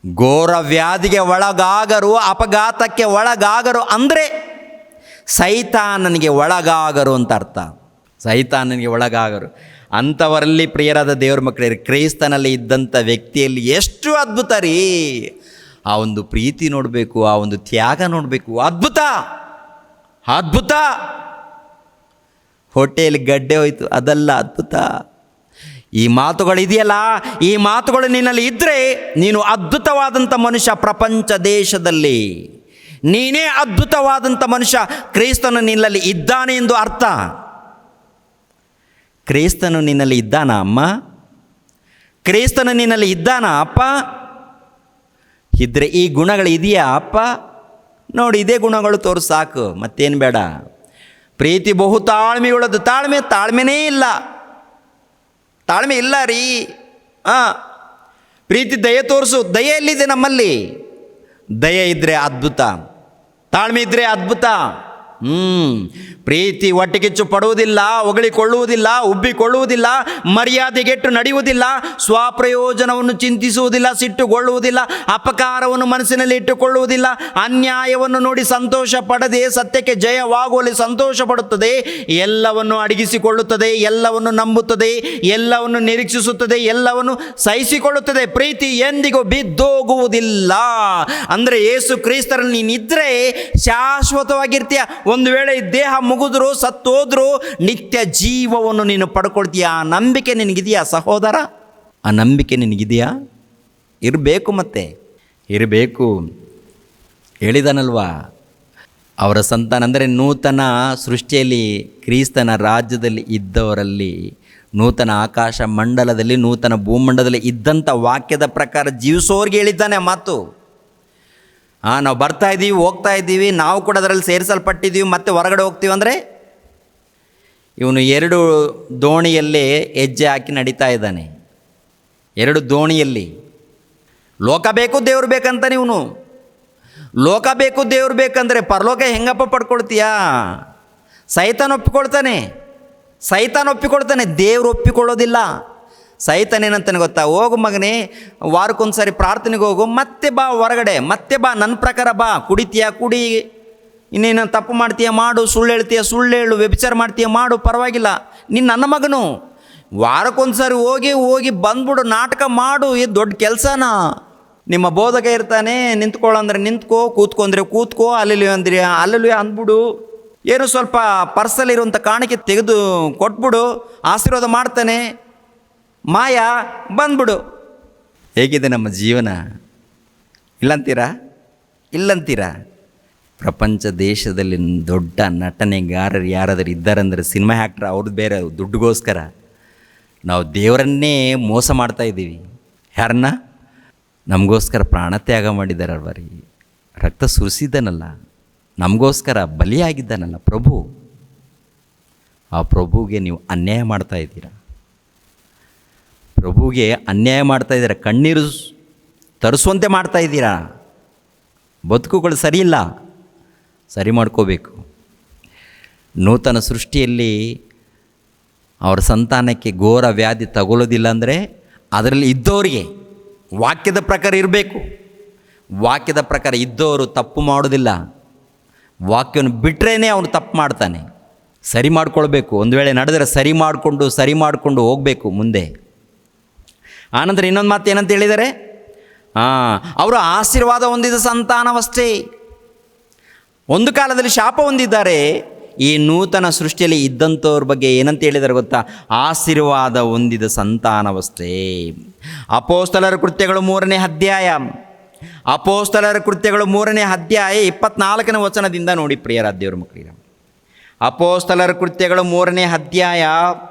ಘೋರ ವ್ಯಾಧಿಗೆ ಒಳಗಾಗರು, ಅಪಘಾತಕ್ಕೆ ಒಳಗಾಗರು, ಅಂದರೆ ಸೈತಾನನಿಗೆ ಒಳಗಾಗರು ಅಂತ ಅರ್ಥ. ಸೈತಾನನಿಗೆ ಒಳಗಾಗರು ಅಂಥವರಲ್ಲಿ ಪ್ರಿಯರಾದ ದೇವರ ಮಕ್ಕಳೇ, ಕ್ರೈಸ್ತನಲ್ಲಿ ಇದ್ದಂಥ ವ್ಯಕ್ತಿಯಲ್ಲಿ ಎಷ್ಟು ಅದ್ಭುತ ರೀ! ಆ ಒಂದು ಪ್ರೀತಿ ನೋಡಬೇಕು, ಆ ಒಂದು ತ್ಯಾಗ ನೋಡಬೇಕು. ಅದ್ಭುತ, ಅದ್ಭುತ. ಹೊಟ್ಟೆಯಲ್ಲಿ ಗಡ್ಡೆ ಹೋಯ್ತು, ಅದಲ್ಲ ಅದ್ಭುತ. ಈ ಮಾತುಗಳಿದೆಯಲ್ಲ, ಈ ಮಾತುಗಳು ನಿನ್ನಲ್ಲಿ ಇದ್ದರೆ ನೀನು ಅದ್ಭುತವಾದಂಥ ಮನುಷ್ಯ. ಪ್ರಪಂಚ ದೇಶದಲ್ಲಿ ನೀನೇ ಅದ್ಭುತವಾದಂಥ ಮನುಷ್ಯ. ಕ್ರಿಸ್ತನು ನಿನ್ನಲ್ಲಿ ಇದ್ದಾನೆ ಎಂದು ಅರ್ಥ. ಕ್ರಿಸ್ತನು ನಿನ್ನಲ್ಲಿ ಇದ್ದಾನ ಅಮ್ಮ? ಕ್ರಿಸ್ತನು ನಿನ್ನಲ್ಲಿ ಇದ್ದಾನ ಅಪ್ಪ? ಇದ್ದರೆ ಈ ಗುಣಗಳು ಇದೆಯಾ ಅಪ್ಪ? ನೋಡಿ, ಇದೇ ಗುಣಗಳು ತೋರಿಸಿ ಸಾಕು, ಮತ್ತೇನು ಬೇಡ. ಪ್ರೀತಿ ಬಹು ತಾಳ್ಮೆಯುಳ್ಳದು. ತಾಳ್ಮೆನೇ ಇಲ್ಲ, ತಾಳ್ಮೆ ಇಲ್ಲ ರೀ. ಪ್ರೀತಿ ದಯೆ ತೋರಿಸು. ದಯೆ ಎಲ್ಲಿದೆ ನಮ್ಮಲ್ಲಿ? ದಯೆ ಇದ್ದರೆ ಅದ್ಭುತ, ತಾಳ್ಮೆ ಇದ್ದರೆ ಅದ್ಭುತ. ಪ್ರೀತಿ ಹೊಟ್ಟೆಕಿಚ್ಚು ಪಡುವುದಿಲ್ಲ, ಹೊಗಳಿಕೊಳ್ಳುವುದಿಲ್ಲ, ಉಬ್ಬಿಕೊಳ್ಳುವುದಿಲ್ಲ, ಮರ್ಯಾದೆಗೆಟ್ಟು ನಡೆಯುವುದಿಲ್ಲ, ಸ್ವಪ್ರಯೋಜನವನ್ನು ಚಿಂತಿಸುವುದಿಲ್ಲ, ಸಿಟ್ಟುಗೊಳ್ಳುವುದಿಲ್ಲ, ಅಪಕಾರವನ್ನು ಮನಸ್ಸಿನಲ್ಲಿ ಇಟ್ಟುಕೊಳ್ಳುವುದಿಲ್ಲ, ಅನ್ಯಾಯವನ್ನು ನೋಡಿ ಸಂತೋಷ ಪಡದೆ ಸತ್ಯಕ್ಕೆ ಜಯವಾಗುವಲ್ಲಿ ಸಂತೋಷ ಪಡುತ್ತದೆ, ಎಲ್ಲವನ್ನು ಅಡಗಿಸಿಕೊಳ್ಳುತ್ತದೆ, ಎಲ್ಲವನ್ನು ನಂಬುತ್ತದೆ, ಎಲ್ಲವನ್ನು ನಿರೀಕ್ಷಿಸುತ್ತದೆ, ಎಲ್ಲವನ್ನು ಸಹಿಸಿಕೊಳ್ಳುತ್ತದೆ. ಪ್ರೀತಿ ಎಂದಿಗೂ ಬಿದ್ದೋಗುವುದಿಲ್ಲ. ಅಂದರೆ ಯೇಸು ಕ್ರಿಸ್ತರಲ್ಲಿ ನೀನಿದ್ರೆ ಶಾಶ್ವತವಾಗಿರ್ತೀಯ. ಒಂದು ವೇಳೆ ಈ ದೇಹ ಮುಗಿದ್ರು ಸತ್ತೋದ್ರು ನಿತ್ಯ ಜೀವವನ್ನು ನೀನು ಪಡ್ಕೊಳ್ತೀಯ. ಆ ನಂಬಿಕೆ ನಿನಗಿದೆಯಾ ಸಹೋದರ? ಆ ನಂಬಿಕೆ ನಿನಗಿದೆಯಾ? ಇರಬೇಕು, ಮತ್ತೆ ಇರಬೇಕು. ಹೇಳಿದನಲ್ವಾ, ಅವರ ಸಂತಾನ ಅಂದರೆ ನೂತನ ಸೃಷ್ಟಿಯಲ್ಲಿ ಕ್ರಿಸ್ತನ ರಾಜ್ಯದಲ್ಲಿ ಇದ್ದವರಲ್ಲಿ, ನೂತನ ಆಕಾಶ ಮಂಡಲದಲ್ಲಿ, ನೂತನ ಭೂಮಂಡಲದಲ್ಲಿ ಇದ್ದಂಥ ವಾಕ್ಯದ ಪ್ರಕಾರ ಜೀವಿಸೋರಿಗೆ ಹೇಳಿದ್ದಾನೆ ಮಾತು. ನಾವು ಬರ್ತಾ ಇದ್ದೀವಿ, ಹೋಗ್ತಾ ಇದ್ದೀವಿ, ನಾವು ಕೂಡ ಅದರಲ್ಲಿ ಸೇರಿಸಲ್ಪಟ್ಟಿದ್ದೀವಿ, ಮತ್ತೆ ಹೊರಗಡೆ ಹೋಗ್ತೀವಿ ಅಂದರೆ ಇವನು 2 ದೋಣಿಯಲ್ಲಿ ಹೆಜ್ಜೆ ಹಾಕಿ ನಡೀತಾ ಇದ್ದಾನೆ. 2 ದೋಣಿಯಲ್ಲಿ. ಲೋಕ ಬೇಕು ದೇವ್ರು ಬೇಕಂತಾನೆ ಇವನು. ಲೋಕ ಬೇಕು ದೇವ್ರು ಬೇಕಂದರೆ ಪರಲೋಕ ಹೆಂಗಪ್ಪ ಪಡ್ಕೊಳ್ತೀಯಾ? ಸೈತಾನ ಒಪ್ಪಿಕೊಳ್ತಾನೆ, ದೇವ್ರು ಒಪ್ಪಿಕೊಳ್ಳೋದಿಲ್ಲ. ಸೈತಾನ ಏನಂತಾನೆ ಗೊತ್ತಾ? ಹೋಗು ಮಗನೇ, ವಾರಕ್ಕೊಂದು ಸಾರಿ ಪ್ರಾರ್ಥನೆಗೆ ಹೋಗು, ಮತ್ತೆ ಬಾ ಹೊರಗಡೆ, ಮತ್ತೆ ಬಾ, ನನ್ನ ಪ್ರಕಾರ ಬಾ. ಕುಡಿತೀಯ ಕುಡಿ, ಇನ್ನೇನು ತಪ್ಪು ಮಾಡ್ತೀಯ ಮಾಡು, ಸುಳ್ಳು ಹೇಳ್ತೀಯ ಸುಳ್ಳು ಹೇಳು, ವ್ಯಭಿಚಾರ ಮಾಡ್ತೀಯ ಮಾಡು, ಪರವಾಗಿಲ್ಲ, ನೀನು ನನ್ನ ಮಗನು. ವಾರಕ್ಕೊಂದು ಸಾರಿ ಹೋಗಿ ಬಂದ್ಬಿಡು, ನಾಟಕ ಮಾಡು, ಇದು ದೊಡ್ಡ ಕೆಲಸನಾ? ನಿಮ್ಮ ಬೋಧಕ ಇರ್ತಾನೆ, ನಿಂತ್ಕೊಳ್ಳಂದ್ರೆ ನಿಂತ್ಕೋ, ಕೂತ್ಕೊಂಡ್ರೆ ಕೂತ್ಕೋ, ಅಲ್ಲಲ್ಲಿ ಅಂದ್ರೆ ಅಲ್ಲಲ್ಲಿ ಅಂದ್ಬಿಡು, ಏನು ಸ್ವಲ್ಪ ಪರ್ಸಲ್ಲಿರುವಂಥ ಕಾಣಿಕೆ ತೆಗೆದು ಕೊಟ್ಬಿಡು, ಆಶೀರ್ವಾದ ಮಾಡ್ತಾನೆ, ಮಾಯ ಬಂದ್ಬಿಡು. ಹೇಗಿದೆ ನಮ್ಮ ಜೀವನ? ಇಲ್ಲಂತೀರಾ? ಪ್ರಪಂಚ ದೇಶದಲ್ಲಿ ದೊಡ್ಡ ನಟನೆಗಾರರು ಯಾರಾದರೂ ಇದ್ದಾರಂದರೆ ಸಿನಿಮಾ ಆ್ಯಕ್ಟ್ರ್, ಅವ್ರದ್ದು ಬೇರೆ ದುಡ್ಡುಗೋಸ್ಕರ. ನಾವು ದೇವರನ್ನೇ ಮೋಸ ಮಾಡ್ತಾ ಇದ್ದೀವಿ. ಯಾರನ್ನ? ನಮಗೋಸ್ಕರ ಪ್ರಾಣತ್ಯಾಗ ಮಾಡಿದ್ದಾರಲ್ವ ರೀ, ರಕ್ತ ಸುರಿಸಿದ್ದಾನಲ್ಲ, ನಮಗೋಸ್ಕರ ಬಲಿಯಾಗಿದ್ದಾನಲ್ಲ ಪ್ರಭು. ಆ ಪ್ರಭುಗೆ ನೀವು ಅನ್ಯಾಯ ಮಾಡ್ತಾ ಇದ್ದೀರಾ. ಪ್ರಭುಗೆ ಅನ್ಯಾಯ ಮಾಡ್ತಾ ಇದ್ದೀರಾ, ಕಣ್ಣೀರು ತರಿಸುವಂತೆ ಮಾಡ್ತಾ ಇದ್ದೀರಾ. ಬದುಕುಗಳು ಸರಿಯಿಲ್ಲ, ಸರಿ ಮಾಡ್ಕೋಬೇಕು. ನೂತನ ಸೃಷ್ಟಿಯಲ್ಲಿ ಅವರ ಸಂತಾನಕ್ಕೆ ಘೋರ ವ್ಯಾಧಿ ತಗೊಳ್ಳೋದಿಲ್ಲ ಅಂದರೆ ಅದರಲ್ಲಿ ಇದ್ದವರಿಗೆ ವಾಕ್ಯದ ಪ್ರಕಾರ ಇರಬೇಕು. ವಾಕ್ಯದ ಪ್ರಕಾರ ಇದ್ದವರು ತಪ್ಪು ಮಾಡೋದಿಲ್ಲ. ವಾಕ್ಯವನ್ನು ಬಿಟ್ಟರೆ ಅವನು ತಪ್ಪು ಮಾಡ್ತಾನೆ. ಸರಿ ಮಾಡ್ಕೊಳ್ಬೇಕು. ಒಂದು ವೇಳೆ ನಡೆದರೆ ಸರಿ ಮಾಡಿಕೊಂಡು ಹೋಗಬೇಕು ಮುಂದೆ. ಆನಂತರ ಇನ್ನೊಂದು ಮಾತು ಏನಂತ ಹೇಳಿದ್ದಾರೆ? ಅವರು ಆಶೀರ್ವಾದ ಹೊಂದಿದ ಸಂತಾನವಷ್ಟೇ. ಒಂದು ಕಾಲದಲ್ಲಿ ಶಾಪ ಹೊಂದಿದ್ದಾರೆ. ಈ ನೂತನ ಸೃಷ್ಟಿಯಲ್ಲಿ ಇದ್ದಂಥವ್ರ ಬಗ್ಗೆ ಏನಂತ ಹೇಳಿದ್ದಾರೆ ಗೊತ್ತಾ? ಆಶೀರ್ವಾದ ಹೊಂದಿದ ಸಂತಾನವಷ್ಟೇ. ಅಪೊಸ್ತಲರ ಕೃತ್ಯಗಳು 3ನೇ ಅಧ್ಯಾಯ, 24ನೇ ವಚನದಿಂದ ನೋಡಿ ಪ್ರಿಯರ ದೇವರ ಮಕ್ಕಳಿಗೆ. ಅಪೊಸ್ತಲರ ಕೃತ್ಯಗಳು 3ನೇ ಅಧ್ಯಾಯ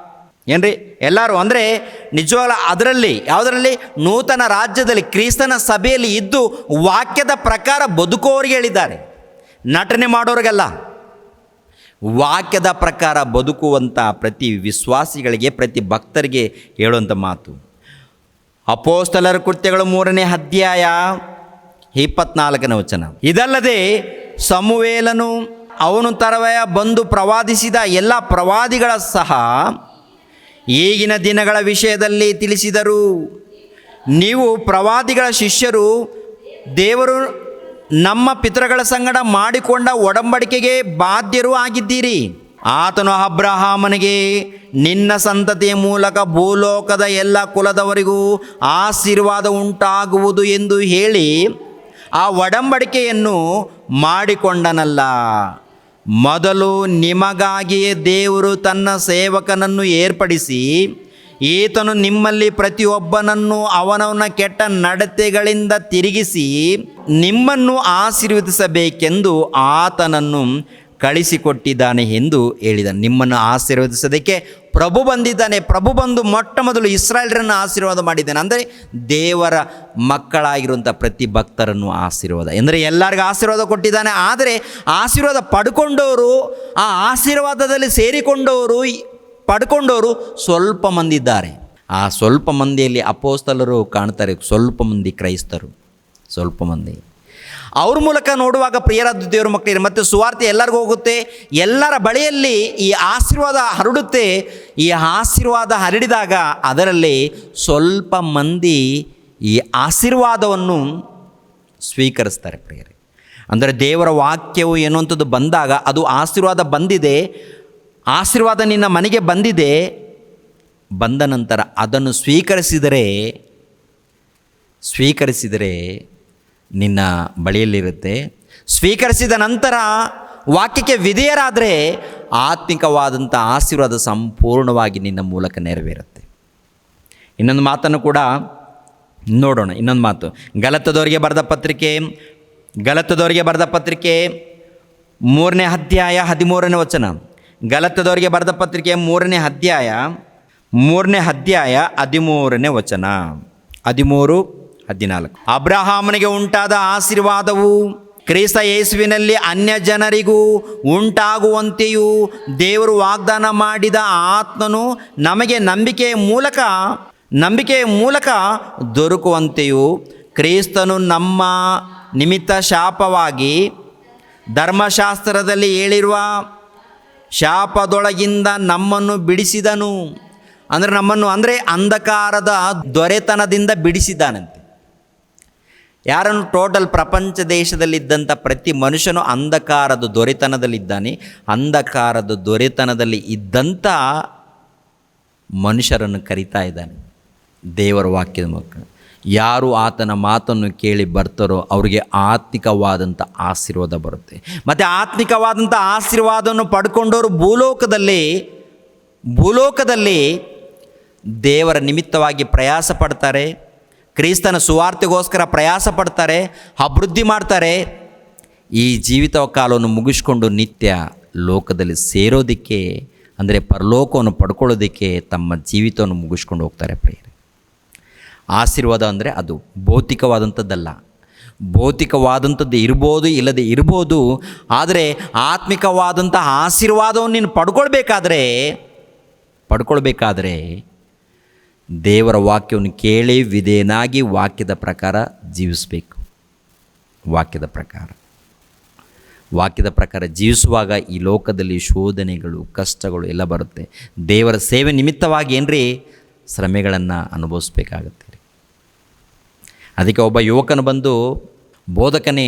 ಏನ್ರಿ? ಎಲ್ಲರೂ ಅಂದರೆ ನಿಜವಾಗ್ಲೂ ಅದರಲ್ಲಿ ಯಾವುದರಲ್ಲಿ? ನೂತನ ರಾಜ್ಯದಲ್ಲಿ ಕ್ರಿಸ್ತನ ಸಭೆಯಲ್ಲಿ ಇದ್ದು ವಾಕ್ಯದ ಪ್ರಕಾರ ಬದುಕೋರಿಗೆ ಹೇಳಿದ್ದಾರೆ. ನಟನೆ ಮಾಡೋರಿಗೆಲ್ಲ, ವಾಕ್ಯದ ಪ್ರಕಾರ ಬದುಕುವಂಥ ಪ್ರತಿ ವಿಶ್ವಾಸಿಗಳಿಗೆ, ಪ್ರತಿ ಭಕ್ತರಿಗೆ ಹೇಳುವಂಥ ಮಾತು. ಅಪೊಸ್ತಲರ ಕೃತ್ಯಗಳು 3ನೇ ಅಧ್ಯಾಯ 24ನೇ ವಚನ. ಇದಲ್ಲದೆ ಸಮುವೇಲನು ಅವನು ತರುವಾಯ ಬಂದು ಪ್ರವಾದಿಸಿದ ಎಲ್ಲ ಪ್ರವಾದಿಗಳ ಸಹ ಈಗಿನ ದಿನಗಳ ವಿಷಯದಲ್ಲಿ ತಿಳಿಸಿದರು. ನೀವು ಪ್ರವಾದಿಗಳ ಶಿಷ್ಯರು, ದೇವರು ನಮ್ಮ ಪಿತೃಗಳ ಸಂಗಡ ಮಾಡಿಕೊಂಡ ಒಡಂಬಡಿಕೆಗೆ ಬಾಧ್ಯರೂ ಆಗಿದ್ದೀರಿ. ಆತನು ಅಬ್ರಹಾಮನಿಗೆ ನಿನ್ನ ಸಂತತಿಯ ಮೂಲಕ ಭೂಲೋಕದ ಎಲ್ಲ ಕುಲದವರಿಗೂ ಆಶೀರ್ವಾದ ಉಂಟಾಗುವುದು ಎಂದು ಹೇಳಿ ಆ ಒಡಂಬಡಿಕೆಯನ್ನು ಮಾಡಿಕೊಂಡನಲ್ಲ. ಮೊದಲು ನಿಮಗಾಗಿಯೇ ದೇವರು ತನ್ನ ಸೇವಕನನ್ನು ಏರ್ಪಡಿಸಿ ಈತನು ನಿಮ್ಮಲ್ಲಿ ಪ್ರತಿಯೊಬ್ಬನನ್ನು ಅವನವನ ಕೆಟ್ಟ ನಡತೆಗಳಿಂದ ತಿರುಗಿಸಿ ನಿಮ್ಮನ್ನು ಆಶೀರ್ವದಿಸಬೇಕೆಂದು ಆತನನ್ನು ಕಳಿಸಿಕೊಟ್ಟಿದ್ದಾನೆ ಎಂದು ಹೇಳಿದನು. ನಿಮ್ಮನ್ನು ಆಶೀರ್ವದಿಸೋದಕ್ಕೆ ಪ್ರಭು ಬಂದಿದ್ದಾನೆ. ಪ್ರಭು ಬಂದು ಮೊಟ್ಟ ಮೊದಲು ಇಸ್ರಾಯೇಲರನ್ನು ಆಶೀರ್ವಾದ ಮಾಡಿದ್ದಾನೆ. ಅಂದರೆ ದೇವರ ಮಕ್ಕಳಾಗಿರುವಂಥ ಪ್ರತಿ ಭಕ್ತರನ್ನು ಆಶೀರ್ವಾದ ಅಂದರೆ ಎಲ್ಲರಿಗೂ ಆಶೀರ್ವಾದ ಕೊಟ್ಟಿದ್ದಾನೆ. ಆದರೆ ಆಶೀರ್ವಾದ ಪಡ್ಕೊಂಡವರು, ಆ ಆಶೀರ್ವಾದದಲ್ಲಿ ಸೇರಿಕೊಂಡವರು, ಪಡ್ಕೊಂಡವರು ಸ್ವಲ್ಪ ಮಂದಿ ಇದ್ದಾರೆ. ಆ ಸ್ವಲ್ಪ ಮಂದಿಯಲ್ಲಿ ಅಪೊಸ್ತಲರು ಕಾಣ್ತಾರೆ, ಸ್ವಲ್ಪ ಮಂದಿ ಕ್ರೈಸ್ತರು, ಸ್ವಲ್ಪ ಮಂದಿ. ಅವ್ರ ಮೂಲಕ ನೋಡುವಾಗ ಪ್ರಿಯರಾದ ದೇವರ ಮಕ್ಕಳಿಗೆ ಮತ್ತು ಸುವಾರ್ತೆ ಎಲ್ಲರಿಗೂ ಹೋಗುತ್ತೆ, ಎಲ್ಲರ ಬಳಿಯಲ್ಲಿ ಈ ಆಶೀರ್ವಾದ ಹರಡುತ್ತೆ. ಈ ಆಶೀರ್ವಾದ ಹರಡಿದಾಗ ಅದರಲ್ಲಿ ಸ್ವಲ್ಪ ಮಂದಿ ಈ ಆಶೀರ್ವಾದವನ್ನು ಸ್ವೀಕರಿಸ್ತಾರೆ ಪ್ರಿಯರೇ. ಅಂದರೆ ದೇವರ ವಾಕ್ಯವು ಎನ್ನುವಂಥದ್ದು ಬಂದಾಗ ಅದು ಆಶೀರ್ವಾದ ಬಂದಿದೆ, ಆಶೀರ್ವಾದ ನಿನ್ನ ಮನೆಗೆ ಬಂದಿದೆ, ಬಂದ ನಂತರ ಅದನ್ನು ಸ್ವೀಕರಿಸಿದರೆ ನಿನ್ನ ಬಳಿಯಲ್ಲಿರುತ್ತೆ. ಸ್ವೀಕರಿಸಿದ ನಂತರ ವಾಕ್ಯಕ್ಕೆ ವಿಧೇಯರಾದರೆ ಆತ್ಮಿಕವಾದಂಥ ಆಶೀರ್ವಾದ ಸಂಪೂರ್ಣವಾಗಿ ನಿನ್ನ ಮೂಲಕ ನೆರವೇರುತ್ತೆ. ಇನ್ನೊಂದು ಮಾತನ್ನು ಕೂಡ ನೋಡೋಣ. ಇನ್ನೊಂದು ಮಾತು, ಗಲಾತ್ಯದವರಿಗೆ ಬರೆದ ಪತ್ರಿಕೆ 3ನೇ ಅಧ್ಯಾಯ 13ನೇ ವಚನ. ಗಲಾತ್ಯದವರಿಗೆ ಬರೆದ ಪತ್ರಿಕೆ 3ನೇ ಅಧ್ಯಾಯ 13ನೇ ವಚನ, 13-14. ಅಬ್ರಹಾಮನಿಗೆ ಉಂಟಾದ ಆಶೀರ್ವಾದವು ಕ್ರಿಸ್ತ ಯೇಸುವಿನಲ್ಲಿ ಅನ್ಯ ಜನರಿಗೂ ಉಂಟಾಗುವಂತೆಯೂ ದೇವರು ವಾಗ್ದಾನ ಮಾಡಿದ ಆತ್ಮನು ನಮಗೆ ನಂಬಿಕೆಯ ಮೂಲಕ ದೊರಕುವಂತೆಯೂ ಕ್ರಿಸ್ತನು ನಮ್ಮ ನಿಮಿತ್ತ ಶಾಪವಾಗಿ ಧರ್ಮಶಾಸ್ತ್ರದಲ್ಲಿ ಹೇಳಿರುವ ಶಾಪದೊಳಗಿಂದ ನಮ್ಮನ್ನು ಬಿಡಿಸಿದನು. ಅಂದರೆ ಅಂಧಕಾರದ ದೊರೆತನದಿಂದ ಬಿಡಿಸಿದ್ದಾನಂತೆ. ಯಾರನ್ನು? ಟೋಟಲ್ ಪ್ರಪಂಚ ದೇಶದಲ್ಲಿದ್ದಂಥ ಪ್ರತಿ ಮನುಷ್ಯನು ಅಂಧಕಾರದ ದೊರೆತನದಲ್ಲಿದ್ದಾನೆ. ಅಂಧಕಾರದ ದೊರೆತನದಲ್ಲಿ ಇದ್ದಂಥ ಮನುಷ್ಯರನ್ನು ಕರೀತಾ ಇದ್ದಾನೆ ದೇವರ ವಾಕ್ಯದ ಮಕ್ಕಳು. ಯಾರು ಆತನ ಮಾತನ್ನು ಕೇಳಿ ಬರ್ತಾರೋ ಅವರಿಗೆ ಆತ್ಮಿಕವಾದಂಥ ಆಶೀರ್ವಾದ ಬರುತ್ತೆ. ಮತ್ತು ಆತ್ಮಿಕವಾದಂಥ ಆಶೀರ್ವಾದವನ್ನು ಪಡ್ಕೊಂಡವರು ಭೂಲೋಕದಲ್ಲಿ ದೇವರ ನಿಮಿತ್ತವಾಗಿ ಪ್ರಯಾಸ ಪಡ್ತಾರೆ, ಕ್ರಿಸ್ತನ ಸುವಾರ್ತೆಗೋಸ್ಕರ ಪ್ರಯಾಸ ಪಡ್ತಾರೆ, ಅಭಿವೃದ್ಧಿ ಮಾಡ್ತಾರೆ. ಈ ಜೀವಿತ ಕಾಲವನ್ನು ಮುಗಿಸ್ಕೊಂಡು ನಿತ್ಯ ಲೋಕದಲ್ಲಿ ಸೇರೋದಕ್ಕೆ, ಅಂದರೆ ಪರಲೋಕವನ್ನು ಪಡ್ಕೊಳ್ಳೋದಕ್ಕೆ ತಮ್ಮ ಜೀವಿತವನ್ನು ಮುಗಿಸ್ಕೊಂಡು ಹೋಗ್ತಾರೆ ಪ್ರಿಯರೇ. ಆಶೀರ್ವಾದ ಅಂದರೆ ಅದು ಭೌತಿಕವಾದಂಥದ್ದಲ್ಲ. ಭೌತಿಕವಾದಂಥದ್ದು ಇರ್ಬೋದು, ಇಲ್ಲದೆ ಇರ್ಬೋದು. ಆದರೆ ಆತ್ಮಿಕವಾದಂಥ ಆಶೀರ್ವಾದವನ್ನು ನೀನು ಪಡ್ಕೊಳ್ಬೇಕಾದ್ರೆ ದೇವರ ವಾಕ್ಯವನ್ನು ಕೇಳಿ ವಿಧೇಯನಾಗಿ ವಾಕ್ಯದ ಪ್ರಕಾರ ಜೀವಿಸಬೇಕು. ವಾಕ್ಯದ ಪ್ರಕಾರ ಜೀವಿಸುವಾಗ ಈ ಲೋಕದಲ್ಲಿ ಶೋಧನೆಗಳು, ಕಷ್ಟಗಳು ಎಲ್ಲ ಬರುತ್ತೆ. ದೇವರ ಸೇವೆ ನಿಮಿತ್ತವಾಗಿ ಶ್ರಮೆಗಳನ್ನು ಅನುಭವಿಸ್ಬೇಕಾಗತ್ತೆ. ಅದಕ್ಕೆ ಒಬ್ಬ ಯುವಕನು ಬಂದು, ಬೋಧಕನೇ,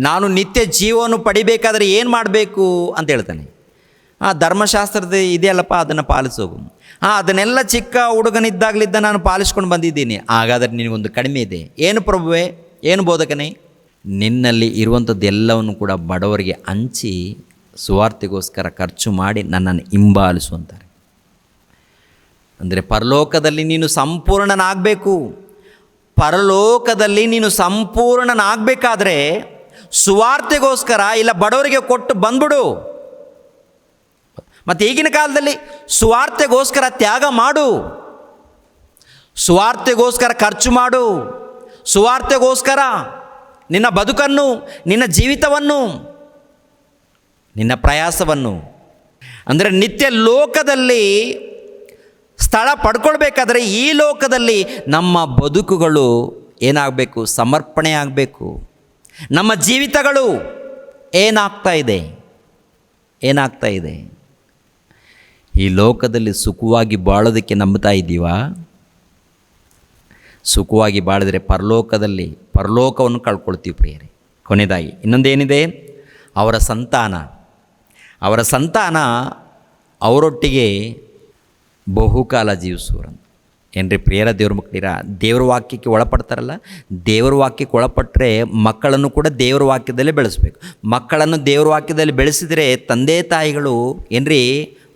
ನಾನು ನಿತ್ಯ ಜೀವವನ್ನು ಪಡಿಬೇಕಾದ್ರೆ ಏನು ಮಾಡಬೇಕು ಅಂತ ಹೇಳ್ತಾನೆ. ಧರ್ಮಶಾಸ್ತ್ರದ ಇದೆಯಲ್ಲಪ್ಪ, ಅದನ್ನು ಪಾಲಿಸೋಗು. ಅದನ್ನೆಲ್ಲ ಚಿಕ್ಕ ಹುಡುಗನಿದ್ದಾಗಲಿದ್ದ ನಾನು ಪಾಲಿಸ್ಕೊಂಡು ಬಂದಿದ್ದೀನಿ. ಹಾಗಾದರೆ ನಿನಗೊಂದು ಕಡಿಮೆ ಇದೆ. ಏನು ಪ್ರಭುವೇ, ಏನು ಬೋಧಕನೇ? ನಿನ್ನಲ್ಲಿ ಇರುವಂಥದ್ದು ಎಲ್ಲವನ್ನು ಕೂಡ ಬಡವರಿಗೆ ಹಂಚಿ ಸುವಾರ್ತೆಗೋಸ್ಕರ ಖರ್ಚು ಮಾಡಿ ನನ್ನನ್ನು ಹಿಂಬಾಲಿಸು ಅಂತಾರೆ. ಅಂದರೆ ಪರಲೋಕದಲ್ಲಿ ನೀನು ಸಂಪೂರ್ಣನಾಗಬೇಕಾದ್ರೆ ಸುವಾರ್ತೆಗೋಸ್ಕರ ಇಲ್ಲ ಬಡವರಿಗೆ ಕೊಟ್ಟು ಬಂದ್ಬಿಡು. ಮತ್ತು ಈಗಿನ ಕಾಲದಲ್ಲಿ ಸುವಾರ್ತೆಗೋಸ್ಕರ ತ್ಯಾಗ ಮಾಡು, ಸುವಾರ್ತೆಗೋಸ್ಕರ ಖರ್ಚು ಮಾಡು, ಸುವಾರ್ತೆಗೋಸ್ಕರ ನಿನ್ನ ಬದುಕನ್ನು, ನಿನ್ನ ಜೀವಿತವನ್ನು, ನಿನ್ನ ಪ್ರಯಾಸವನ್ನು, ಅಂದರೆ ನಿತ್ಯ ಲೋಕದಲ್ಲಿ ಸ್ಥಳ ಪಡ್ಕೊಳ್ಬೇಕಾದ್ರೆ ಈ ಲೋಕದಲ್ಲಿ ನಮ್ಮ ಬದುಕುಗಳು ಏನಾಗಬೇಕು? ಸಮರ್ಪಣೆ ಆಗಬೇಕು. ನಮ್ಮ ಜೀವಿತಗಳು ಏನಾಗ್ತಾ ಇದೆ? ಈ ಲೋಕದಲ್ಲಿ ಸುಖವಾಗಿ ಬಾಳೋದಕ್ಕೆ ನಂಬ್ತಾ ಇದ್ದೀವಾ? ಸುಖವಾಗಿ ಬಾಳಿದರೆ ಪರಲೋಕವನ್ನು ಕಳ್ಕೊಳ್ತೀವಿ ಪ್ರಿಯರೇ. ಕೊನೆಯದಾಗಿ ಇನ್ನೊಂದೇನಿದೆ? ಅವರ ಸಂತಾನ ಅವರೊಟ್ಟಿಗೆ ಬಹುಕಾಲ ಜೀವಿಸುವರಂತ. ಪ್ರಿಯರ ದೇವ್ರ ಮಕ್ಕಳಿರ, ದೇವ್ರ ವಾಕ್ಯಕ್ಕೆ ಒಳಪಡ್ತಾರಲ್ಲ, ದೇವ್ರ ವಾಕ್ಯಕ್ಕೆ ಒಳಪಟ್ಟರೆ ಮಕ್ಕಳನ್ನು ಕೂಡ ದೇವ್ರ ವಾಕ್ಯದಲ್ಲೇ ಬೆಳೆಸಬೇಕು. ಮಕ್ಕಳನ್ನು ದೇವ್ರ ವಾಕ್ಯದಲ್ಲಿ ಬೆಳೆಸಿದರೆ ತಂದೆ ತಾಯಿಗಳು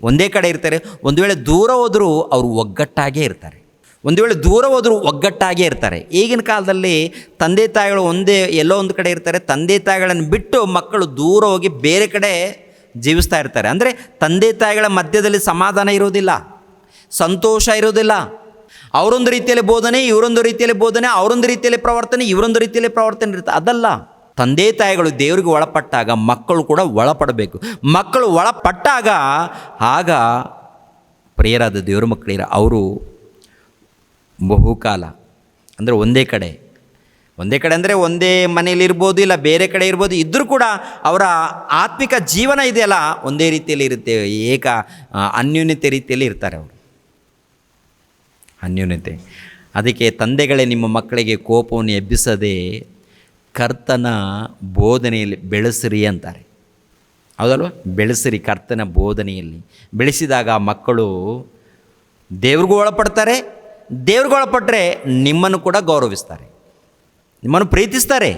ಒಂದೇ ಕಡೆ ಇರ್ತಾರೆ. ಒಂದು ವೇಳೆ ದೂರ ಹೋದರೂ ಅವರು ಒಗ್ಗಟ್ಟಾಗೇ ಇರ್ತಾರೆ. ಈಗಿನ ಕಾಲದಲ್ಲಿ ತಂದೆ ತಾಯಿಗಳು ಎಲ್ಲೋ ಒಂದು ಕಡೆ ಇರ್ತಾರೆ. ತಂದೆ ತಾಯಿಗಳನ್ನು ಬಿಟ್ಟು ಮಕ್ಕಳು ದೂರ ಹೋಗಿ ಬೇರೆ ಕಡೆ ಜೀವಿಸ್ತಾ ಇರ್ತಾರೆ. ಅಂದರೆ ತಂದೆ ತಾಯಿಗಳ ಮಧ್ಯದಲ್ಲಿ ಸಮಾಧಾನ ಇರೋದಿಲ್ಲ, ಸಂತೋಷ ಇರೋದಿಲ್ಲ. ಅವರೊಂದು ರೀತಿಯಲ್ಲಿ ಬೋಧನೆ, ಇವರೊಂದು ರೀತಿಯಲ್ಲಿ ಬೋಧನೆ, ಅವರೊಂದು ರೀತಿಯಲ್ಲಿ ಪ್ರವರ್ತನೆ, ಇವರೊಂದು ರೀತಿಯಲ್ಲಿ ಪ್ರವರ್ತನೆ ಇರುತ್ತೆ. ಅದಲ್ಲ, ತಂದೆ ತಾಯಿಗಳು ದೇವರಿಗೆ ಒಳಪಟ್ಟಾಗ ಮಕ್ಕಳು ಕೂಡ ಒಳಪಡಬೇಕು. ಮಕ್ಕಳು ಒಳಪಟ್ಟಾಗ ಆಗ ಪ್ರಿಯರಾದ ದೇವರ ಮಕ್ಕಳಿರ ಅವರು ಬಹುಕಾಲ, ಅಂದರೆ ಒಂದೇ ಕಡೆ ಒಂದೇ ಕಡೆ ಅಂದರೆ ಒಂದೇ ಮನೆಯಲ್ಲಿ ಇರ್ಬೋದು, ಇಲ್ಲ ಬೇರೆ ಕಡೆ ಇರ್ಬೋದು, ಇದ್ದರೂ ಕೂಡ ಅವರ ಆತ್ಮಿಕ ಜೀವನ ಇದೆಯಲ್ಲ ಒಂದೇ ರೀತಿಯಲ್ಲಿ ಇರುತ್ತೆ. ಅನ್ಯೂನ್ಯತೆ ರೀತಿಯಲ್ಲಿ ಇರ್ತಾರೆ ಅವರು, ಅನ್ಯೂನ್ಯತೆ. ಅದಕ್ಕೆ ತಂದೆಗಳೇ ನಿಮ್ಮ ಮಕ್ಕಳಿಗೆ ಕೋಪವನ್ನು ಎಬ್ಬಿಸದೆ ಕರ್ತನ ಬೋಧನೆಯಲ್ಲಿ ಬೆಳೆಸಿರಿ ಅಂತಾರೆ. ಹೌದಲ್ವ? ಬೆಳೆಸಿರಿ ಕರ್ತನ ಬೋಧನೆಯಲ್ಲಿ. ಬೆಳೆಸಿದಾಗ ಮಕ್ಕಳು ದೇವ್ರಿಗೂ ಒಳಪಡ್ತಾರೆ, ದೇವ್ರಿಗೂ ಒಳಪಟ್ಟರೆ ನಿಮ್ಮನ್ನು ಕೂಡ ಗೌರವಿಸ್ತಾರೆ, ನಿಮ್ಮನ್ನು ಪ್ರೀತಿಸ್ತಾರೆ.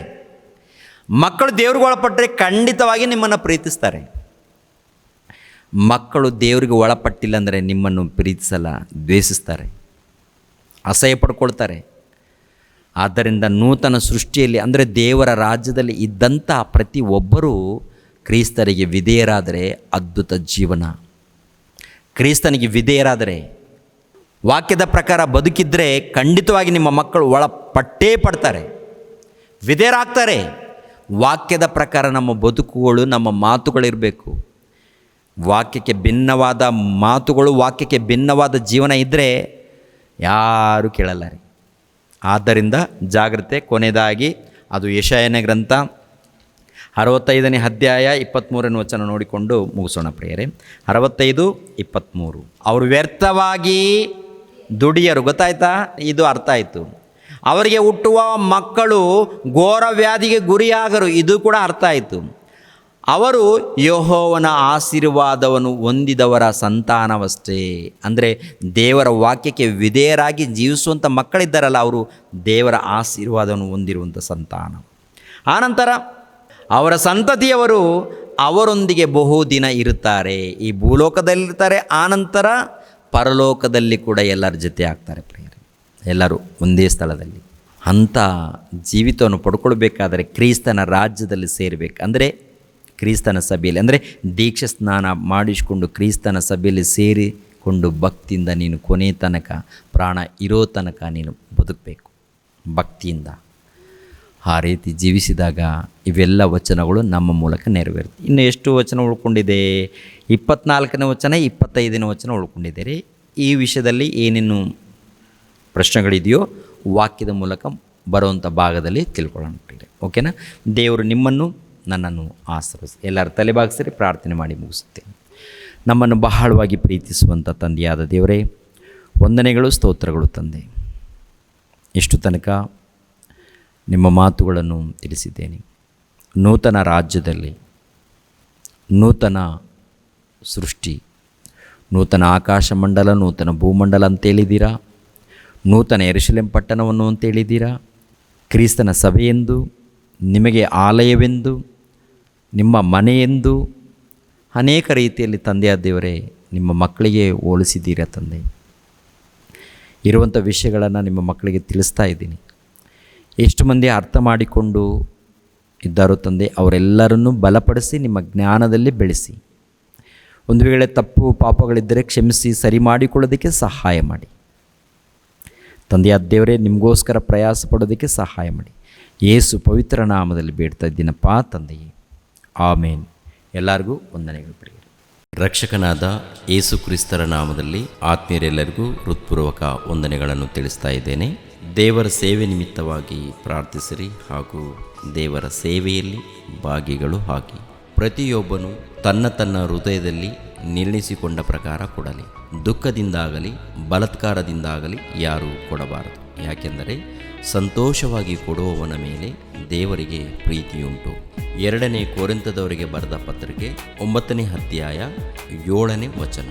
ಮಕ್ಕಳು ದೇವ್ರಿಗೆ ಒಳಪಟ್ಟರೆ ಖಂಡಿತವಾಗಿ ನಿಮ್ಮನ್ನು ಪ್ರೀತಿಸ್ತಾರೆ. ಮಕ್ಕಳು ದೇವರಿಗೆ ಒಳಪಟ್ಟಿಲ್ಲ ಅಂದರೆ ನಿಮ್ಮನ್ನು ಪ್ರೀತಿಸಲ್ಲ, ದ್ವೇಷಿಸ್ತಾರೆ, ಅಸಹ್ಯ ಪಡ್ಕೊಳ್ತಾರೆ. ಆದ್ದರಿಂದ ನೂತನ ಸೃಷ್ಟಿಯಲ್ಲಿ ಅಂದರೆ ದೇವರ ರಾಜ್ಯದಲ್ಲಿ ಇದ್ದಂಥ ಪ್ರತಿ ಒಬ್ಬರೂ ಕ್ರಿಸ್ತರಿಗೆ ವಿಧೇಯರಾದರೆ ಅದ್ಭುತ ಜೀವನ. ಕ್ರಿಸ್ತನಿಗೆ ವಿಧೇಯರಾದರೆ, ವಾಕ್ಯದ ಪ್ರಕಾರ ಬದುಕಿದ್ರೆ ಖಂಡಿತವಾಗಿ ನಿಮ್ಮ ಮಕ್ಕಳು ಒಳಪಟ್ಟೇ ಪಡ್ತಾರೆ, ವಿಧೇಯರಾಗ್ತಾರೆ. ವಾಕ್ಯದ ಪ್ರಕಾರ ನಮ್ಮ ಬದುಕುಗಳು, ನಮ್ಮ ಮಾತುಗಳಿರಬೇಕು. ವಾಕ್ಯಕ್ಕೆ ಭಿನ್ನವಾದ ಮಾತುಗಳು, ವಾಕ್ಯಕ್ಕೆ ಭಿನ್ನವಾದ ಜೀವನ ಇದ್ದರೆ ಯಾರೂ ಕೇಳಲ್ಲ ರೀ. ಆದ್ದರಿಂದ ಜಾಗ್ರತೆ. ಕೊನೆಯದಾಗಿ ಅದು ಯೆಶಾಯನ ಗ್ರಂಥ 65ನೇ ಅಧ್ಯಾಯ 23ನೇ ವಚನ ನೋಡಿಕೊಂಡು ಮುಗಿಸೋಣ ಪ್ರಿಯರೇ. 65:23. ಅವರು ವ್ಯರ್ಥವಾಗಿ ದುಡಿಯರು. ಗೊತ್ತಾಯ್ತಾ? ಇದು ಅರ್ಥ ಆಯಿತು. ಅವರಿಗೆ ಹುಟ್ಟುವ ಮಕ್ಕಳು ಘೋರ ವ್ಯಾಧಿಗೆ ಗುರಿಯಾಗರು. ಇದು ಕೂಡ ಅರ್ಥ ಆಯಿತು. ಅವರು ಯೆಹೋವನ ಆಶೀರ್ವಾದವನ್ನು ಹೊಂದಿದವರ ಸಂತಾನವಷ್ಟೇ. ಅಂದರೆ ದೇವರ ವಾಕ್ಯಕ್ಕೆ ವಿಧೇಯರಾಗಿ ಜೀವಿಸುವಂಥ ಮಕ್ಕಳಿದ್ದಾರಲ್ಲ, ಅವರು ದೇವರ ಆಶೀರ್ವಾದವನ್ನು ಹೊಂದಿರುವಂಥ ಸಂತಾನ. ಆನಂತರ ಅವರ ಸಂತತಿಯವರು ಅವರೊಂದಿಗೆ ಬಹುದಿನ ಇರುತ್ತಾರೆ. ಈ ಭೂಲೋಕದಲ್ಲಿರ್ತಾರೆ, ಆನಂತರ ಪರಲೋಕದಲ್ಲಿ ಕೂಡ ಎಲ್ಲರ ಜೊತೆ ಆಗ್ತಾರೆ ಪ್ರಿಯರೇ, ಎಲ್ಲರೂ ಒಂದೇ ಸ್ಥಳದಲ್ಲಿ. ಅಂಥ ಜೀವಿತವನ್ನು ಪಡ್ಕೊಳ್ಬೇಕಾದರೆ ಕ್ರಿಸ್ತನ ರಾಜ್ಯದಲ್ಲಿ ಸೇರಬೇಕು. ಅಂದರೆ ಕ್ರಿಸ್ತನ ಸಭೆಯಲ್ಲಿ, ಅಂದರೆ ದೀಕ್ಷಾ ಸ್ನಾನ ಮಾಡಿಸಿಕೊಂಡು ಕ್ರಿಸ್ತನ ಸಭೆಯಲ್ಲಿ ಸೇರಿಕೊಂಡು ಭಕ್ತಿಯಿಂದ ನೀನು ಕೊನೆ ತನಕ, ಪ್ರಾಣ ಇರೋ ತನಕ ನೀನು ಬದುಕಬೇಕು ಭಕ್ತಿಯಿಂದ. ಆ ರೀತಿ ಜೀವಿಸಿದಾಗ ಇವೆಲ್ಲ ವಚನಗಳು ನಮ್ಮ ಮೂಲಕ ನೆರವೇರುತ್ತೆ. ಇನ್ನು ಎಷ್ಟು ವಚನ ಉಳ್ಕೊಂಡಿದೆ? 24ನೇ ವಚನ, 25ನೇ ವಚನ ಉಳ್ಕೊಂಡಿದ್ದಾರೆ. ಈ ವಿಷಯದಲ್ಲಿ ಏನೇನು ಪ್ರಶ್ನೆಗಳಿದೆಯೋ ವಾಕ್ಯದ ಮೂಲಕ ಬರುವಂಥ ಭಾಗದಲ್ಲಿ ತಿಳ್ಕೊಳ್ಳೋಣ. ಓಕೆನಾ? ದೇವರು ನಿಮ್ಮನ್ನು ನನ್ನನ್ನು ಆಶೀರ್ವದಿಸಿ. ಎಲ್ಲರ ತಲೆಬಾಗಿಸಿರಿ, ಪ್ರಾರ್ಥನೆ ಮಾಡಿ ಮುಗಿಸುತ್ತೇನೆ. ನಮ್ಮನ್ನು ಬಹಳವಾಗಿ ಪ್ರೀತಿಸುವಂಥ ತಂದೆಯಾದ ದೇವರೇ, ವಂದನೆಗಳು, ಸ್ತೋತ್ರಗಳು ತಂದೆ. ಇಷ್ಟು ತನಕ ನಿಮ್ಮ ಮಾತುಗಳನ್ನು ತಿಳಿಸಿದ್ದೇನೆ. ನೂತನ ರಾಜ್ಯದಲ್ಲಿ ನೂತನ ಸೃಷ್ಟಿ, ನೂತನ ಆಕಾಶ ಮಂಡಲ, ನೂತನ ಭೂಮಂಡಲ ಅಂತೇಳಿದ್ದೀರಾ. ನೂತನ ಯೆರೂಸಲೇಮ್ ಪಟ್ಟಣವನ್ನು ಅಂತೇಳಿದ್ದೀರಾ. ಕ್ರಿಸ್ತನ ಸಭೆಯೆಂದು, ನಿಮಗೆ ಆಲಯವೆಂದು, ನಿಮ್ಮ ಮನೆಯೆಂದು ಅನೇಕ ರೀತಿಯಲ್ಲಿ ತಂದೆಯಾದ ದೇವರೇ ನಿಮ್ಮ ಮಕ್ಕಳಿಗೆ ಹೋಲಿಸಿದ್ದೀರಾ ತಂದೆ. ಇರುವಂಥ ವಿಷಯಗಳನ್ನು ನಿಮ್ಮ ಮಕ್ಕಳಿಗೆ ತಿಳಿಸ್ತಾ ಇದ್ದೀನಿ. ಎಷ್ಟು ಮಂದಿ ಅರ್ಥ ಮಾಡಿಕೊಂಡು ಇದ್ದಾರೋ ತಂದೆ, ಅವರೆಲ್ಲರನ್ನೂ ಬಲಪಡಿಸಿ ನಿಮ್ಮ ಜ್ಞಾನದಲ್ಲಿ ಬೆಳೆಸಿ. ಒಂದು ವೇಳೆ ತಪ್ಪು ಪಾಪಗಳಿದ್ದರೆ ಕ್ಷಮಿಸಿ, ಸರಿ ಮಾಡಿಕೊಳ್ಳೋದಕ್ಕೆ ಸಹಾಯ ಮಾಡಿ ತಂದೆಯಾದ ದೇವರೇ. ನಿಮಗೋಸ್ಕರ ಪ್ರಯಾಸ ಪಡೋದಕ್ಕೆ ಸಹಾಯ ಮಾಡಿ. ಯೇಸು ಪವಿತ್ರ ನಾಮದಲ್ಲಿ ಬೇಡ್ತಾ ಇದ್ದೀನಪ್ಪ ತಂದೆಯೇ, ಆಮೇನ್. ಎಲ್ಲರಿಗೂ ವಂದನೆಗಳು ಪ್ರಿಯರೇ. ರಕ್ಷಕನಾದ ಯೇಸು ಕ್ರಿಸ್ತರ ನಾಮದಲ್ಲಿ ಆತ್ಮೀಯರೆಲ್ಲರಿಗೂ ಹೃತ್ಪೂರ್ವಕ ವಂದನೆಗಳನ್ನು ತಿಳಿಸ್ತಾ ಇದ್ದೇನೆ. ದೇವರ ಸೇವೆ ನಿಮಿತ್ತವಾಗಿ ಪ್ರಾರ್ಥಿಸಿರಿ, ಹಾಗೂ ದೇವರ ಸೇವೆಯಲ್ಲಿ ಭಾಗಿಗಳು ಆಗಿ. ಪ್ರತಿಯೊಬ್ಬನು ತನ್ನ ತನ್ನ ಹೃದಯದಲ್ಲಿ ನಿರ್ಣಯಿಸಿಕೊಂಡ ಪ್ರಕಾರ ಕೊಡಲಿ. ದುಃಖದಿಂದಾಗಲಿ ಬಲಾತ್ಕಾರದಿಂದಾಗಲಿ ಯಾರೂ ಕೊಡಬಾರದು. ಯಾಕೆಂದರೆ ಸಂತೋಷವಾಗಿ ಕೊಡುವವನ ಮೇಲೆ ದೇವರಿಗೆ ಪ್ರೀತಿಯುಂಟು. 2ನೇ ಕೊರಿಂಥದವರಿಗೆ ಬರೆದ ಪತ್ರಿಕೆ 9ನೇ ಅಧ್ಯಾಯ 7ನೇ ವಚನ.